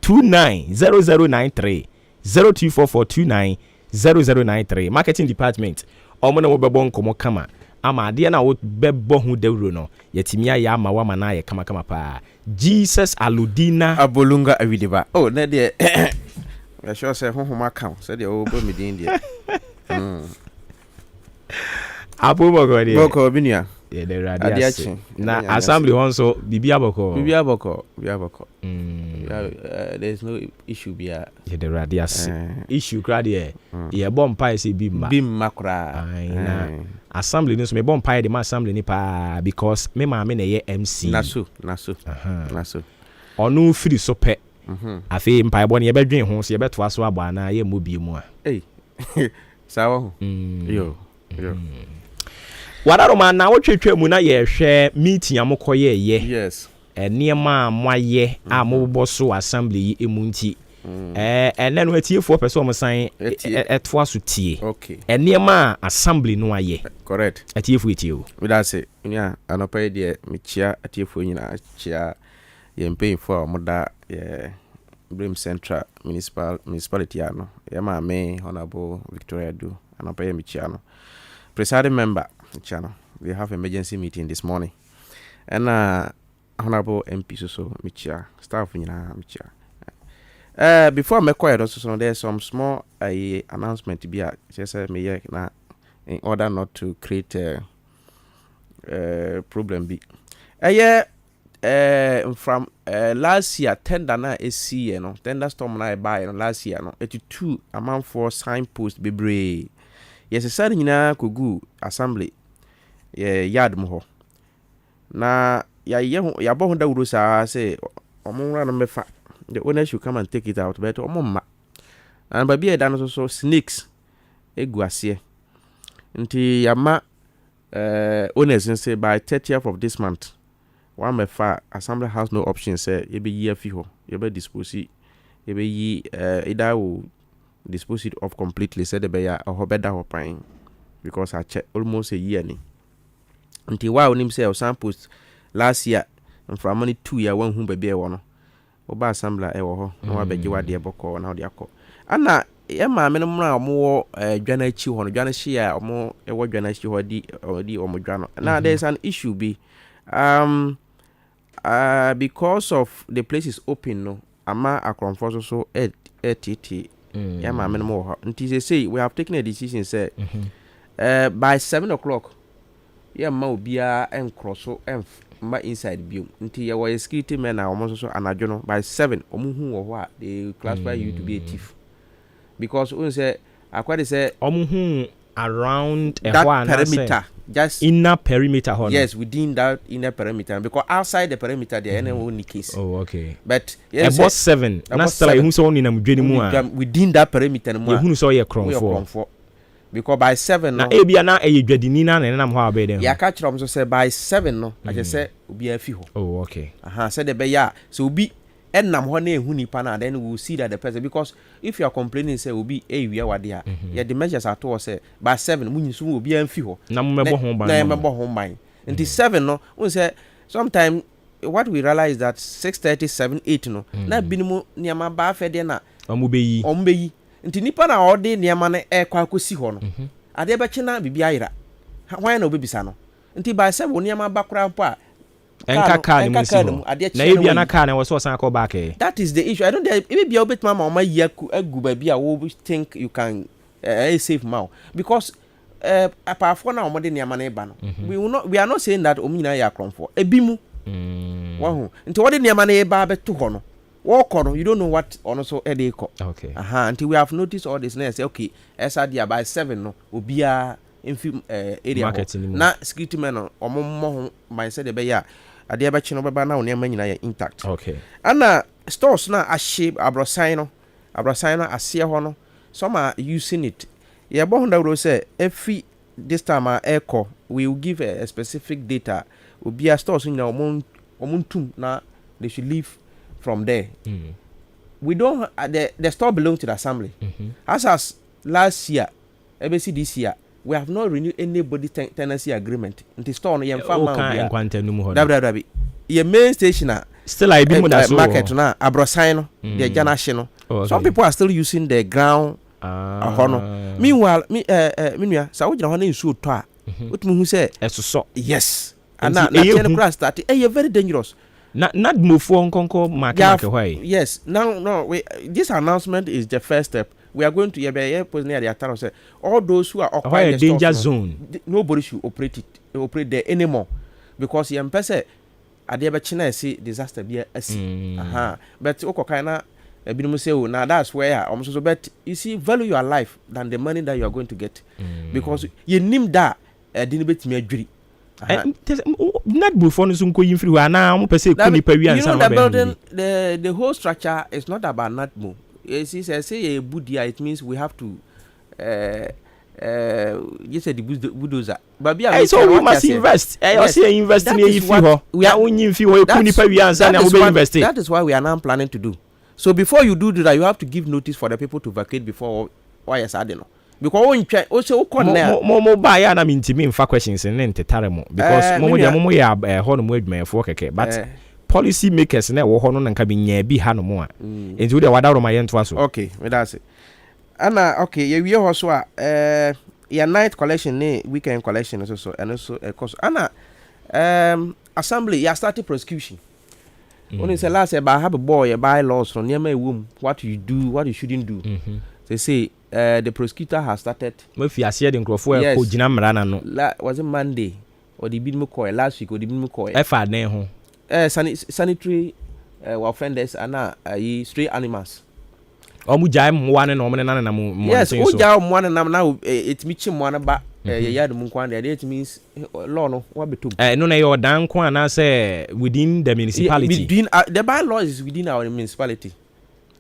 290093 0244290093 marketing department omo na wo bebo nkomo kama ama ade na wo bebo hu dawro no yatimia ya ama wa mana ye kama pa Jesus Aludina Abolunga Awidiba oh na de ya sure say honhoma kan say de wo bo medin de Abu boko binia ye de radiasi na assembly honso bibia boko there's no issue bia ye de radiasi issue crowd ye bomb pie say bim makra na assembly no so me bomb pie de ma assembly ni pa because me ma me na ye MC naso onu free so pe afi mpa bo ne ye bedwen ho so ye beto aso aba na ye mo bi mu a sawo yo Wadaroma na wotwetwe mu na ye hwe meeting amokoye ye yes niema moaye a mobo so assembly yi emunti ene no atiefo person mo san etwa so tie okay niema assembly no aye correct atiefo etio we that say nya anopa de mechia atiefo nyina chia ye mpeinfo moda ye Brim Central municipality ano ye ma me honorable Victoria do anopa ye mechia no presiding member channel we have emergency meeting this morning and honorable MP so michia staff nyina michia before me quiet also so there's some small announcement to be just me na in order not to create problem be from last year tender na esi no tender storm na buy no last year no 82 amount for signpost bebre yes sir nyina kogu assembly yard mo ho na ya bo honda wuro sa say omonra no mefa the owner should come and take it out but omomma and baby e dan so snakes egu ase nti yama owners say by 30th of this month one mefa assembly has no option say you be year fi ho you be dispose you be either will dispose it off completely said the beya or better ho pan because I check almost a year ni until why onim say some post last year and from money 2 year one hu baby e wono oba assembly e wo ho na wa beje wade boko na ode akọ ana e ma me no mra omo dwana achi ho no dwana hye a omo e wo dwana achi ho di omo dwana na there's an issue be Because of the place is open, no, ama akromfo so TT. Yeah, my minimum. Until they say we have taken a decision, say, by 7 o'clock, yeah, ma ubia and crosso and my inside view. Until you were a security man, almost so an by 7 or what they classify you to be a thief. Because we say, I quite say, around that perimeter, just inner perimeter. Yes, within that inner perimeter. Because outside the perimeter, there are only case. Oh, okay. But about 7. That's still like who's only within that perimeter. Who saw your crown for? Because by 7 na ebia na eyedwadinina na nam ho abede ya ka kire so say by 7 no I just say obi afi ho. Oh, okay. Say the be ya so obi enam ho na ehu nipa na then we will see that the person, because if you are complaining say obi ewia wade a ya the measures at all say by 7 munyi so obi anfi ho na mmebo ho ban na mmebo ho ban until 7 no we say sometimes what we realize that 6:30 7 8 no na binimu niama ba afede na omubeyi nti nipa na ode niama na ekwa akosi ho no ade be kina bibi ayira hwan na obebisa no nti ba se wo niama ba kra mpo a enka ka ni musi na ebia na ka na wo so san ko back. That is the issue. I don't there maybe a bit mama ma yi agu ba bia wo think you can save mouth, because apart from na omode niama na eba no we are not saying that omnyina ya kromfo ebimu wahu nti wode niama na eba beto ho no walk, you don't know what also edeko. Okay. Until we have noticed all this, now say okay, SRD by 7 no obia in area na security men no omo mindset de be ya ade ebe chi no beba na one ma nyina ya intact. Okay. Ana stores na ahye abrosan no ase ho no, some are using it. Ye bo honda ro say every this time echo we will give a specific data obia stores nyina omontum na they should leave from there. We don't the store belongs to the assembly. As last year, ABC this year, we have not renewed anybody tenancy agreement. The store no yem farm your main station still I be market na abrosan no the janahye no. Some people are still using the ground meanwhile me sa wo gina ho na nsuo to a otumi hu say eso yes and na ten class start very dangerous. Not move for Conco market. Yes, no. This announcement is the first step. We are going to airport near the town. Say all those who are occupying the danger zone, nobody should operate there anymore, because the person at the China see disaster be a But okokana ebinumu say now that's where almost so. But you see, value your life than the money that you are going to get, because you name that didn't bet me a jury. Not before no ko yin free wa na mo pese ko ni pa wi ansa the building, the whole structure is not about not move. You see, say a budia, it means we have to you said the bulldozer. But so we must invest. I see invest in if you we are only if you ko ni pa wi ansa na we invest. That is what we are now planning to do. So before you do that, you have to give notice for the people to vacate before why is that no. Because also mo buy na me ntimi mfa questions in ntetare mo, because mo dia mo ya ho no mo adwumayefo keke, but policy makers na wo ho no nka bi nya bi ha no mo a enti wo dia wada ro ma ye nto aso. Okay, me that's it. Ana okay, ye wie ho so a ya night collection ne weekend collection so and also course ana assembly ya started prosecution. When it's last about have a boy by laws from near my womb, what you do, what you shouldn't do. They say the prosecutor has started. If you are seeing Crawford, was it Monday or the Bidmo Coy last week or the Bidmo Coy? Sanitary offenders and stray animals. Omujam one and woman. Yes, Ojam one and now it's Mitchum one about Yard Munquan. It means law no what between. No, your down quan I say within the municipality. The bylaw is within our municipality.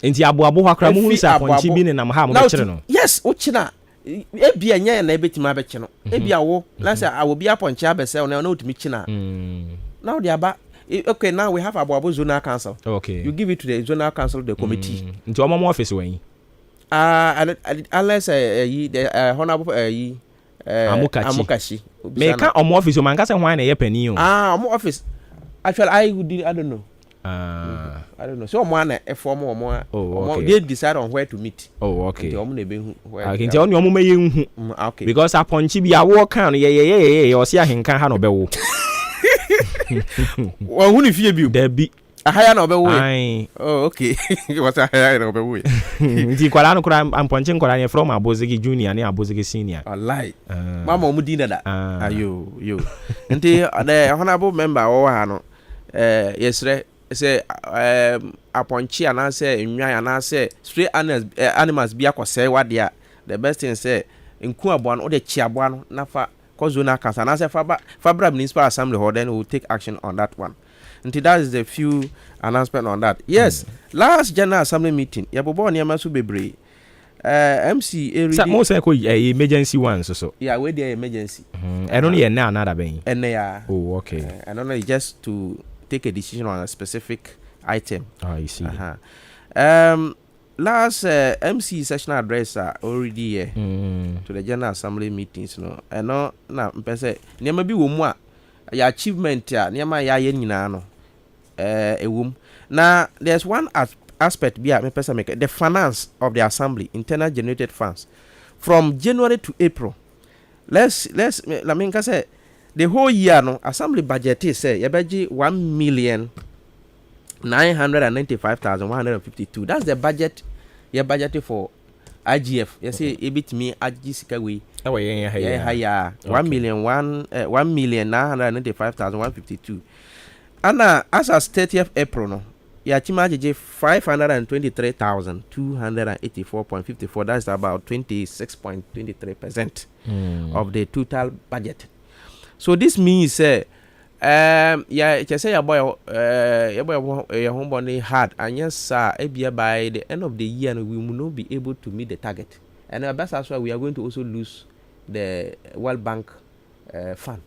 Enti abuabu hakra mu nsa ponchi bi ne nam ha mo be kire no. Yes, o kina ebia nya na ebetima be kire no. Ebia wo na say awo bia ponchi abese na otumi kina. Now they are okay, now we have abuabu zonal council. Okay. You give it to the zonal council, the committee. Nti omo office wen. Unless the honorable Amukachi. Me ka omo office o man ka say hwan na ye pani o. Omo office. Actually I don't know. I don't know. So one a form or more. Okay. They decide on where to meet. Oh, okay. Okay. Tell you me okay. Because upon Chibi, I walk on. Yeah. Or see Ahenkan no be. Wa huni fie bi. Debi. Ahaya na obewo. Ai. Oh, okay. What ahaya na obewo. Nti kwala no kura amponche kwala ne from Abozigi junior ne Abozigi senior. Wallahi. Mama omu di da. Ayo, yo. Nti the honorable member o ha no yesre say aponche anase enwan anase stray animals bi akose wade a the best thing say nku aboa no de chi aboa no na fa kozona cancer anase fa bra municipal assembly ho then we will take action on that one. Until that is the few announcement on that. Yes, last general assembly meeting yabobo ne amaso bebre MC eri sa mo say ko emergency one so yeah we dey emergency I don't hear now another ben yeah. Oh, okay. I don't know, just to take a decision on a specific item. Oh, I see. Last MC session address already here to the general assembly meetings no no na mpese niam bi wo mu a ya achievement a niam ya ye nyina no ewum na there's one aspect bi a mpese make the finance of the assembly, internal generated funds from January to April. Let's I mean say the whole year no assembly budget is say yabeji 1,995,152. That's the budget you budgeted for IGF. You say a bit me IGC we. Oh yeah. 1,995,152. And as of 30th April no, ya chimaji 523,284.54. That's about 26.23% of the total budget. So this means yeah, just say your boy your homebody hard, and yes by the end of the year we will not be able to meet the target. And that's why we are going to also lose the World Bank fund.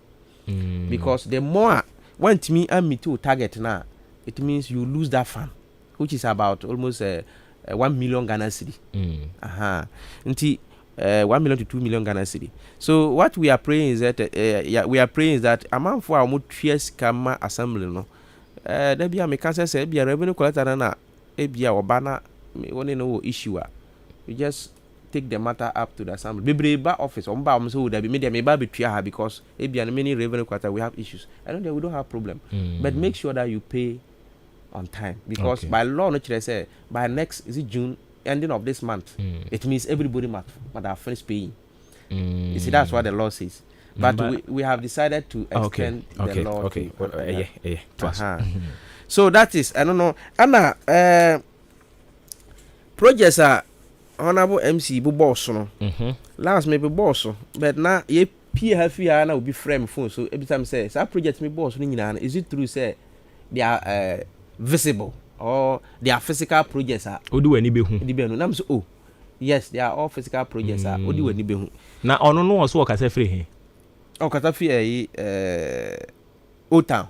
Because the more when me and me to target now, it means you lose that fund, which is about almost 1 million Ghana cedi. 1 million to 2 million Ghana cedi. So what we are praying is that amount for our mutuous kama assembly no. There be a mechanic say be a revenue collector na be a obana only no issue. We just take the matter up to the assembly. Bibreba office so there be media may be her because be a many revenue collector we have issues. I don't know, we don't have problem. But make sure that you pay on time because by law no say by next is it June ending of this month, it means everybody must have finished paying. You see, that's what the law says. But we have decided to extend the law. So that is, I don't know. Anna, projects are honorable MC bu boss no. Last maybe boss, but now ye PFI na will be frame phone. So every time say, "That project me boss ni nyina." Is it true say they are visible? Or they are physical projects Odu eni behu. Nam so oh yes, they are all physical projects Odu eni behu. Na ono no so okasa free he. Okasa free Old Town.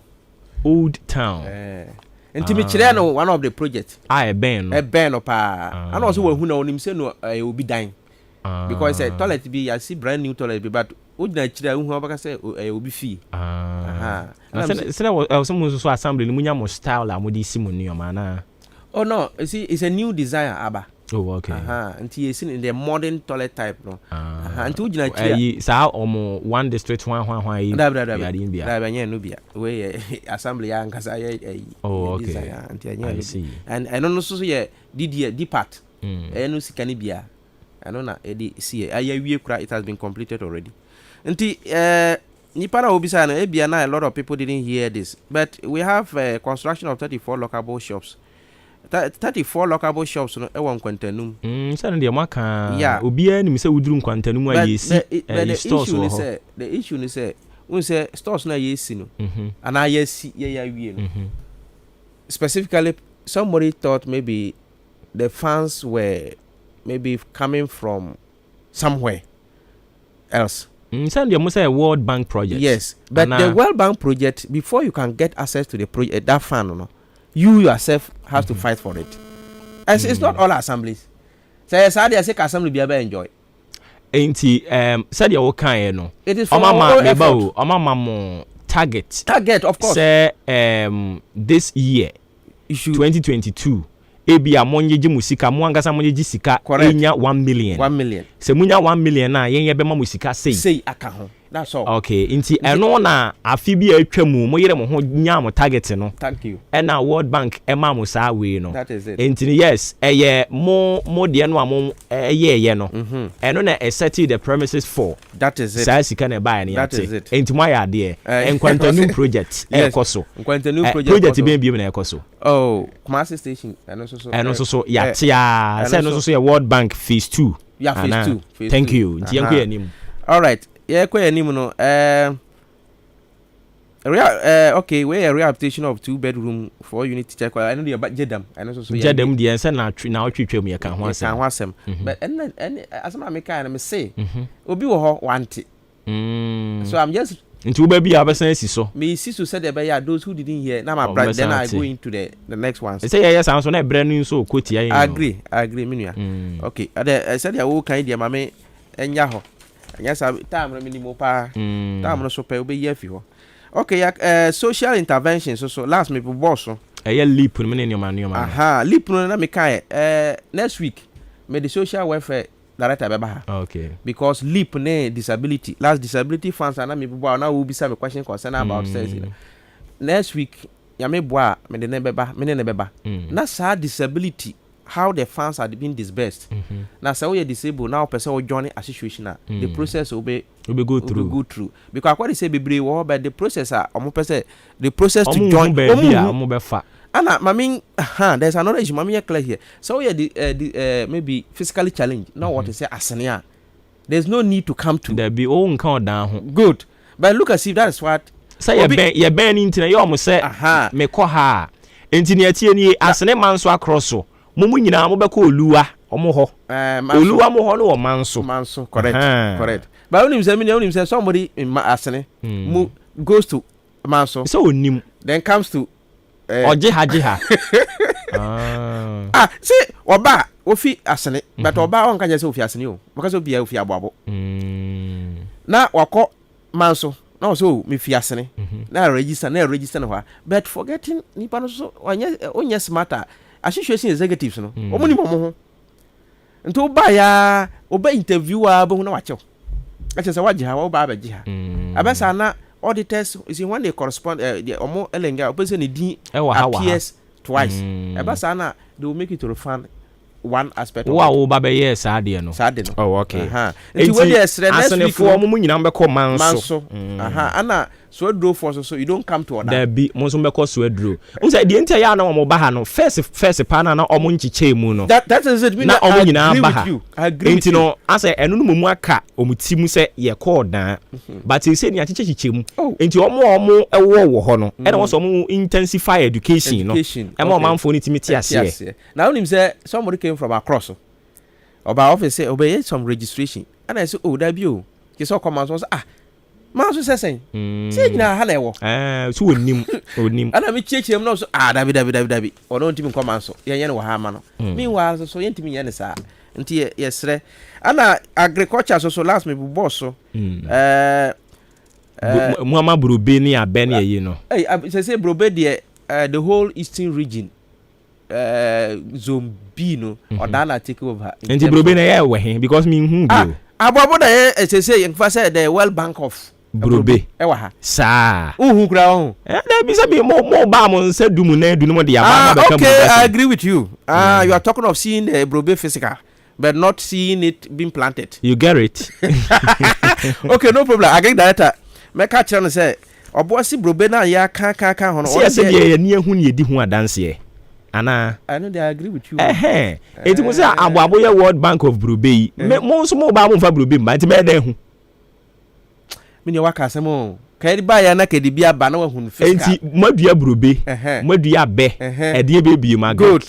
Nti me kire no one of the projects. E ben no pa. And also we hu na onim say no obi dan. Because toilet be I see brand new toilet be but odina kire hu abaka say obi fee. Someone so assembly no munya mo style la mo di simu ni o mana. Oh no, you see it's a new design aba. Oh okay. Until you see in the modern toilet type no. Until you sa omo one district one yi. Da banya no bia. We assembly ya nkasa ye. Oh okay. I see. And I don't know so ye di part. No sikani bia. I know na edi see aye wie kura it has been completed already. Until Nipana Obisa na ebia na a lot of people didn't hear this, but we have construction of 34 lockable shops. 34 lockable shops no e won Kwantanum. Say na maka obi ani mi say uduru Kwantanum a yesi stores wo ho. The issue ni say we say stores na yesi no. And I yesi ya wie no. Specifically somebody thought maybe the funds were maybe coming from somewhere else. Send you say a World Bank project. Yes, but the World Bank project, before you can get access to the project, that fund, no, you yourself have to fight for it. As it's not all assemblies. So I say assembly be able enjoy. Ain't said you okay no. It is for all effort. Mama target. Target, of course. Say this year, 2022. Ebi amonye ji musika mwangasa monye ji sika enya 1 million. 1 million. se munya 1 million na yen ye be ma musika sei aka ho. That's all. Okay, inti eno na afi bi atwa mu mo yere mo ho nya mo target no. Thank you. And now World Bank ema mo sa we no. That is it. Inti yes, mo de no amo ye no. Eno na settle the premises for. That is it. Sa sika na buy na That is it. Inti mo ya de enkwantanu project ekoso. Enkwantanu project bi na ekoso. Oh, Kumasi station. Eno so ya tia. Say no so World Bank phase 2. Yeah, phase 2. Thank you. Inti yanko ya nim. All right. Yeah, kwa nim no okay, we a rehabilitation of 2-bedroom 4-unit teacher. I know the jedam. I know so jedam the answer na twetwam ye kan ho asem. But and as I make am say, obi wo ho want. So I'm just into baby abesan si so. Me see so said there those who didn't hear. Now my brother then I go into the next ones. Say yes answer na brand new so quote ya. I agree me. Okay. I said ya wo kan dia mame enya ho. Yes, time minimum pa. Time no so pe obe ye fi ho. Okay, social intervention so last me boss so. Leap no me nyoma. Aha, leap no na me kai next week me the social welfare director be ba. Okay. Because leap ne disability. Last disability funds na me boa na wo bisa me question concern about says. Next week ya me boa me de ne beba. Na sa disability how the funds are being disbursed. Now, so you're disabled now, person will join a situation. The process will go through. Because what they say, be but the process the process to join. And I mean, there's another issue. Mammy clear here. So you're the maybe physically challenged. Now what they say, asania. There's no need to come to. There be own count down. Good, but look as if that's what. Say you're burning into you almost say, me call her. Engineer Tierney, asane man so across so. Mumu nyina mo beko oluwa omo ho oluwa mo ho no o manso correct but when him say somebody in asene goes to manso so onim then comes to ojeha see oba ofi asene but oba on kanya say ofi asene o because obi ofi aboabo na wako manso na so me fi asene na register no ho but forgetting nipa no so onye smarter association executives no omuni mo ho nto ba ya oba interviewer bo na wache ache se waje ha wo ba abaje ha abesa na auditors is when they correspond the omo elenga opese ne din appears twice abesa na they will make it to refund one aspect of wow ba be yes ade no oh okay nti we dey sre next week for omo nyina mbeko manso ana so draw for so you don't come to order there be mo so mbeko so draw unsa de ntia ya na omo ba ha no first pa na omo nchiche mu no that is it na omo nyina ba ha agree no asa enu no mu aka omuti mu se ye call dan but e say ni achiche mu enti omo ewo ho no e na wo so omo intensify education no e ma manfo ni timiti ase na onim say somebody came from across oba office say obey some registration and I say oh that be o ke so come so man so say say nyina ha na ewo so onim ana me cheche no so dabi ono ntimi come so ye no ha ma no meanwhile so ye ntimi ye ne sa nti yesre ana agriculture so last me boss so Muhammad Brobe ni abeni ye no say Brobe the whole eastern region zombie no odana take over nti Brobe na ye we because me hu bio abobo da ye say in fact say the World Bank of Brobe ewa ha sa uhu kura ho da bi say be mo ba mo nse dumu na edu no de ya ba na okay I agree with you you are talking of seeing the Brobe physical but not seeing it being planted you get it okay no problem I get that me ka kire no say obo si Brobe na ya kan ho no say ye ni ehu ni edi hu adanse ana I know they agree with you eti mo say abo ye World Bank of Brobe mo so mo ba mo fa Brobe mba enti me da hu me ne waka asemo ka di ba ya na ka di bia ba na wa hu physical enti madua Brobe madua be e de be bie ma good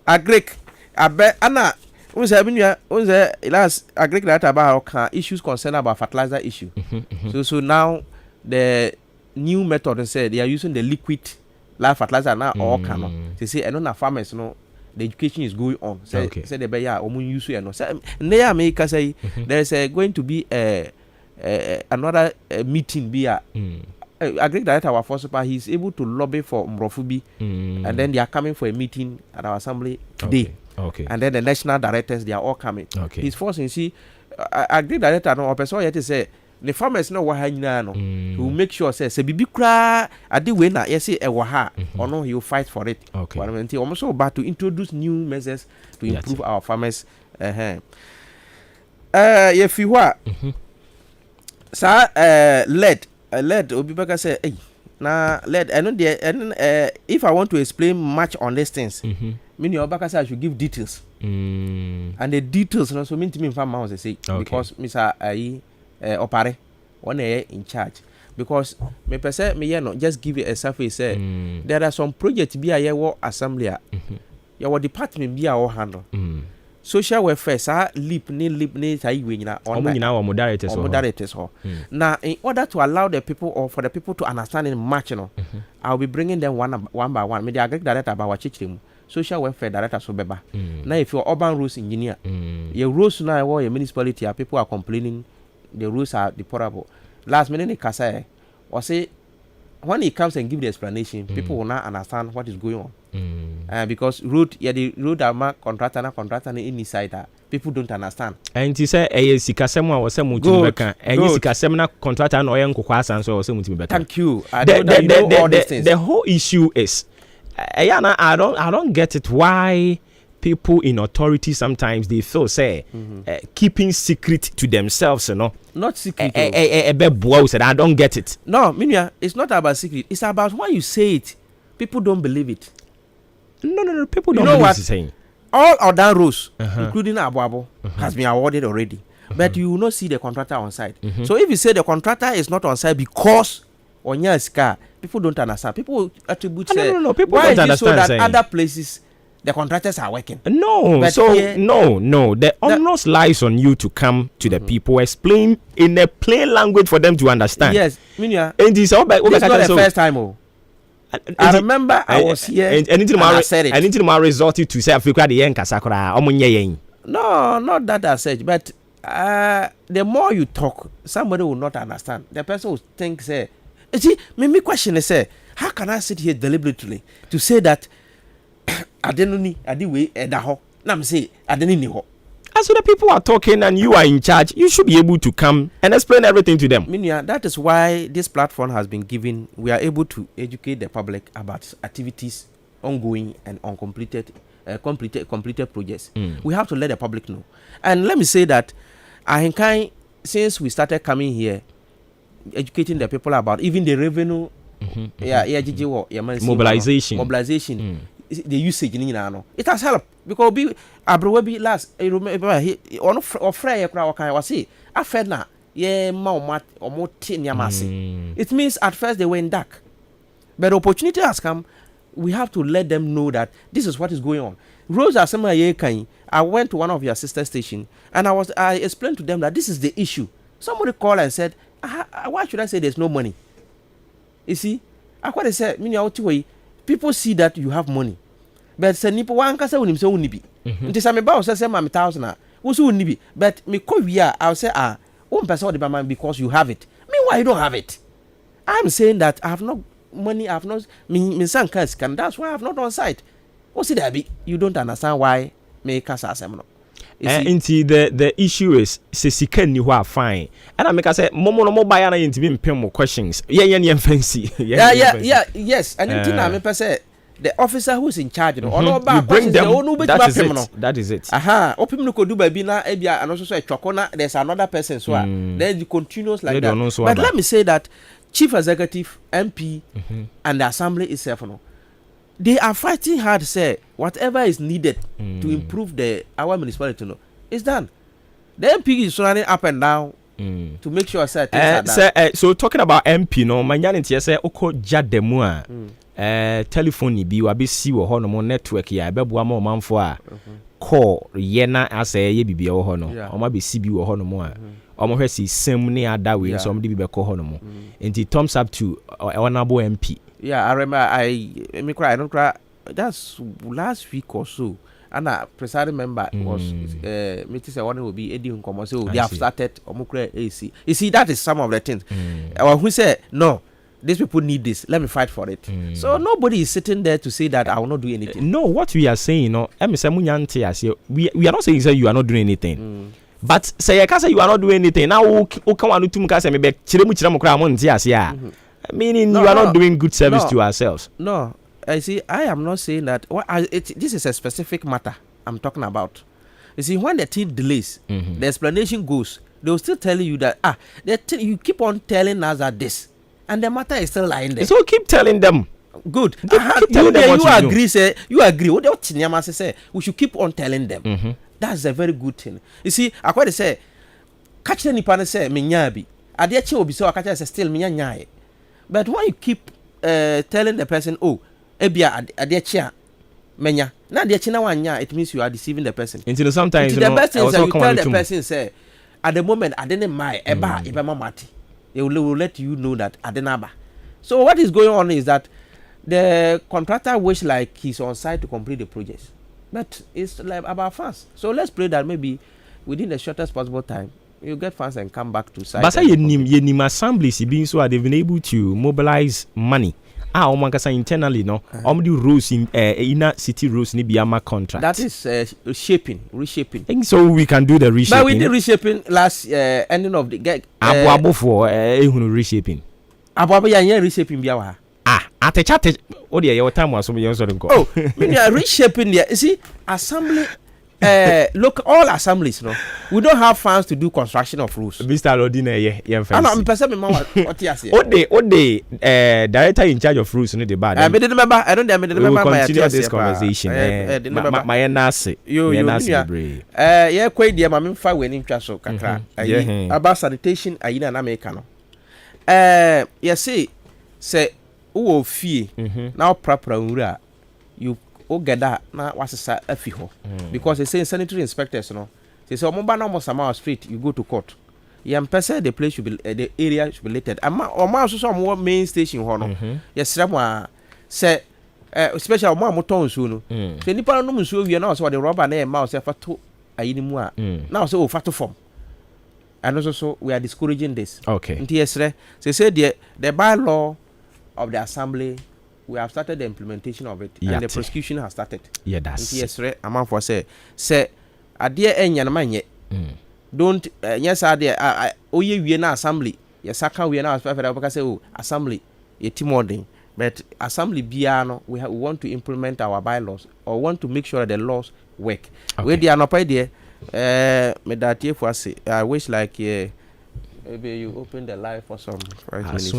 agric abe ana unza binua unza last agric data about issues concerned about fertilizer issue so now the new method said they are using the liquid live fertilizer now all cano they say and na farmers no the education is going on say the be ya omu use no say near America say there is going to be another meeting be agric director our first he is able to lobby for Mrofubi and then they are coming for a meeting at our assembly today and then the national directors they are all coming he's forcing see agri director no person yet say the farmers no wa ha nyina no he will make sure say bibi kra ade we na yes e wa ha or no he will fight for it. Okay. What also about to introduce new measures to improve our farmers. If you are sa lead obi baka say hey na lead I know there if I want to explain much on these things meaning obaka say I should give details and the details no so mean to me farm house say because Mr. Opare one in charge because me person me no just give you a surface say there are some projects be a year assembly your department be our handle social welfare sa leap ni sai we nyina on moderators now in order to allow the people or for the people to understand in much I'll be bringing them one by one me the agric director about chichim social welfare director so beba now if you're urban rules engineer your rules now your municipality people are complaining the rules are deplorable last minute kasa or say when he comes and give the explanation people will not understand what is going on because the road are contractor inside that people don't understand and he say sikasem a wose mutu beka sikasem na contractor na oyen kokwa asan so wose mutu beka thank you I know that you know all these things. The whole issue is I don't get it why people in authority sometimes they feel say keeping secret to themselves, you know. Not secret. Said I don't get it. No, Minya, it's not about secret. It's about when you say it, people don't believe it. No, people don't believe what you're saying. All other roads, including Abu has been awarded already. But you will not see the contractor on site. So if you say the contractor is not on site because on your car, people don't understand. People attribute no. People why don't is it understand so that other places the contractors are working? No, but so here, no. The onus lies on you to come to the people, explain in a plain language for them to understand. Yes, Minya. And this is not the first time. I remember I was here and I said it. I need to resort to say Africa the yen kasakura omunye. No, not that I said, but the more you talk, somebody will not understand. The person will think, say, see, me question is, say, how can I sit here deliberately to say that I didn't need I'm say I didn't need. As the people are talking and you are in charge, you should be able to come and explain everything to them. Minya, that is why this platform has been given. We are able to educate the public about activities ongoing and uncompleted, completed projects. We have to let the public know. And let me say that Ahenkan, since we started coming here, educating the people about even the revenue, mobilization. The usage in it has helped because be last I remember he on Friday was say I fed na or more it means at first they went dark, but opportunity has come. We have to let them know that this is what is going on. Rose Asema I went to one of your sister station and I explained to them that this is the issue. Somebody called and said, why should I say there's no money? You see, I quite said, people see that you have money, but say nipo wan kasa wonim se woni bi nti say me ba o say ma me 1000 wo so woni bi but me ko wia I will say one person the man because you have it. Meanwhile you don't have it. I'm saying that I have no money, I have not me san can that's why I have not on site. What see that be you don't understand why me kasa asem no. Into the issue is sika ni ho fine and I make I say momo no buy na yintimi mpem mo questions fancy yes and na me say the officer who is in charge no you bring them that is it opim no ko do ba bi na e bia and also so etwako na there's another person so then it continues like that. But let me say that chief executive MP and the assembly itself no, they are fighting hard, say whatever is needed to improve our municipality is done. The MP is running up and down to make sure things are done. So talking about MP no, manyane tie say oko jademu telephone bi wa be si wo ho no mo network ya be boa ma manfo a call ye na asa ye bibia wo ho no o ma be si bi wo ho no mo a o mo hwesi sem ne ada we so mo de bi be ko ho no mo enti thumbs up to honorable MP. Yeah, I remember I don't cry. That's last week or so. And a presiding member was meeting say one will be Eddie Nkomo. So they have started Omukre AC. You see, that is some of the things. Who said no, these people need this. Let me fight for it. So nobody is sitting there to say that I will not do anything. No, what we are saying, we are not saying that you are not doing anything. But say you are not doing anything. Now who come on to me be meaning you are not doing good service to ourselves. No, I see. I am not saying that. This is a specific matter I'm talking about. You see, when the thing delays, the explanation goes. They will still tell you that you keep on telling us that this, and the matter is still lying there. So keep telling them. Good. You agree. Say you agree. What Tinyama say? We should keep on telling them. That's a very good thing. You see, I quite say, catch the nipan say minyabi. Adechi obi so catch say still minyanya. But when you keep telling the person, oh, ebia adechi menya, na adechi na wanya, it means you are deceiving the person. Until sometimes the best thing is that you tell the person say, at the moment I didn't mind eba ibema mati. They will let you know that adenaba. So what is going on is that the contractor wish like he's on site to complete the project, but it's like about funds. So let's pray that maybe within the shortest possible time you get funds and come back to site. But say you assemblies being so they've been able to mobilize money. Internally no, the rules in inner city rules ni biyama contract. That is reshaping. And so we can do the reshaping. But we did reshaping last ending of the for reshaping. Reshaping biyawa. Ate your time was so go. Oh, when you are reshaping there, you see, assembly look, all assemblies, no, we don't have funds to do construction of roofs. Mr. Rodina, I'm person what you say. Director in charge of roofs, no the bad. I don't remember. We will continue this conversation. My nasi. Quite dear, my fa winning castle, kakra. About sanitation, na America, no. Say, oh, fee now proper you get that now what's a fiho because they say sanitary inspectors, no. They say, Mobana street, you go to court. The place should be the area should be littered. Also some main station, yes, someone say, especially Moton soon. The Nippon no so we are now so the rubber name mouse to a more now so fat form. And also we are discouraging this. Okay. Yes, they say the bylaw of the assembly, we have started the implementation of it, and the prosecution has started. Yeah, that's yes, right. A man for say, dear Enyan, don't yes, I we na assembly. Yes, I can we now because assembly, a team but assembly biano, we want to implement our bylaws or want to make sure that the laws work. We are not idea. Me that for say I wish like maybe you open the live for some 5 minutes.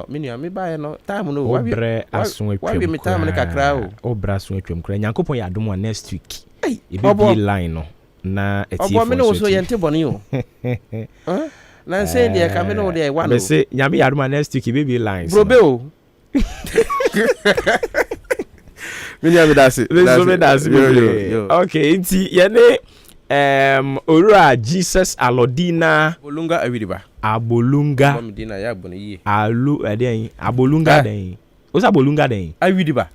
Me buy no time no. Why we me time na kakra o. Obra so atwam kra. Nyankopon ya adom next week. E be line no. Na etie for. Obo me no so yente boni o. Na say dey ka me no dey one. Me say nyame ya adom next week e be line. Bro be o. Okay, inti yene Ora Jesus Alodina Abolunga Abolunga den. What's Abolunga den? Awidiba.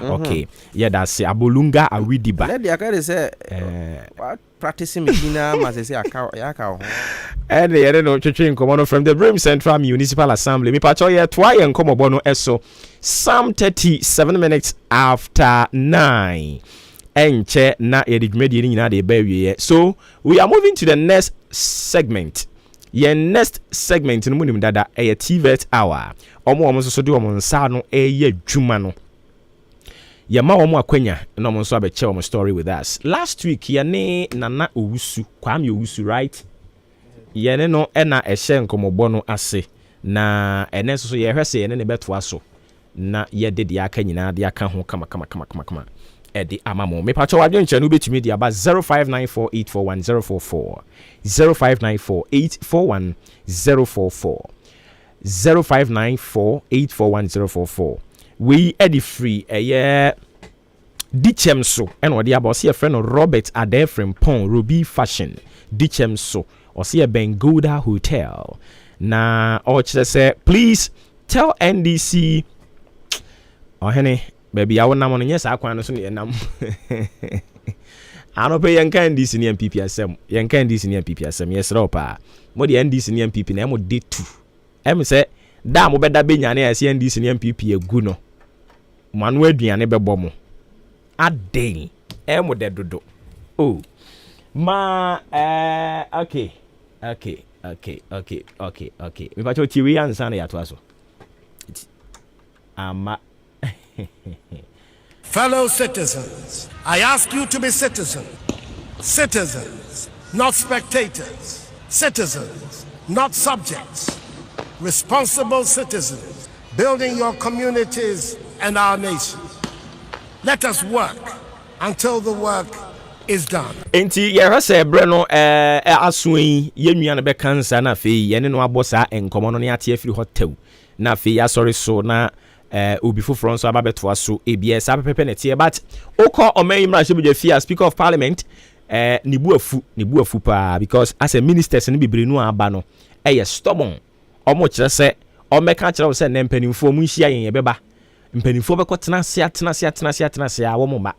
Okay. Yeah, that's it. Abolunga Awidiba. Let the guy say practicing Medina must say akao. And the other no churching come from the Brim Central Municipal Assembly. Me pacho ye twa yen come bono eso. Some 37 minutes after 9. Enche na edidwumedi ni nyina de ba wie. So we are moving to the next segment. Your next segment no munim dada a TVET hour. Omo so de omo nsa no eye dwuma no. Ye ma omo akwanya na omo so abeche omo story with us. Last week ye ne Nana Owusu, Kwame Owusu, right? Ye ne no na ehye nkomobo no ase. Na ene so ye hwese ye ne beto aso. Na ye de de aka nyina de aka ho kama. Edi amamo me pacho wadwe nchanu betumi dia ba 0594841044 0594841044 0594841044 we edi free dichem so eno dia ba se friend Robert Adefrem Pon Ruby Fashion dichem so o se Bengoda Hotel na o chere say please tell NDC ohene baby I won't on yes I can so nam I don't pay yanka NDC ni MPP asem yanka NDC ni MPP asem yes ropa mo de NDC ni MPP na mo de tu em say da mo beda benya na yes NDC ni MPP egu no manu aduane bebo mo aden em de dodo oh Ma okay. Me pacho TV ansa na yato aso. Ama Fellow citizens, I ask you to be citizens. Citizens, not spectators. Citizens, not subjects. Responsible citizens, building your communities and our nation. Let us work until the work is done. Enti yɛhwɛ sɛ brɛ no aso yi yɛnua no bɛka nsa na afei yɛne no abɔ saa nkɔmmɔ no ne ate afiri hɔ tew na afei yɛasɔre so na obi foforɔ nso aba bɛtoa so ebia saa pɛpɛpɛ ne teɛ but wokɔ ɔman yi mmarahyɛ badwa fie as speaker of parliament ne bu afu paa because as a ministers no bebree no aba no ɛyɛ stubborn ɔmo kyerɛ sɛ ɔmmɛka kyerɛ wo sɛ nnɛ mpanimfoɔ mu nhyia yɛn yɛbɛba mpanimfoɔ bɛkɔ tena ase a wɔmo ma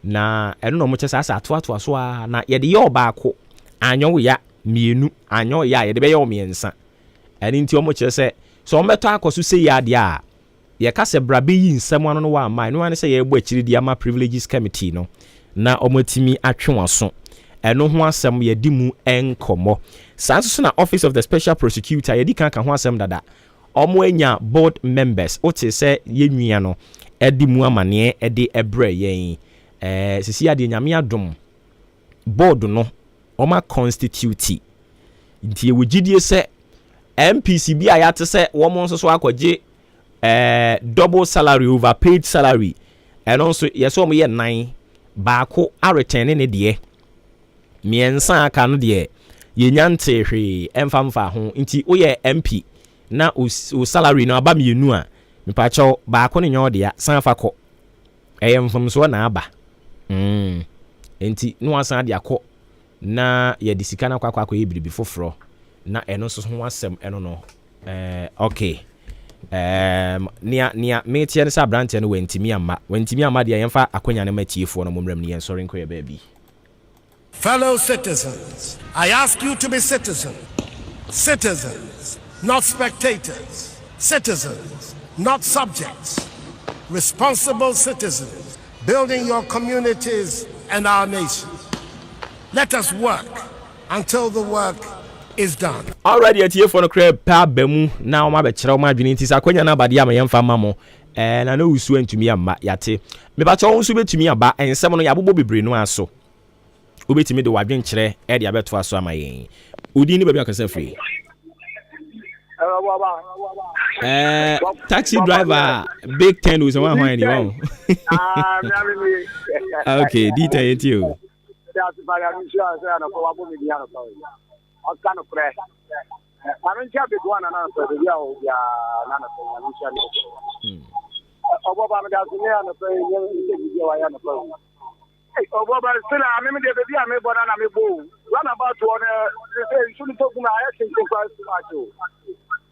na ɛno na ɔmo kyerɛ sɛ asa atoatoa so a na yɛde yɛ ɔbaako anyɛ wo ya mmienu anyɛ wo ya yɛde bɛyɛ wo mmiɛnsa ɛno nti ɔmo kyerɛ sɛ ɔmmɛtɔ akɔ so sɛ yɛ adeɛ a yɛka sɛ brabe yi nsɛm ano no wɔ ama ɛno ane sɛ yɛbɔ akyiri di ama privileges committee no na ɔmatumi atwe wɔn so ɛno ho asɛm yɛdi mu nkɔmmɔ saa nso so na office of the special prosecutor yɛdi kan ka ho asɛm dada ɔmo anya board members wote sɛ yɛnwia no ɛdi mu amaneɛ ɛde ɛbrɛ yɛn sisi adeɛ nyame adom board no ɔma constitute nti yɛwɔ gyidie sɛ MPC bi a yɛate sɛ wɔn nso so akɔgye double salary, overpaid salary, and also yes, we yɛ 9 baako a return ne deɛ miɛnsa aka no deɛ yɛnyante hwee ɛmfamfa ho nti woyɛ MP na o salary no aba mienu a mepakyɛw baako ne nyɛ ɔde a san fa kɔ ɛyɛ mfamso na aba nti no asan de akɔ na yɛde sika na akɔ yɛ biribi foforɔ na ɛno nso ho asɛm ɛno no okay nia metie ne sa brante no wantimi amma de yɛmfa akonya ne matiefoɔ no momram ne yɛnsɔre nkɔ yɛ baabi. Fellow citizens, I ask you to be citizens. Citizens, not spectators. Citizens, not subjects. Responsible citizens, building your communities and our nation. Let us work until the work is done. Already at here for the crab pa bemu now my betra my adwinity sakonya na bade am yemfa mamo na no usu antumi amma yate me ba cho nso betumi aba ensem no yabobɔ bebre no aso obetumi de wadwen kyerɛ e de abeto aso ama yen odi ni ba bi akasa free taxi driver big 10 was one hand you okay detail it you I kind of fresh. I don't have big one and answer the yellow, none of them. Obama doesn't hear the play, I am a phone. Obama still, I remember the baby I made one and I made boo. Run about to one, you shouldn't talk to my action to pass to my two.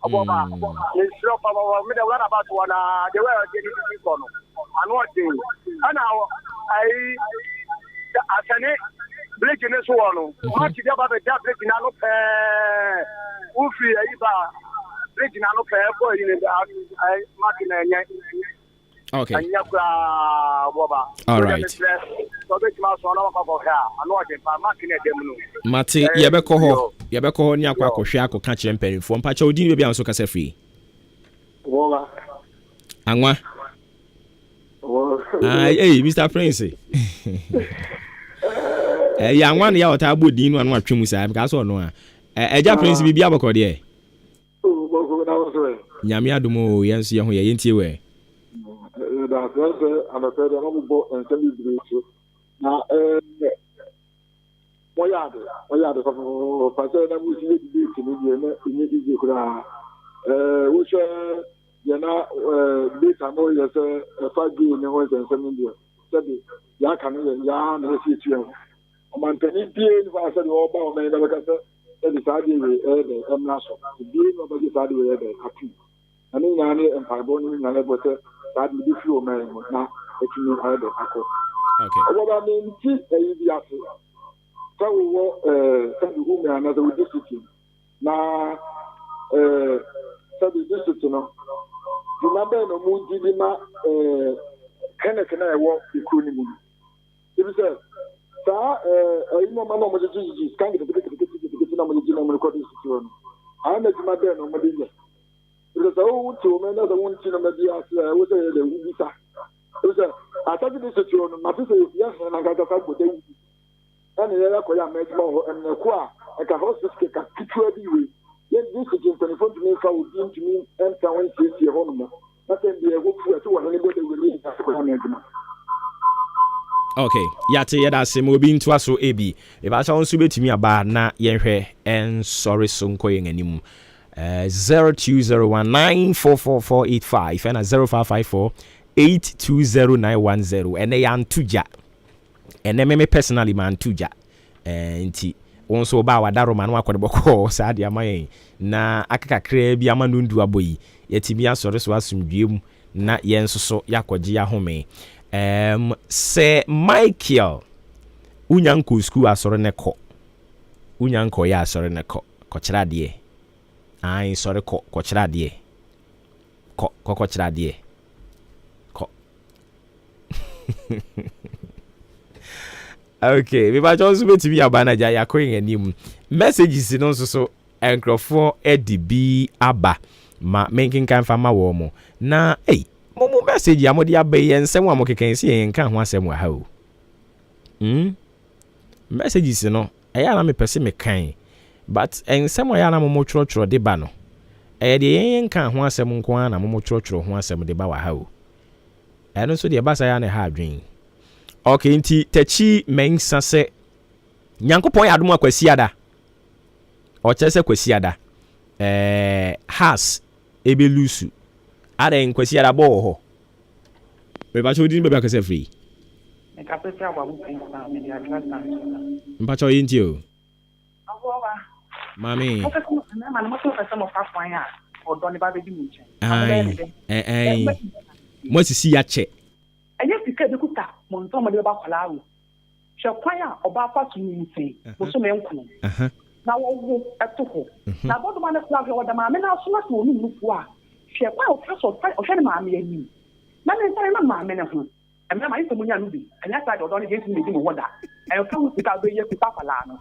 Obama, it's drop of our middle run about one, they were getting people. And what thing? And now I can break in this one. Much you about the job breaking out of Ufi, breaking out of for you in the market. Okay. All right. Mate, yebeko ho ni akwa akohwe akoka kire mpanifo mpacha odi ni bia nso kasa free. Woba. Anwa. Hey, Mr. Prince. Ya nwan ya ota abodi no anu atwemu sa because ono a eja Prince bibia bokọ de nyame adomo yenso ye ho ye ntie we da se ana se da no bo ensemi birecho na moyade so fa se na mu si di ti ni na ni di kura wo se ye na data no ye se fa gi ni ho ensemi di se bi ya kan ya na si ti man penny being for the Oba may never get the Saudi Emnaso. The being of the Saudi happy. And in Yanni and Parboni and I was that would be few men now that you know either. Okay. What I mean, the so whom another with discipline. Now, so the discipline. Remember, no moon did not can I walk the Kuni. It was you know, my mom was a GG, kind of the number recording situation. I met my dad on my dinner. Because I old to another one, maybe I was a visa. I thought this situation, my sister is yes, and I got a couple of days. And the other I met more and a qua, like a hospital, a picture of you. Yes, this is 24 to me, for to me, and someone says your home. Nothing be a good for 200 release. Okay, yate yada se mo bi nto aso ebi. E ba sa won so betimi aba na yenhwe en sorry so nko yen anim. 0201944485 and 0554820910 ene ya ntuja. Ene me personally man ntuja. Nti won so ba wadaro man wa kwodeboko sa de amayen na akakakra bi amanundu aboyi. Yetimi asori so asumdwem na yensoso yakogye ya home. Se Michael unyanko school asore ne ko unyanko ya asore ne ko kyera de ai sore ko kyera de ko kyera de ko okay we ba just bet bi abana ja yakoyin anim messages no so enkrofo edibi aba ma making kan fama wo mo na mo message ya mo dia be yen wa mo keken si yen kan ho asem wa ha o messages no eya na me pese me kan but ensem ya na mo choro de ba no de yen kan ho asem nko na mo choro ho asem de ba wa ha o eno so de ba sa ya na ha adwen okay nti tachi mensa se nyankopon ya adom akwasiada o chese kwasiada has ebelusu ada nkwasi ara bo ho be ba chodin be ba kase free e ka pese aba bu pensa me dia klasa mpa cho yinti o awowa mami o ka ko na ma no so ka mo fa kwan ya o do ne ba be di mu nche mo sisi ya che enye pika de kuta mo nto mo de ba kwala wo hwe kwan ya oba fa tu mu nse mo so me nkunu na wo eto ho na bodo ma ne flag wo da ma me na so na so ni nufu a hwe kwa o fa so o hwe ma me ani na me ntare na ma me ne ho e me ma yi so munya no bi anya sa de odo ne jesu me di mo woda e ka wo sika do ye kuta kwala no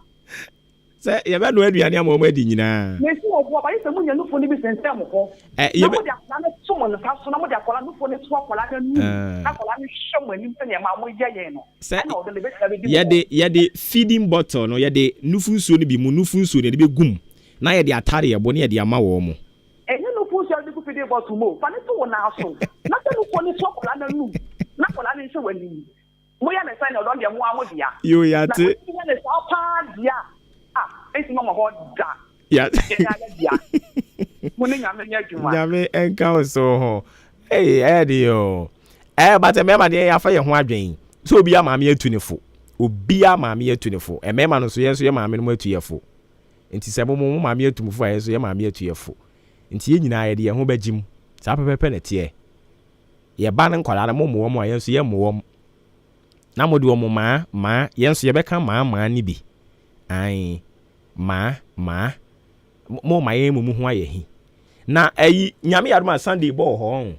se ye be no aduane ama o adi nyina me si obo ba yi so munya nufu ni bi sensem ho ye be na mo so mo na fa so na mo de akola nufu ne so akola na nu akola ni hwemo ani se ne ma mo ye ye no na odo le be sa be di ye de feeding bottle no ye de nufu nsuo ni bi mu nufu nsuo ne de be gum na ye de atare ye bo ne ye de ama wo mo de ku fide botu mo fa ne to wona aso na te no ko ni so kola na nu na kola ni se wani mo ya na sai na don de mo amo dia yo ya te na ne so pa dia esi mo ho da ya dia mo ne nyame nya dwuma nyame enka so ho edio but me ma de ya fa ye ho adwen so obi ama me atunifo obi ama me atunifo me ma no so ye so ye ma me no atuyefo enti se mo ma me atumfo a ye so ye ma me atuyefo nti ye nyina ye de ye ho bagim sa pepepe ne tie ye ba ne nkwala na mo mo ye so ye mo na mo de wo ma ye so ye beka ma ni bi ai ma mo ma ye mu ho aye hi na ayi nyame yadoma Sunday ball ho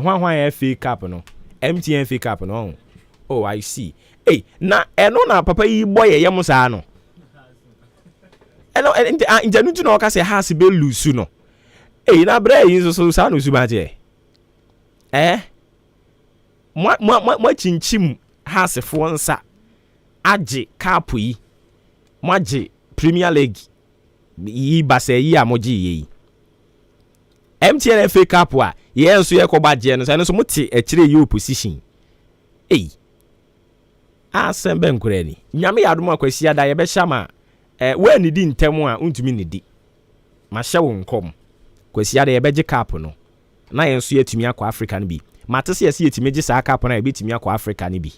hwan ya FA Cup no MTN FA Cup no oh I see na eno na papa yi boy ye yem sa no eno intenu tu no ka se has be lusu no na bra yi so sa no su ba je mo chinchim has fo nsa age cup yi mo age Premier League yi basa yi amoji yi MTN FA Cup a ye nso ye ko baje no so muti e kire yi opposition asembe nkure ni nyame yadom akwasi ada ye be hyama we ni di ntemu a untumi ni di ma hye wo nkom kwasi ada ye beje cup no na ye nso yetumi akwa Africa no bi matese ye yetumi je sa cup na ye betumi akwa Africa no bi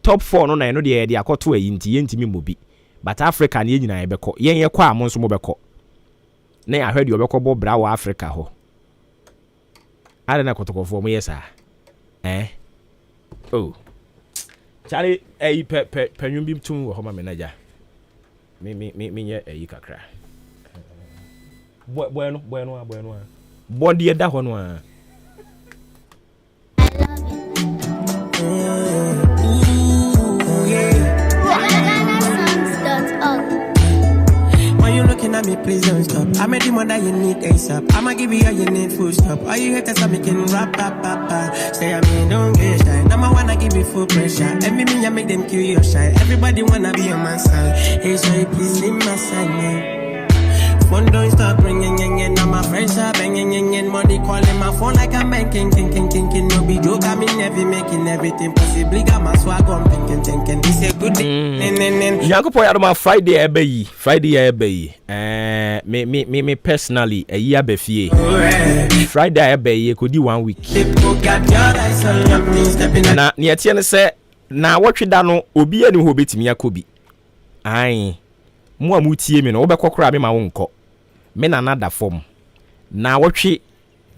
top 4 no na no de ye de akoto ayi nti ye ntimi mobi but Africa na ye nyina ye beko yen ye kwa mo nso mo beko na ya hwede obeko bo bra wa Africa ho ada na kotokofo mo yesa chale penwum bi tum wo ho ma menaja me ye ayi kakra bueno body da ho no a looking at me, please don't stop. I made the one that you need ASAP. I'ma give you all you need, full stop. All you haters are making rap. Say I mean, don't get shy. Now I wanna give you full pressure. And me, I make them kill your shine. Everybody wanna be on my side. Hey, sorry, please leave my side, man. Phone don't stop ringing, now my friends are banging, money calling my phone like I'm banking, king. No be joke, I mean, never making everything possibly. Got my swag on, thinking. This a good day. Nyanko Adwuma Friday ebe. Me personally, a year before. Friday ebe could do 1 week. Na niatiane say na watwe da no obi ani ho betimi akobi. Ai. Mo amutie me no wo bekokora me ma wo nko. Me na nada form. Na watwe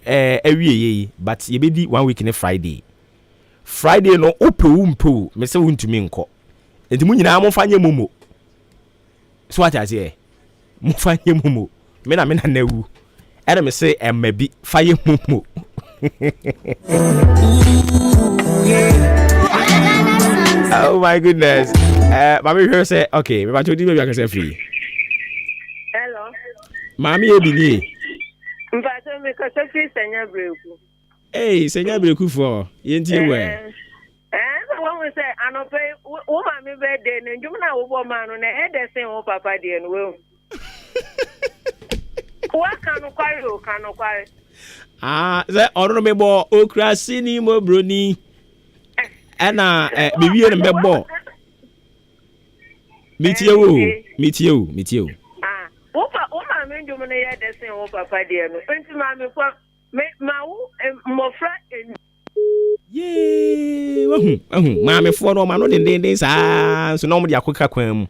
awieye but ye bedi 1 week ne Friday. Friday no opewu mpo me se wontumi nko. Enti mu nyina mo fanye momo. So what I say? Mo fanye momo. Me na na wu. Ere me se emabi faye momo. Oh my goodness. Mami here say okay, me want to do maybe I can say free. Hello. Mami ebini. Mfaso me ko so free senya breku. Hey, senya breku for. Yenti we. One say anope wo mami birthday ne ndwum na wo bo ma no na e de sen wo papa de no we. Wa kanu kwari. Ah, say oro me bo okrasi ni mo broni. Ana me wie ne mebo. Metie wo. Ah, wo mami ndwum na e de sen wo papa de no. Enti mami kwa ma wo mofra Yee, maame fo no ma no den saa so no mo dia koka kwan mu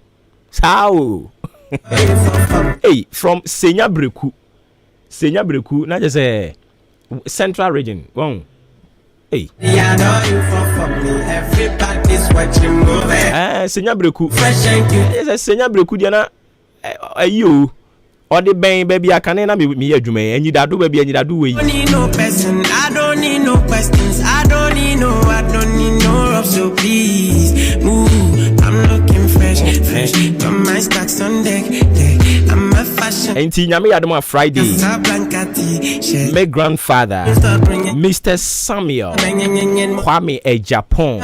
saa o. Hey, from Senya Breku na je say Central region won. Hey, Senya Breku Senya Breku dia na ayo Odi ben baby akane na me adwuma enyidado baby enyidado we. I don't need no person, I don't need no questions, I don't need no rough, so please move. I'm looking fresh, got my stacks on deck. I'm a fashion. Enti nyame Adwuma Friday. My grandfather, Mr. Samuel Kwame Ejapon.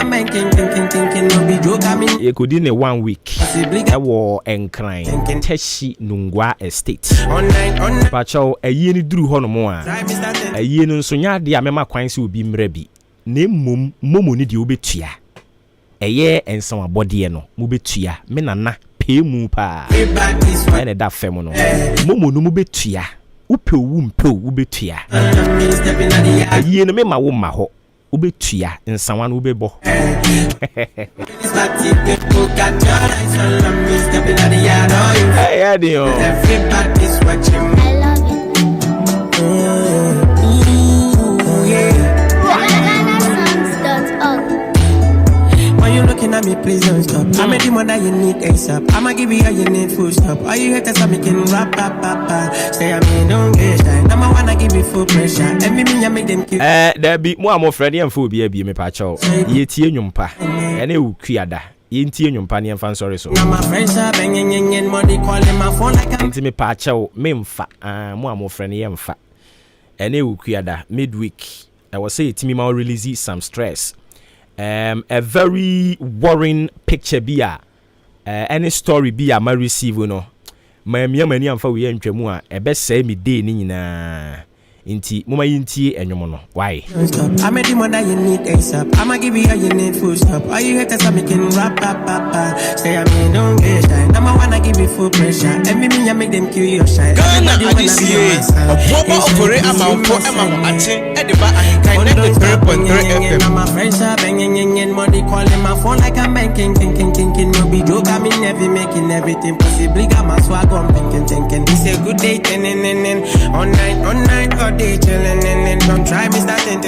He could in a 1 week. I war enkran Teshi Nungwa Estate. Pacho a year drew honomoa. A year no sonya de amema kwansi obi mrebi. Ne momo ni di obetua. A year and some body no mubetua. Menana pay mu pa. Ene da femo no. Momo no mubetua. Upe wumpe ubetua. A year no mema wo ma ho. Ubetua nsanwa no ubebo. Hey, Adio. Everybody's watching. I love it. Ooh, yeah. When you looking at me, please don't stop. I made the one that you need ASAP. I'ma give you all you need, full stop. All you haters are making rap. Say I mean, don't get shy. Now I wanna give you full pressure. And me, I make them kill. There be more and more friendly and full be me pacho. Ye tie nyumpa. Ene ukriada. Yintie nyumpa ni mfa sorry so. Now my friends are banging money calling my phone like I'm. Inti me pacho me mfa. Mo am friend ye mfa. Ene ukriada midweek. I was say it me ma release some stress. A very worrying picture be any story be a my receive no. My mani amfa we ntwamu a e be say me day ni nyina. Inti mama yintie enwomo no. Why? I made the one that you need ASAP. I'ma give you all you need, full stop. All you haters are making rap. Say I mean, don't get shy. Now I wanna give you full pressure. And me, I make them kill your shine. Ghana Adwuma Adwuma ofore amamfo emamo ache ediba Ahenkan 93.3 FM. My friends are banging money calling my phone like I'm banking. No be joke, I mean never making everything possibly. Got my swag on thinking. This a good day, on night, all day chillin', don't try me start 10.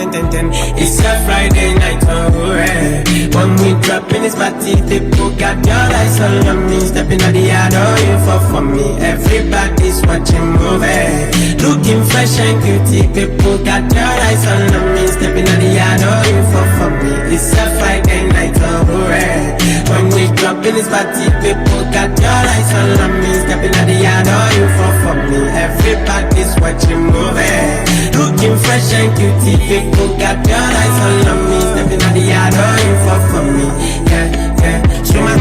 It's a Friday night, yeah. When we drop in this party, people got your eyes on me. Stepping out the yard, you fall for me. Everybody's watching movie, looking fresh and cutie. People got your eyes on me. Stepping out the yard, you fall for me. It's a Friday night, yeah. When we drop in this party, people got your eyes on me. Stepping out the yard, you fall watch you moving. Looking fresh and cutie, people got your eyes all on me. Stepping out the yard, oh, you fall for me. Yeah, yeah. Show my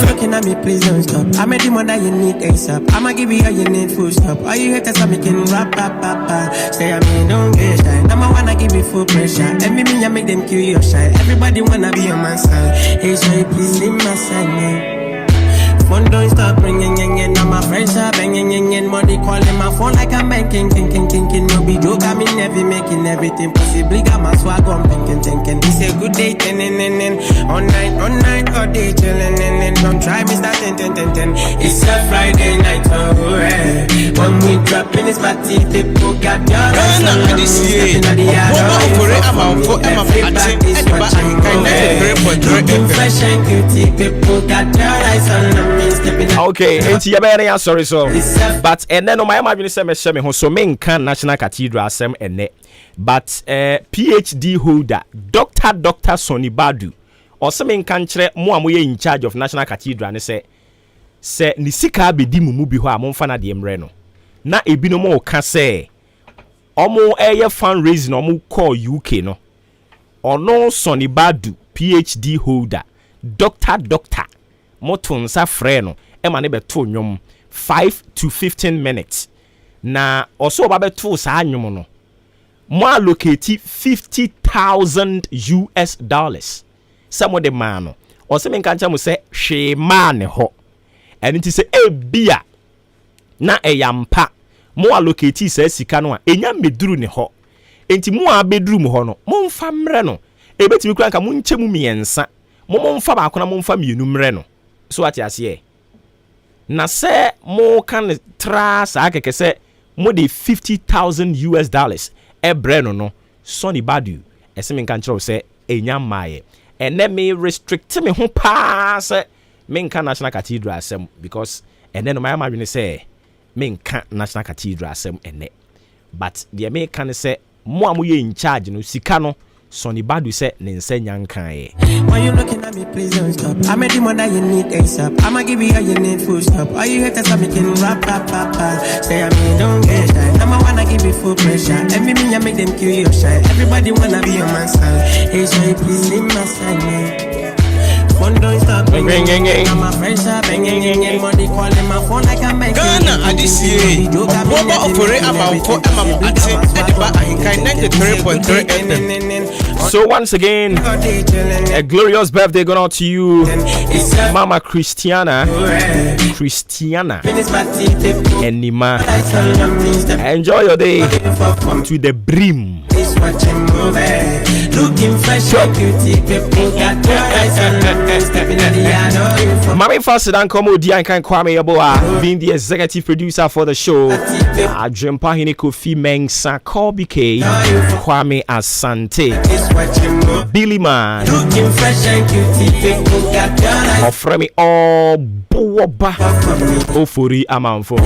looking at me, please don't stop. I'm a demon that you need ASAP. I'ma give you all you need, full stop. All you haters are making rap. Say I mean, don't get shy. Number one, I give you full pressure. Every me, I make them kill your shine. Everybody wanna be on my side. Hey, so you please leave my side, man. Phone don't stop ringing, now my friends are banging, money calling my phone like I'm banking, thinking, no be joke, I mean never making everything possibly, got my swag on, thinking, it's a good day, all night, all day, chilling, don't try me, start 10, it's a Friday night, alright, when we drop in this party, people got your eyes on me, stepping out the yard, looking fresh and cutie, people got your eyes on me. Okay, enti ya bere ya sorry so. But ene no my imagine say me hye me ho so me nkan National Cathedral asem ene. But PhD holder Dr. Sonny Badu or se me nkan kire mo amoye in charge of National Cathedral ne se ni sika abedi mu bi ho a momfa na de emre no. Na ebinom o ka se omo eye fundraising omo call UK no. Ono Sonny Badu PhD holder Dr. Moton sa freno ema ne beto nwom 5 to 15 minutes na also ba beto sa nwom no mo allocate $50,000 some of the man no o se men kan cha mo se hwe ma ne ho eni ti se ebia na eyampa mo allocate sa sika no a enya meduru ne ho enti mo abeduru mu ho no mo mfa mre no ebetimi kura nka mo nchemu miensa mo mfa ba akona mo mfa mienu mre no so what you say na say mo kan tra sa keke say mo de $50,000 ebre no Sonny Badu esime kan kire say enya maye ene me restrict me ho pa say me nka National Cathedral asem because ene no my imagine say me nka National Cathedral asem ene but the me kan say mo amoye in charge no sika no Sonny Badu said, Ninsenya Nkaye. Why you looking at me, please don't stop. I'm a demon that you need ASAP. I'ma give you all you need, full stop. All you haters are making rap. Say I mean, don't get shy. Number one, I give you full pressure. Every me, I make them kill your shine. Everybody wanna be on my side. Hey, so you please leave my side, man. Phone don't stop ringing. My friends are banging, money calling my phone like I'm making. Ghana, Adisiye. Adwuma ofore amanfo emamo ate ediba Ahenkan 93.3 FM. So once again, a glorious birthday going out to you, Mama Christiana and Nima. Enjoy your day to the brim. Mami Faster than Komodi and can Kwame Yaboa, being the executive producer for the show. Adwuma Hine Kofi Mensah Kobe K, Kwame Asante, Billy Man, offer me all Boba Ofuri Amanfo.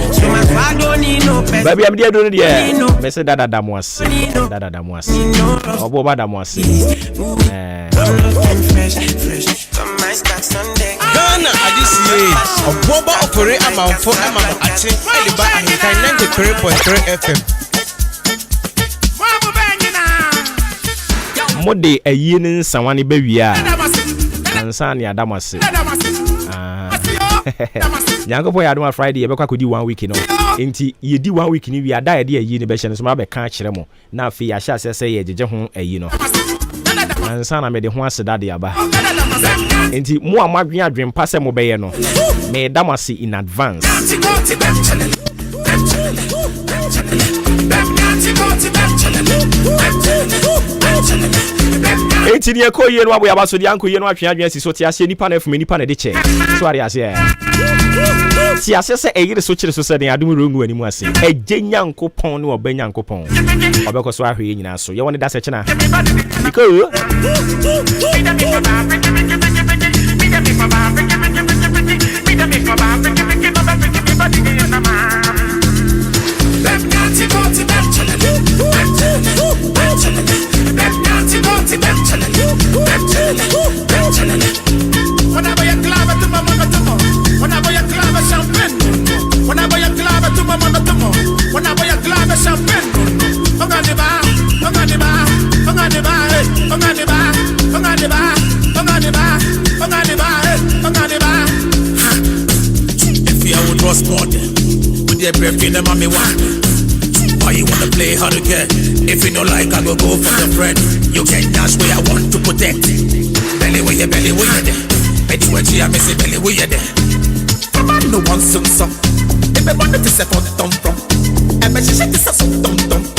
Baby, I'm there doing it. Message Dada Damwas. Boba Damwas. Ghana Adisiye. Adwuma ofore amanfo emamo ate ediba Ahenkan 93.3 FM. Mode ayi ne nsawani bawia ansa ne adamase Nyangopo ya Adwuma Friday ebekwa kodi 1 week no enti yedi 1 week ni wi ada ye de ayi ne be hye no so ma be ka kire mo na afi ya hye asese ye jeje ho ayi no ansa na me de ho aseda de aba enti mu amadwen adwen pa se mo be ye no me damase in advance Eti ni eko ye no aboya baso di anko ye no atwe adwen si so ti ase nipa na efumi nipa na de che so ari ase ti ase se eyire so kire so se den adum rongu ani mu ase ejenya nkopon ne obenya nkopon obeko so ahwe nyina so ye woni da se chena iko in the mommy one. Why you wanna play hard to get? If you don't like, I go for your friend. You can dance where I want to protect. Belly where you there. Betty where you are missing belly where you there. Come on, no one some. If I wanted to say for the thumb from. And she said this is some thumb.